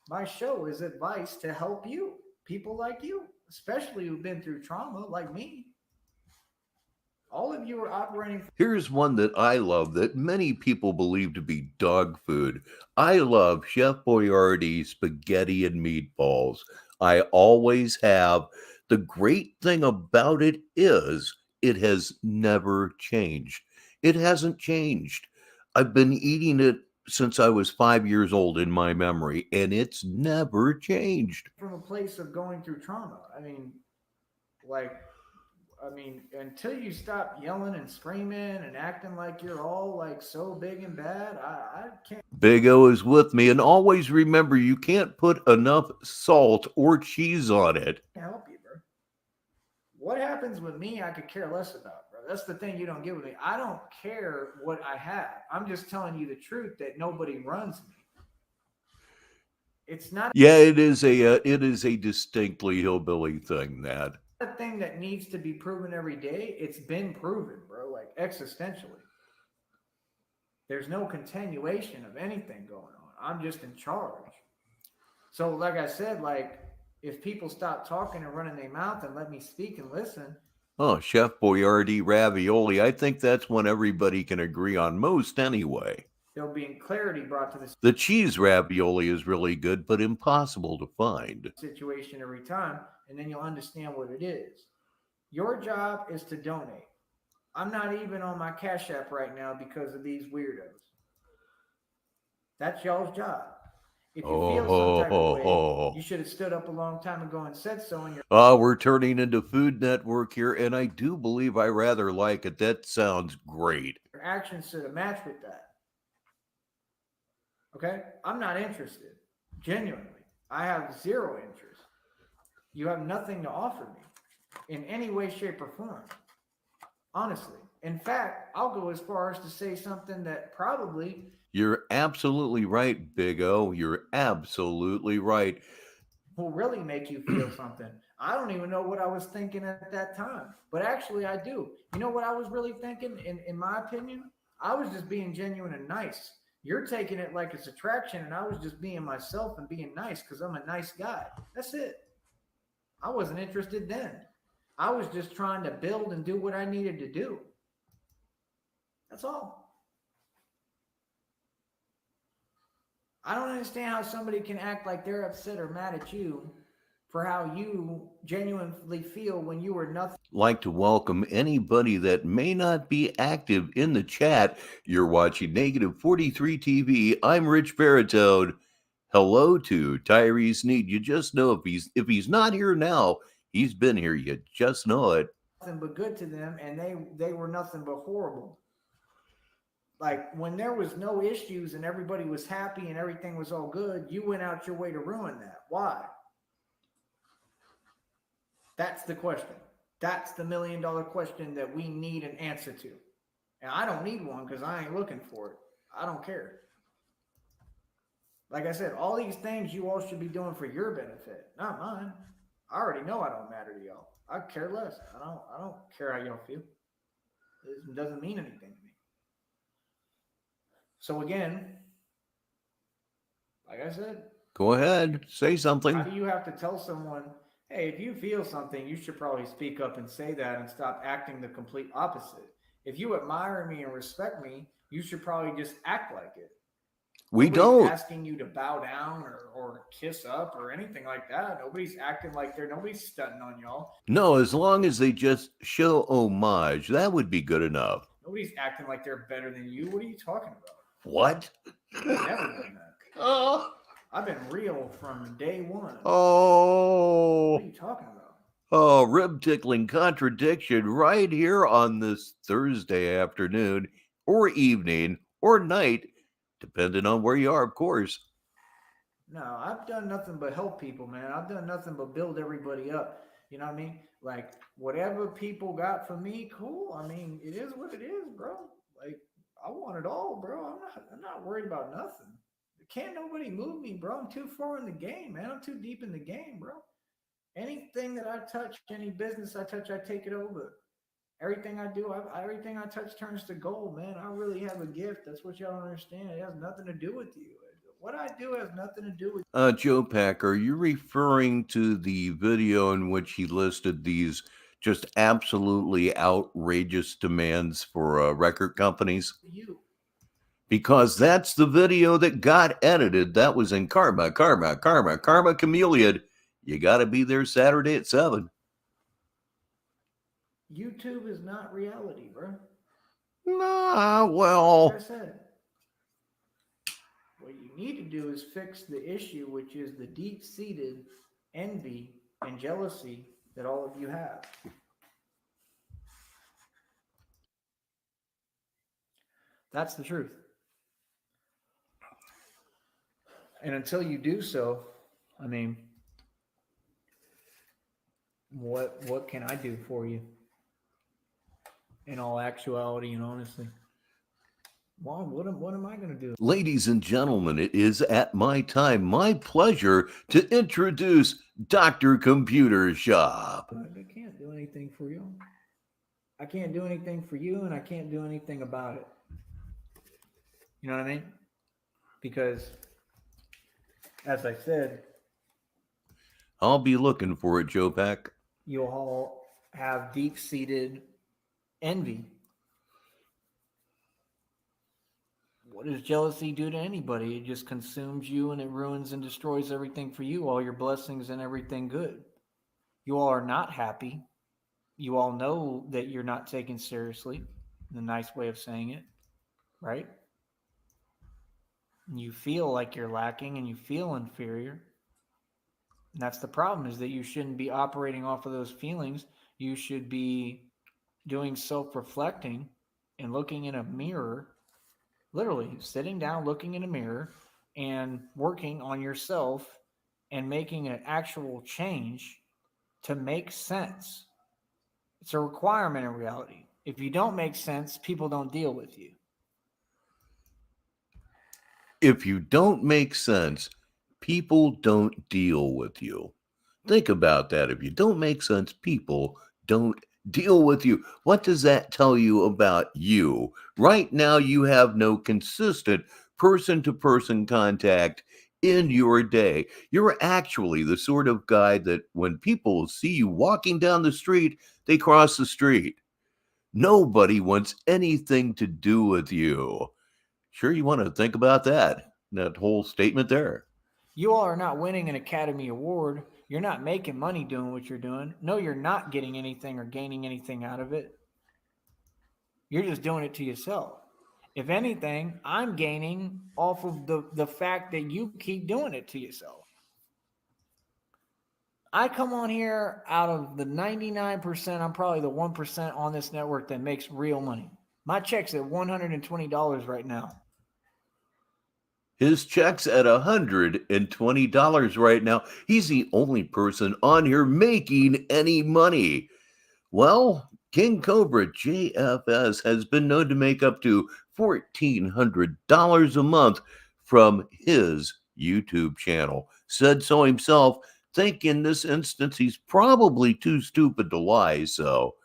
My show is advice to help you, people like you, especially who've been through trauma like me. All of you are operating. Here's one that I love that many people believe to be dog food. I love Chef Boyardee's spaghetti and meatballs. I always have. The great thing about it is it has never changed. It hasn't changed. I've been eating it since I was 5 years old in my memory, and it's never changed. From a place of going through trauma. Until you stop yelling and screaming and acting like you're all like so big and bad, I can't. Big O is with me, and always remember you can't put enough salt or cheese on it. Help you, bro. What happens with me, I could care less about, bro. That's the thing you don't get with me. I don't care what I have. I'm just telling you the truth that nobody runs me. It's not. Yeah, it is a distinctly hillbilly thing, that. A thing that needs to be proven every day. It's been proven, bro, like existentially. There's no continuation of anything going on. I'm just in charge. So like I said, like if people stop talking and running their mouth and let me speak and listen. Oh, Chef Boyardee ravioli. I think that's one everybody can agree on most anyway. There'll be clarity brought to this. The cheese ravioli is really good, but impossible to find. Situation every time, and then you'll understand what it is. Your job is to donate. I'm not even on my Cash App right now because of these weirdos. That's y'all's job. If you feel some type of way, you should have stood up a long time ago and said so. We're turning into Food Network here, and I do believe I rather like it. That sounds great. Your actions should have matched with that. Okay? I'm not interested. Genuinely. I have zero interest. You have nothing to offer me in any way, shape, or form. Honestly. In fact, I'll go as far as to say something that probably... You're absolutely right, Big O. You're absolutely right. will really make you feel something. I don't even know what I was thinking at that time, but actually I do. You know what I was really thinking, in my opinion? I was just being genuine and nice. You're taking it like it's attraction, and I was just being myself and being nice because I'm a nice guy. That's it. I wasn't interested then. I was just trying to build and do what I needed to do. That's all. I don't understand how somebody can act like they're upset or mad at you for how you genuinely feel when you were nothing. Like to welcome anybody that may not be active in the chat. You're watching Negative 43 TV. I'm Rich Baritone. Hello to Tyree Sneed. You just know if he's not here now, he's been here. You just know it. Nothing but good to them, and they were nothing but horrible. Like when there was no issues and everybody was happy and everything was all good, you went out your way to ruin that. Why? That's the question. That's the $1 million question that we need an answer to. And I don't need one because I ain't looking for it. I don't care. Like I said, all these things you all should be doing for your benefit, not mine. I already know I don't matter to y'all. I care less. I don't care how y'all feel. It doesn't mean anything to me. So again, like I said, go ahead, say something. How do you have to tell someone, hey, if you feel something, you should probably speak up and say that and stop acting the complete opposite? If you admire me and respect me, you should probably just act like it. Nobody's don't asking you to bow down or kiss up or anything like that. Nobody's acting like nobody's stunting on y'all. No, as long as they just show homage, that would be good enough. Nobody's acting like they're better than you. What are you talking about? What? I've never done that. Oh. I've been real from day one. Oh. What are you talking about? Oh, rib tickling contradiction right here on this Thursday afternoon or evening or night, depending on where you are, of course. No, I've done nothing but help people, man. I've done nothing but build everybody up. You know what I mean? Like, whatever people got from me, cool. I mean, it is what it is, bro. Like, I want it all, bro. I'm not worried about nothing. Can't nobody move me, bro. I'm too far in the game, man. I'm too deep in the game, bro. Anything that I touch, any business I touch, I take it over. Everything I do, everything I touch turns to gold, man. I really have a gift. That's what y'all don't understand. It has nothing to do with you. What I do has nothing to do with Joe Packer, you're referring to the video in which he listed these just absolutely outrageous demands for record companies? You. Because that's the video that got edited. That was in Karma Chameleon. You got to be there Saturday at 7. YouTube is not reality, bro. Nah, well. Like I said, what you need to do is fix the issue, which is the deep-seated envy and jealousy that all of you have. That's the truth. And until you do so, I mean, what can I do for you? In all actuality and honestly, well, what am I going to do? Ladies and gentlemen, it is at my time, my pleasure to introduce Dr. Computer Shop. I can't do anything for you. I can't do anything for you, and I can't do anything about it. You know what I mean? Because, as I said, I'll be looking for it, Joe Pack. You all have deep-seated envy. What does jealousy do to anybody? It just consumes you and it ruins and destroys everything for you, all your blessings and everything good. You all are not happy. You all know that you're not taken seriously, the nice way of saying it, right? And you feel like you're lacking and you feel inferior. And that's the problem, is that you shouldn't be operating off of those feelings. You should be doing self-reflecting and looking in a mirror, literally sitting down, looking in a mirror and working on yourself and making an actual change to make sense. It's a requirement in reality. If you don't make sense, people don't deal with you. If you don't make sense, People don't deal with you. Think about that. If you don't make sense, people don't deal with you. What does that tell you about you? Right now, you have no consistent person to person contact in your day. You're actually the sort of guy that when people see you walking down the street, they cross the street. Nobody wants anything to do with you. Sure, you want to think about that whole statement there. You all are not winning an Academy Award. You're not making money doing what you're doing. No, you're not getting anything or gaining anything out of it. You're just doing it to yourself. If anything, I'm gaining off of the fact that you keep doing it to yourself. I come on here out of the 99%, I'm probably the 1% on this network that makes real money. My check's at $120 right now. His check's at $120 right now. He's the only person on here making any money. Well, King Cobra JFS has been known to make up to $1,400 a month from his YouTube channel. Said so himself. Think in this instance he's probably too stupid to lie, so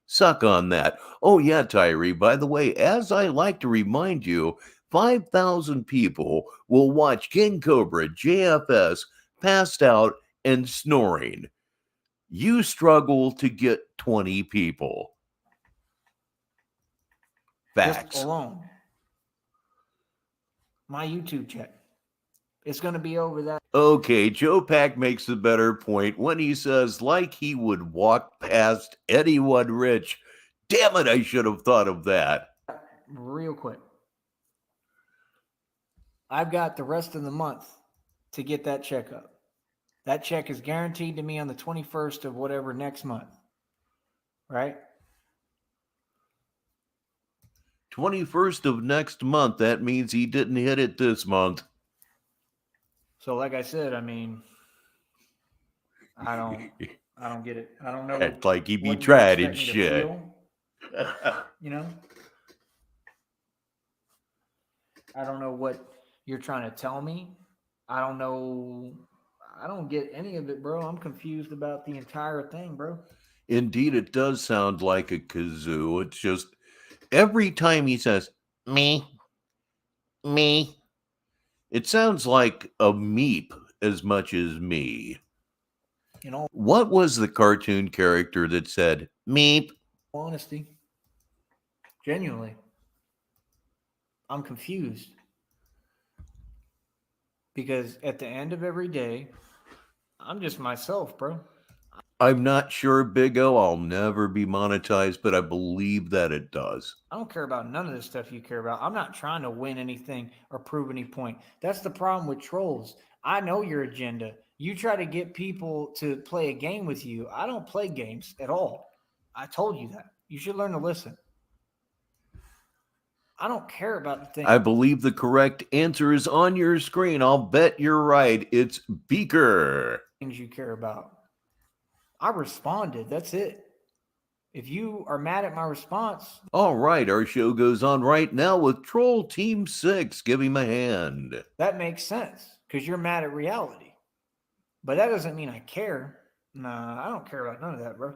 suck on that. Oh, yeah, Tyree, by the way, as I like to remind you, 5,000 people will watch King Cobra JFS passed out and snoring. You struggle to get 20 people. Facts. Just alone. My YouTube check. It's going to be over that. Okay, Joe Pack makes a better point when he says, like he would walk past anyone rich. Damn it, I should have thought of that. Real quick. I've got the rest of the month to get that check up. That check is guaranteed to me on the 21st of whatever next month. Right? 21st of next month. That means he didn't hit it this month. So like I said, I mean, I don't get it. I don't know. It's like he be tried and shit. You know? I don't know what you're trying to tell me. I don't know. I don't get any of it, bro. I'm confused about the entire thing, bro. Indeed, it does sound like a kazoo. It's just every time he says, me, it sounds like a meep as much as me. You know, what was the cartoon character that said, meep? Honesty. Genuinely. I'm confused. Because at the end of every day, I'm just myself, bro. I'm not sure, Big O. I'll never be monetized, but I believe that it does. I don't care about none of this stuff you care about. I'm not trying to win anything or prove any point. That's the problem with trolls. I know your agenda. You try to get people to play a game with you. I don't play games at all. I told you that. You should learn to listen. I don't care about the thing. I believe the correct answer is on your screen. I'll bet you're right. It's Beaker. Things you care about. I responded. That's it. If you are mad at my response. All right. Our show goes on right now with Troll Team 6. Give him a hand. That makes sense because you're mad at reality. But that doesn't mean I care. Nah, I don't care about none of that, bro.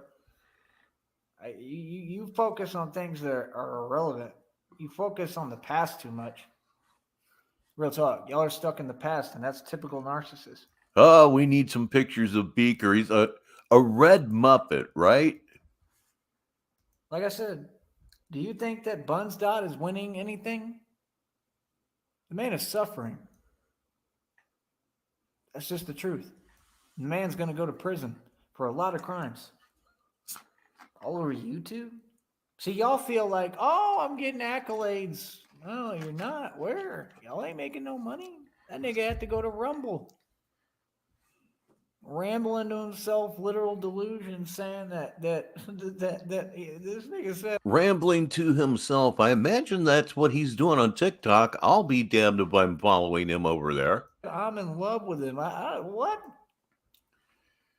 You focus on things that are irrelevant. You focus on the past too much. Real talk. Y'all are stuck in the past, and that's typical narcissist. Oh, we need some pictures of Beaker. He's a red Muppet, right? Like I said, do you think that Buns Dot is winning anything? The man is suffering. That's just the truth. The man's going to go to prison for a lot of crimes. All over YouTube? See, y'all feel like, oh, I'm getting accolades. No, you're not. Where? Y'all ain't making no money. That nigga had to go to Rumble. Rambling to himself, literal delusion, saying that this nigga said. Rambling to himself. I imagine that's what he's doing on TikTok. I'll be damned if I'm following him over there. I'm in love with him. What?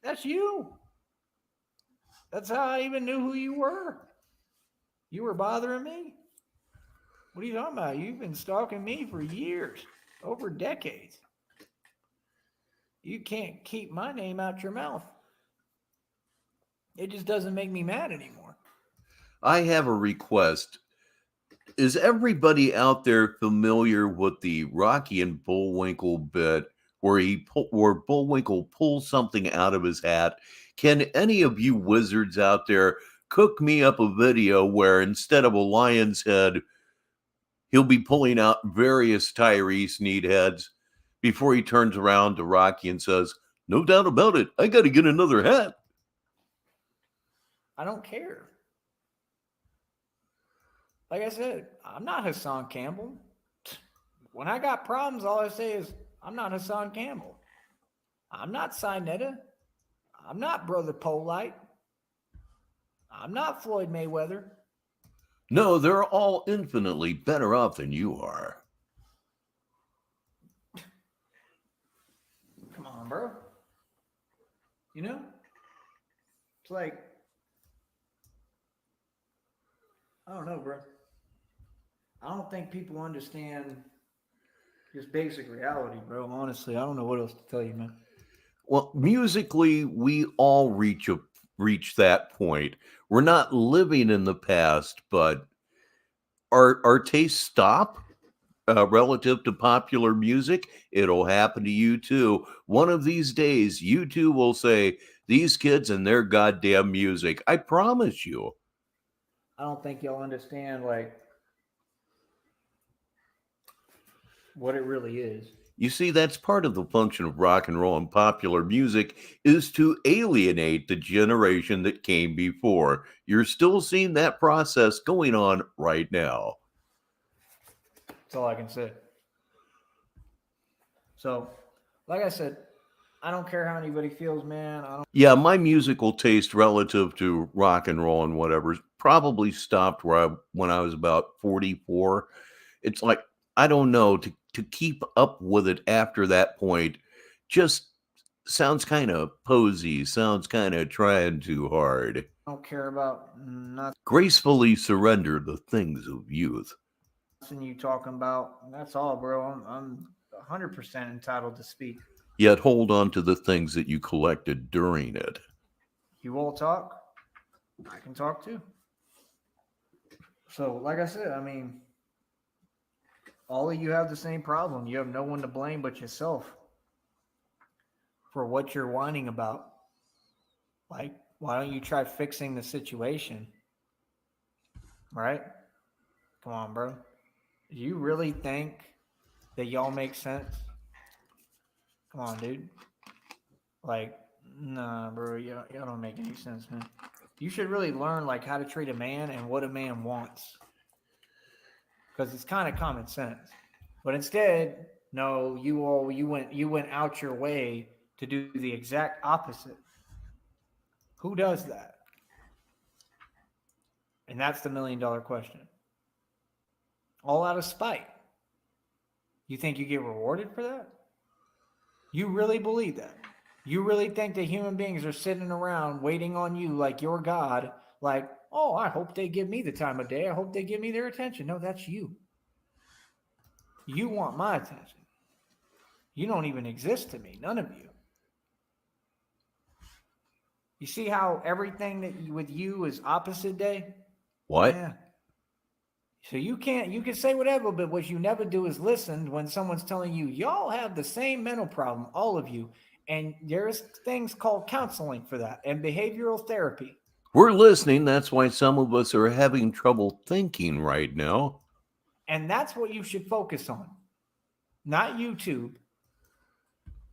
That's you. That's how I even knew who you were. You were bothering me. What are you talking about? You've been stalking me for years, over decades. You can't keep my name out your mouth. It just doesn't make me mad anymore. I have a request. Is everybody out there familiar with the Rocky and Bullwinkle bit where Bullwinkle pulls something out of his hat? Can any of you wizards out there cook me up a video where instead of a lion's head, he'll be pulling out various Tyree Sneed heads before he turns around to Rocky and says, "No doubt about it, I got to get another hat." I don't care. Like I said, I'm not Hassan Campbell. When I got problems, all I say is, I'm not Hassan Campbell. I'm not Sinetta. I'm not Brother Polite. I'm not Floyd Mayweather. No, they're all infinitely better off than you are. Come on, bro. You know? It's like, I don't know, bro. I don't think people understand just basic reality, bro. Honestly, I don't know what else to tell you, man. Well, musically, we all reach that point. We're not living in the past, but our tastes stop relative to popular music. It'll happen to you too. One of these days, you too will say, "These kids and their goddamn music." I promise you. I don't think y'all understand, like, what it really is. You see, that's part of the function of rock and roll and popular music is to alienate the generation that came before. You're still seeing that process going on right now. That's all I can say. So, like I said, I don't care how anybody feels, man. Yeah, my musical taste relative to rock and roll and whatever probably stopped when I was about 44. It's like, I don't know, to keep up with it after that point just sounds kind of posy, sounds kind of trying too hard. I don't care about nothing Gracefully surrender the things of youth. you talking about. That's all, bro. I'm 100% entitled to speak. Yet hold on to the things that you collected during it. You all talk, I can talk too. So, like I said, I mean, all of you have the same problem. You have no one to blame but yourself for what you're whining about. Like, why don't you try fixing the situation? Right? Come on, bro. Do you really think that y'all make sense? Come on, dude. Like, nah, bro. Y'all don't make any sense, man. You should really learn, like, how to treat a man and what a man wants. Because it's kind of common sense. But instead, no, you went out your way to do the exact opposite. Who does that? And that's the $1 million question. All out of spite. You think you get rewarded for that? You really believe that? You really think that human beings are sitting around waiting on you like you're God, like, oh, I hope they give me the time of day. I hope they give me their attention. No, that's you. You want my attention. You don't even exist to me. None of you. You see how everything with you is opposite day? What? Yeah. So you can say whatever, but what you never do is listen when someone's telling you, y'all have the same mental problem, all of you. And there's things called counseling for that and behavioral therapy. We're listening. That's why some of us are having trouble thinking right now. And that's what you should focus on. Not YouTube.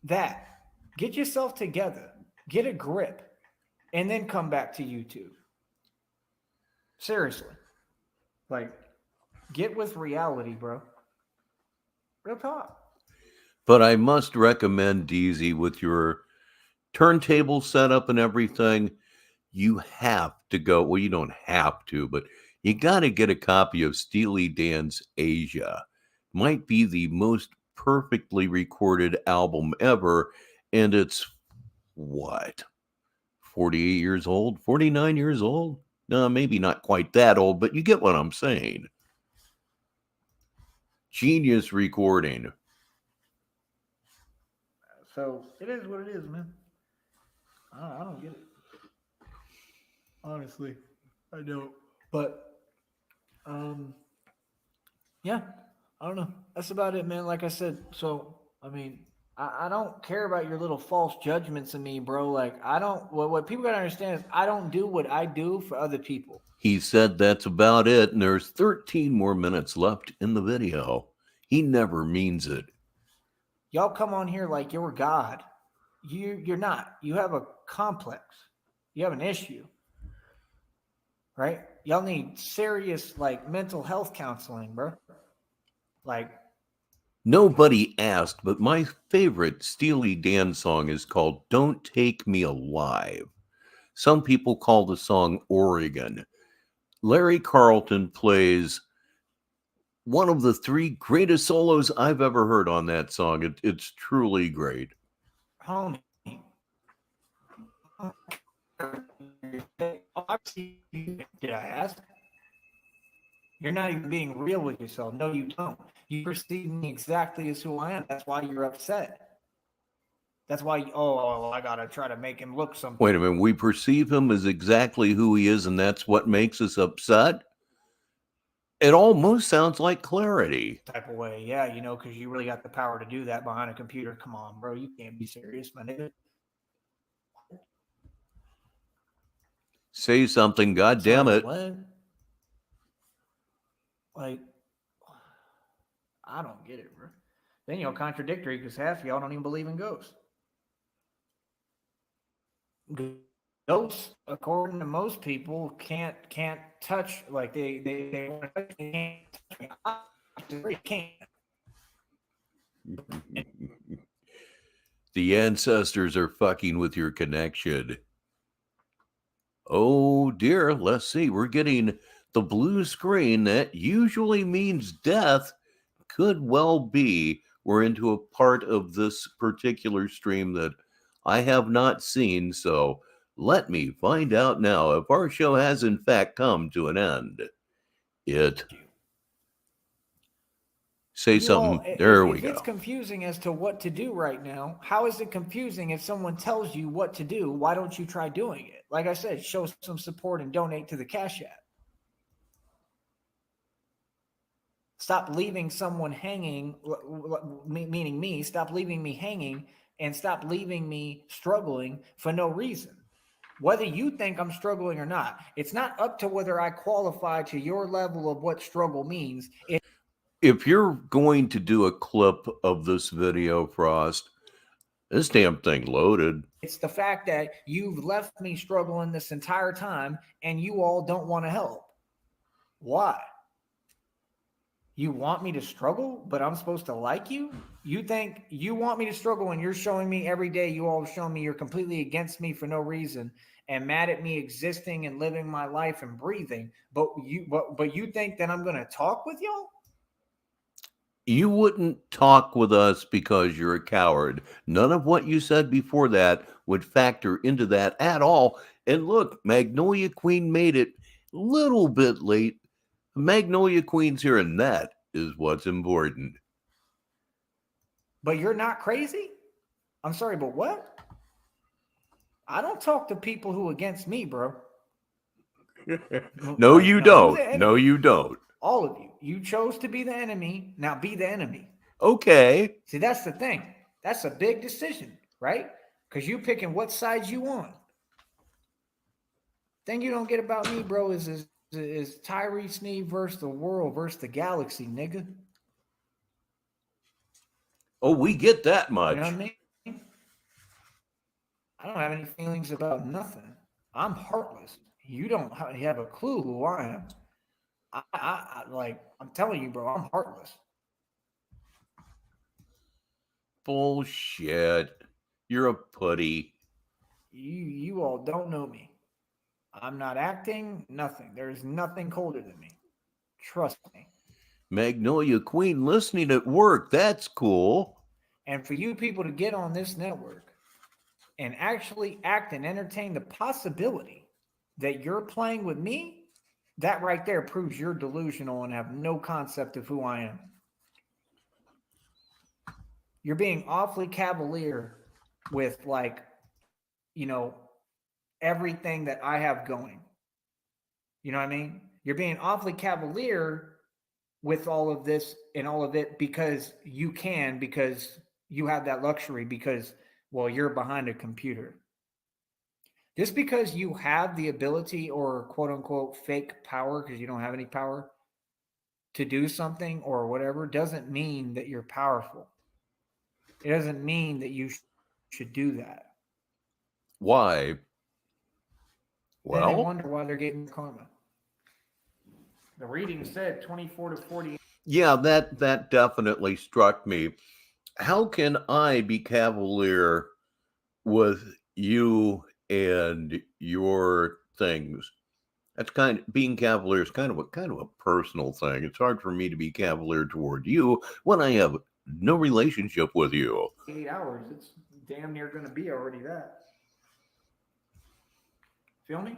That. Get yourself together. Get a grip. And then come back to YouTube. Seriously. Like, get with reality, bro. Real talk. But I must recommend, DZ, with your turntable setup and everything, you have to go. Well, you don't have to, but you got to get a copy of Steely Dan's Asia. Might be the most perfectly recorded album ever. And it's what? 48 years old? 49 years old? No, maybe not quite that old, but you get what I'm saying. Genius recording. So it is what it is, man. I don't get it. Honestly, I don't. But yeah, I don't know. That's about it, man. Like I said, so I mean, I don't care about your little false judgments of me, bro. Like I don't. What people gotta understand is I don't do what I do for other people. He said that's about it, and there's 13 more minutes left in the video. He never means it. Y'all come on here like you're God. You're not. You have a complex. You have an issue. Right? Y'all need serious like mental health counseling, bro. Like Nobody asked, but my favorite Steely Dan song is called Don't Take Me Alive. Some people call the song Oregon. Larry Carlton plays one of the 3 greatest solos I've ever heard on that song. It's truly great. homie. Did I ask? You're not even being real with yourself. No, you don't. You perceive me exactly as who I am. That's why you're upset. That's why, I got to try to make him look something. Wait a minute. We perceive him as exactly who he is, and that's what makes us upset? It almost sounds like clarity. Type of way. Yeah, because you really got the power to do that behind a computer. Come on, bro. You can't be serious, my nigga. Say something, God damn it. What? Like, I don't get it, bro. Then y'all contradictory because half of y'all don't even believe in ghosts. Ghosts, according to most people, can't touch, like they want to touch, they can't touch me. I can't. The ancestors are fucking with your connection. Oh dear, let's see. We're getting the blue screen. That usually means death. Could well be we're into a part of this particular stream that I have not seen, so let me find out now if our show has in fact come to an end. Say something. There we go. If it's confusing as to what to do right now, how is it confusing if someone tells you what to do? Why don't you try doing it? Like I said, show some support and donate to the Cash App. Stop leaving someone hanging, meaning me. Stop leaving me hanging and stop leaving me struggling for no reason. Whether you think I'm struggling or not, it's not up to whether I qualify to your level of what struggle means. If you're going to do a clip of this video, Frost, this damn thing loaded. It's the fact that you've left me struggling this entire time and you all don't want to help. Why? You want me to struggle, but I'm supposed to like you? You think you want me to struggle and you're showing me every day, you all showing me you're completely against me for no reason and mad at me existing and living my life and breathing. But you think that I'm going to talk with y'all? You wouldn't talk with us because you're a coward. None of what you said before that would factor into that at all. And look, Magnolia Queen made it a little bit late. Magnolia Queen's here, and that is what's important. But you're not crazy? I'm sorry, but what? I don't talk to people who against me, bro. No, you don't. No, you don't. All of you. You chose to be the enemy. Now be the enemy. Okay. See, that's the thing. That's a big decision, right? Because you picking what side you want. Thing you don't get about me, bro, is Tyree, Sneed versus the world versus the galaxy, nigga. Oh, we get that much. You know what I mean? I don't have any feelings about nothing. I'm heartless. You don't have a clue who I am. I'm telling you, bro, I'm heartless. Bullshit. You're a putty. You all don't know me. I'm not acting, nothing. There's nothing colder than me. Trust me. Magnolia Queen listening at work. That's cool. And for you people to get on this network and actually act and entertain the possibility that you're playing with me, that right there proves you're delusional and have no concept of who I am. You're being awfully cavalier with like, everything that I have going. You know what I mean? You're being awfully cavalier with all of this and all of it because because you have that luxury because, well, you're behind a computer. Just because you have the ability or quote unquote fake power, because you don't have any power to do something or whatever, doesn't mean that you're powerful. It doesn't mean that you should do that. Why? Then they Well, wonder why they're getting karma. The reading said 24 to 40. yeah, that definitely struck me. How can I be cavalier with you and your things? Being cavalier is kind of a personal thing. It's hard for me to be cavalier toward you when I have no relationship with you. 8 hours. It's damn near going to be already that. Feel me?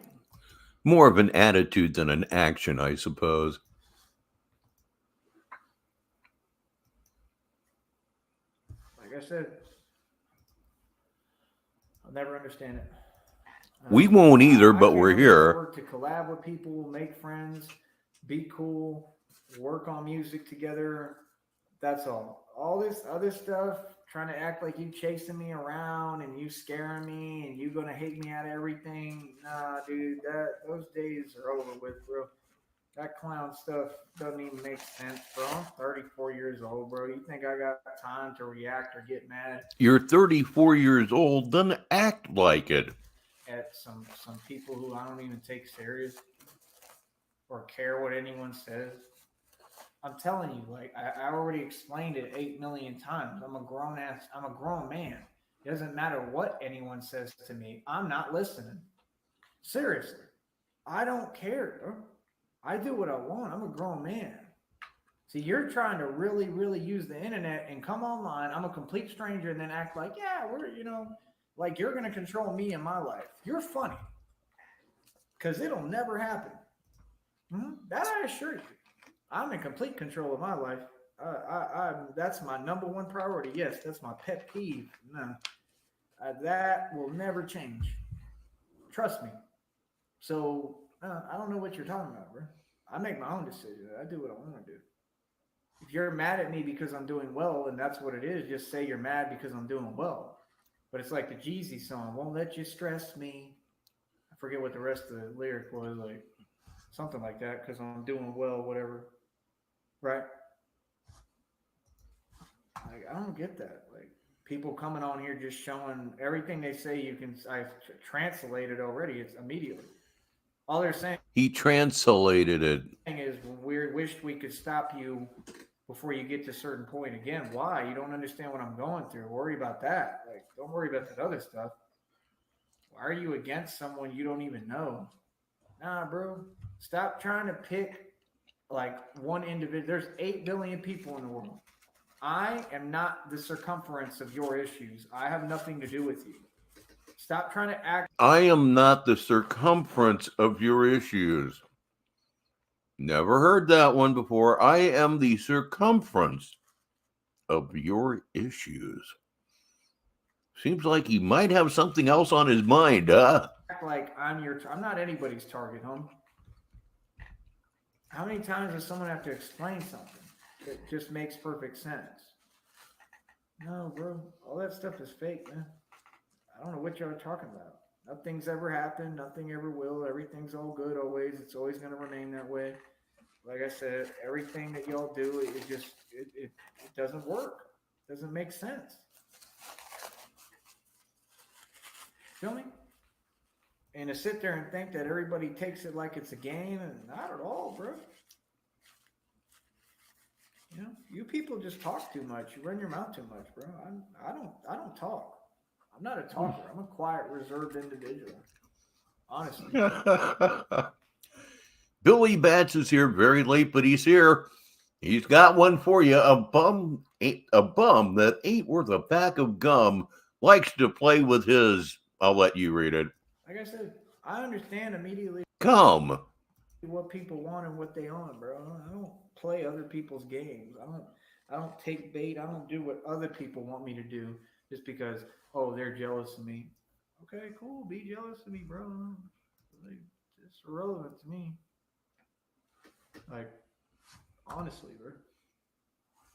More of an attitude than an action, I suppose. Like I said, I'll never understand it. We won't either, but we're here. Work to collab with people, make friends, be cool, work on music together. That's all. All this other stuff, trying to act like you chasing me around and you scaring me and you gonna hate me out of everything. Nah, dude, those days are over with, bro. That clown stuff doesn't even make sense, bro. I'm 34 years old, bro. You think I got time to react or get mad? You're 34 years old, then act like it. At some people who I don't even take serious or care what anyone says. I'm telling you, like I already explained it 8 million times. I'm a grown man. It doesn't matter what anyone says to me. I'm not listening. Seriously. I don't care, bro. I do what I want. I'm a grown man. See, you're trying to really, really use the internet and come online. I'm a complete stranger and then act like, yeah, we're, like you're going to control me and my life. You're funny. Because it'll never happen. That I assure you. I'm in complete control of my life. That's my number one priority. Yes, that's my pet peeve. No, that will never change. Trust me. So I don't know what you're talking about, bro. I make my own decisions. I do what I want to do. If you're mad at me because I'm doing well, and that's what it is, just say you're mad because I'm doing well. But it's like the Jeezy song, "Won't let you stress me." I forget what the rest of the lyric was, like something like that, because I'm doing well, whatever. Right? Like, I don't get that. Like, people coming on here just showing everything they say I've translated already. It's immediately. All they're saying. He translated it. Is we wished we could stop you before you get to a certain point. Again, why? You don't understand what I'm going through. Worry about that. Like, don't worry about that other stuff. Why are you against someone you don't even know? Nah, bro. Stop trying to pick like one individual. There's 8 billion people in the world. I am not the circumference of your issues. I have nothing to do with you. Stop trying to act. I am not the circumference of your issues. Never heard that one before. I am the circumference of your issues. Seems like he might have something else on his mind, huh? Act like I'm not anybody's target, home. How many times does someone have to explain something that just makes perfect sense? No, bro. All that stuff is fake, man. I don't know what y'all are talking about. Nothing's ever happened. Nothing ever will. Everything's all good always. It's always going to remain that way. Like I said, everything that y'all do, it doesn't work. It doesn't make sense. Feel me? And to sit there and think that everybody takes it like it's a game, and not at all, bro. You people just talk too much. You run your mouth too much, bro. I don't talk. I'm not a talker. I'm a quiet, reserved individual. Honestly. Billy Bats is here very late, but he's here. He's got one for you. A bum that ain't worth a pack of gum likes to play with his. I'll let you read it. Like I said, I understand immediately. Come. What people want and what they want, bro. I don't play other people's games. I don't take bait. I don't do what other people want me to do. just because, oh, they're jealous of me. Okay, cool. Be jealous of me, bro. It's irrelevant to me. Like, honestly, bro.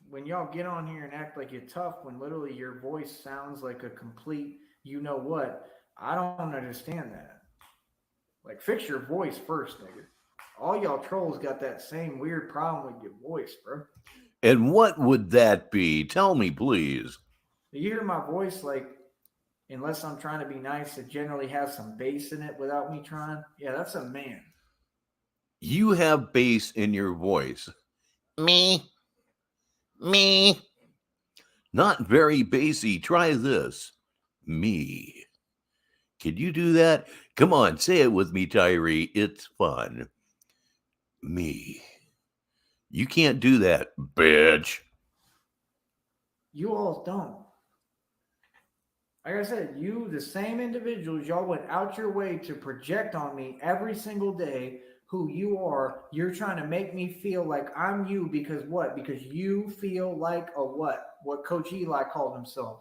When y'all get on here and act like you're tough when literally your voice sounds like a complete you know what, I don't understand that. Like, fix your voice first, nigga. All y'all trolls got that same weird problem with your voice, bro. And what would that be? Tell me, please. You hear my voice, like, unless I'm trying to be nice, it generally has some bass in it without me trying. Yeah, that's a man. You have bass in your voice. Me. Not very bassy. Try this. Me. Can you do that? Come on, say it with me, Tyree. It's fun. Me. You can't do that, bitch. You all don't. Like I said, you, the same individuals, y'all went out your way to project on me every single day who you are. You're trying to make me feel like I'm you because what? Because you feel like a what? What Coach Eli called himself.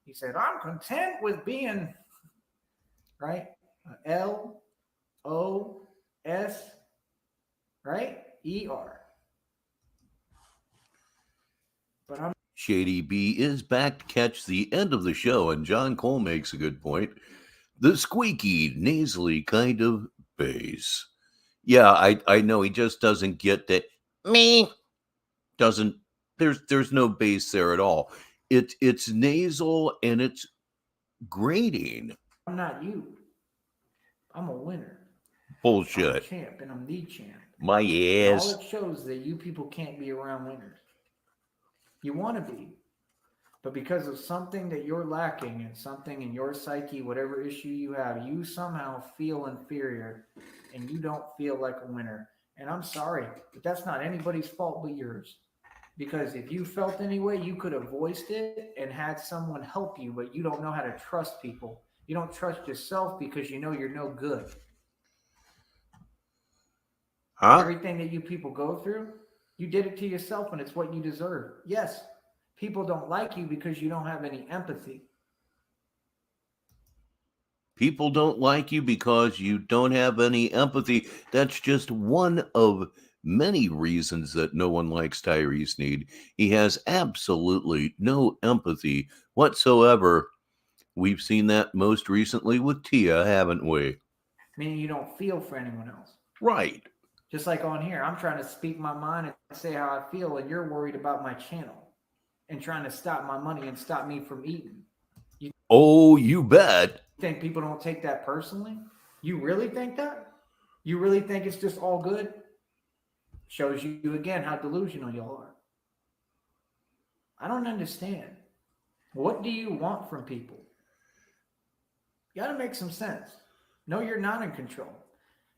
He said, I'm content with being, right? L-O-S, right? E-R. But I'm Shady B is back to catch the end of the show, and John Cole makes a good point. The squeaky, nasally kind of bass. Yeah, I know he just doesn't get that. Me doesn't. There's no bass there at all. It's nasal and it's grating. not you. I'm a winner. Bullshit. I'm a champ, and I'm the champ. My And ass. all it shows that you people can't be around winners. You want to be, but because of something that you're lacking and something in your psyche, whatever issue you have, you somehow feel inferior and you don't feel like a winner. And I'm sorry, but that's not anybody's fault but yours. Because if you felt anyway, you could have voiced it and had someone help you, but you don't know how to trust people. You don't trust yourself because you know you're no good. Huh? Everything that you people go through, you did it to yourself and it's what you deserve. Yes, people don't like you because you don't have any empathy. People don't like you because you don't have any empathy. That's just one of many reasons that no one likes Tyree Sneed. He has absolutely no empathy whatsoever. We've seen that most recently with Tia, haven't we? Meaning you don't feel for anyone else. Right. Just like on here, I'm trying to speak my mind and say how I feel, and you're worried about my channel and trying to stop my money and stop me from eating. Oh, you bet. Think people don't take that personally? You really think that? You really think it's just all good? Shows you again how delusional y'all are. I don't understand. What do you want from people? You got to make some sense. No, you're not in control.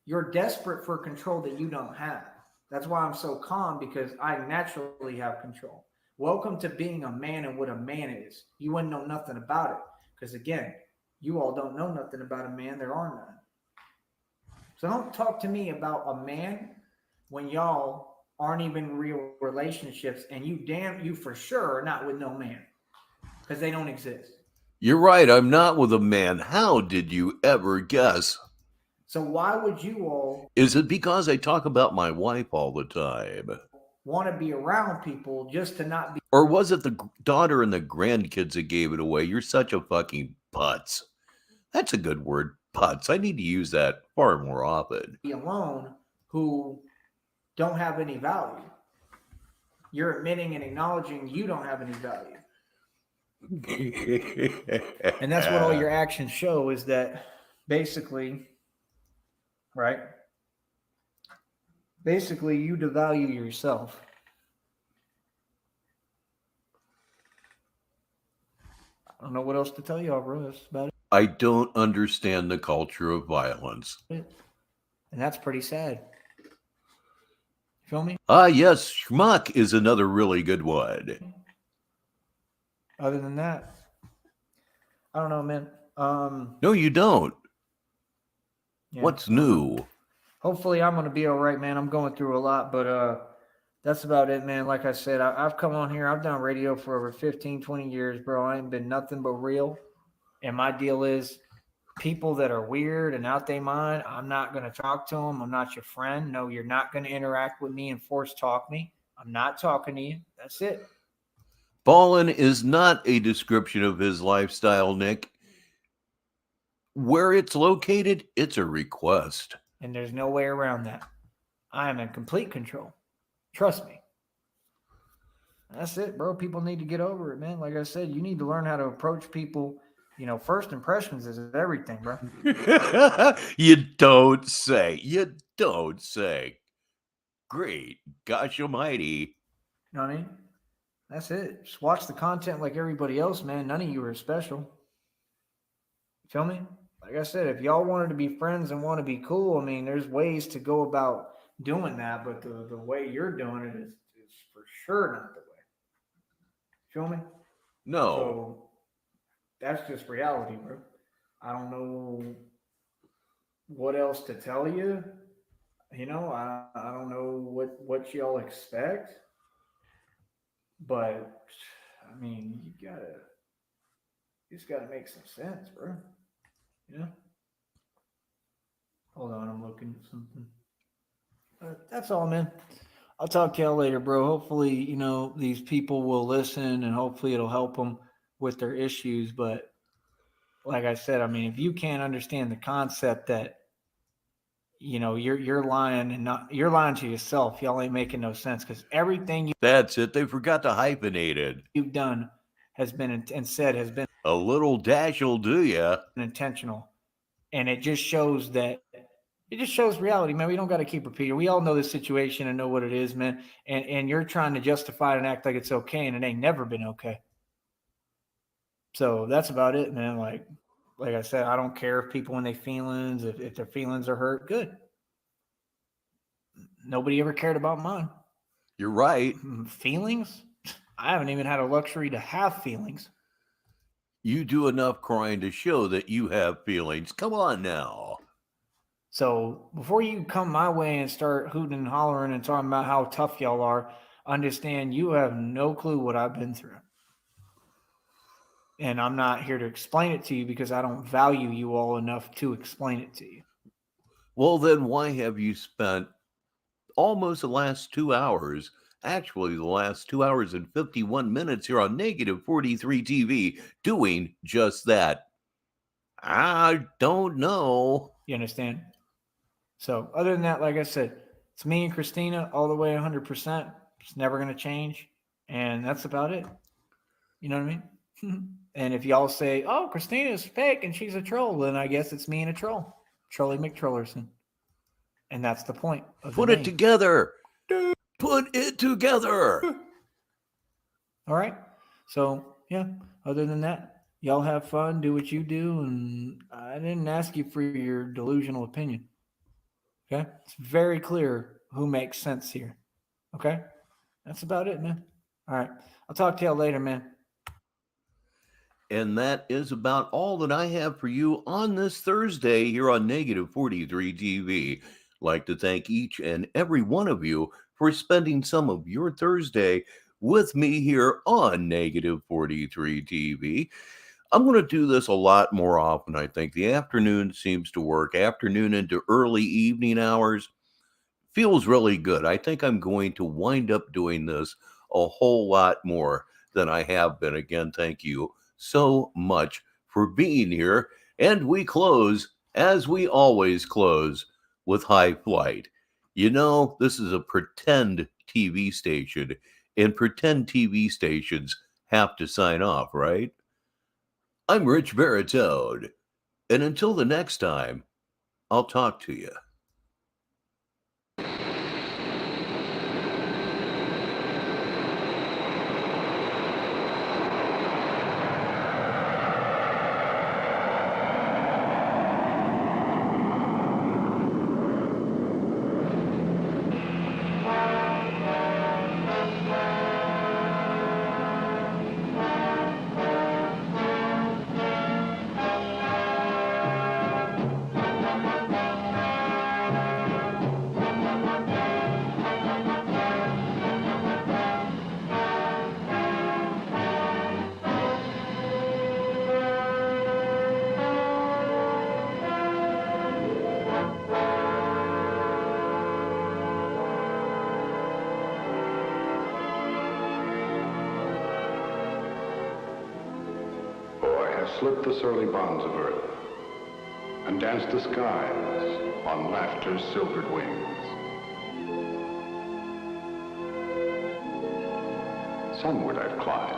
You're desperate for control that you don't have. That's why I'm so calm, because I naturally have control. Welcome to being a man and what a man is. You wouldn't know nothing about it. Because again, you all don't know nothing about a man. There are none. So don't talk to me about a man when y'all aren't even in real relationships, and you for sure are not with no man, because they don't exist. You're right. I'm not with a man. How did you ever guess? So why would you all Is it because I talk about my wife all the time? want to be around people just to not be? Or was it the daughter and the grandkids that gave it away? You're such a fucking putz. That's a good word, putz. I need to use that far more often. Alone who don't have any value. You're admitting and acknowledging you don't have any value. And that's what all your actions show, is that basically, right? Basically, you devalue yourself. I don't know what else to tell y'all, bro. That's about it. I don't understand the culture of violence. And that's pretty sad. Feel me? Ah, yes, schmuck is another really good one. Other than that, I don't know, man. No, you don't. Yeah, What's new? hopefully I'm gonna be all right, man. I'm going through a lot, but that's about it, man. Like I said, I've come on here. I've done radio for over 15, 20 years, bro. I ain't been nothing but real. And my deal is people that are weird and out their mind, I'm not going to talk to them. I'm not your friend. No, you're not going to interact with me and force talk me. I'm not talking to you. That's it. Ballin is not a description of his lifestyle, Nick. Where it's located, it's a request. And there's no way around that. I am in complete control. Trust me. That's it, bro. People need to get over it, man. Like I said, you need to learn how to approach people. You know, first impressions is everything, bro. You don't say. You don't say. Great. Gosh almighty. You know what I mean? That's it. Just watch the content like everybody else, man. None of you are special. You feel me? Like I said, if y'all wanted to be friends and want to be cool, I mean, there's ways to go about doing that, but the way you're doing it is for sure not the way. Feel me? No. So that's just reality, bro. I don't know what else to tell you. You know, I don't know what y'all expect. But I mean, you just gotta make some sense, bro. You know? Hold on, I'm looking at something. That's all, man. I'll talk to y'all later, bro. Hopefully, you know, these people will listen and hopefully it'll help them with their issues. But like I said, I mean, if you can't understand the concept that, you know, you're lying and you're lying to yourself. Y'all ain't making no sense because everything that's it. They forgot to hyphenate it. You've done has been and said has been a little dash will do ya. Intentional, and it just shows reality, man. We don't got to keep repeating. We all know the situation and know what it is, man. And you're trying to justify it and act like it's okay, and it ain't never been okay. So that's about it, man. Like I said, I don't care if people when they feelings, if their feelings are hurt, good. Nobody ever cared about mine. You're right. Feelings? I haven't even had a luxury to have feelings. You do enough crying to show that you have feelings. Come on now. So before you come my way and start hooting and hollering and talking about how tough y'all are, understand you have no clue what I've been through. And I'm not here to explain it to you because I don't value you all enough to explain it to you. Well, then why have you spent almost the last 2 hours, actually the last 2 hours and 51 minutes here on Negative 43 TV doing just that? I don't know. You understand? So other than that, like I said, it's me and Christina all the way 100%. It's never going to change. And that's about it. You know what I mean? And if y'all say, oh, Christina's fake and she's a troll, then I guess it's me and a troll. Trolly McTrollerson. And that's the point of Put it together. Put it together. All right. So, yeah, other than that, y'all have fun, do what you do. And I didn't ask you for your delusional opinion. Okay? It's very clear who makes sense here. Okay? That's about it, man. All right. I'll talk to y'all later, man. And that is about all that I have for you on this Thursday here on Negative 43 TV. I'd like to thank each and every one of you for spending some of your Thursday with me here on Negative 43 TV. I'm going to do this a lot more often, I think. The afternoon seems to work. Afternoon into early evening hours feels really good. I think I'm going to wind up doing this a whole lot more than I have been. Again, thank you so much for being here. And we close, as we always close, with High Flight. You know, this is a pretend TV station, and pretend TV stations have to sign off, right? I'm Richbartone, and until the next time, I'll talk to you. I've slipped the surly bonds of earth and danced the skies on laughter's silvered wings. Sunward I've climbed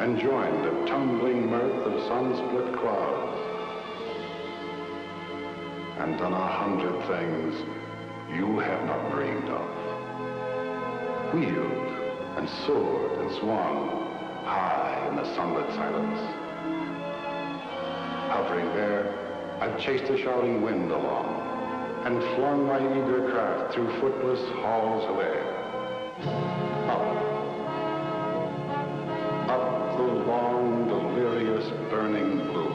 and joined the tumbling mirth of sun-split clouds, and done 100 things you have not dreamed of. Wheeled and soared and swung high in the sunlit silence. Hovering there, I've chased the shouting wind along and flung my eager craft through footless halls of air. Up the long, delirious, burning blue,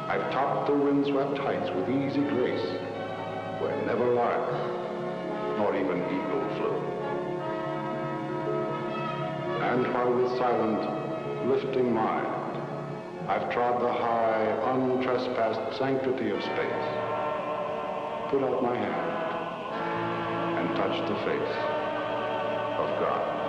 I've topped the windswept heights with easy grace, where never lark nor even eagle flew. And while with silent, lifting mind, I've trod the high, untrespassed sanctity of space, put out my hand and touched the face of God.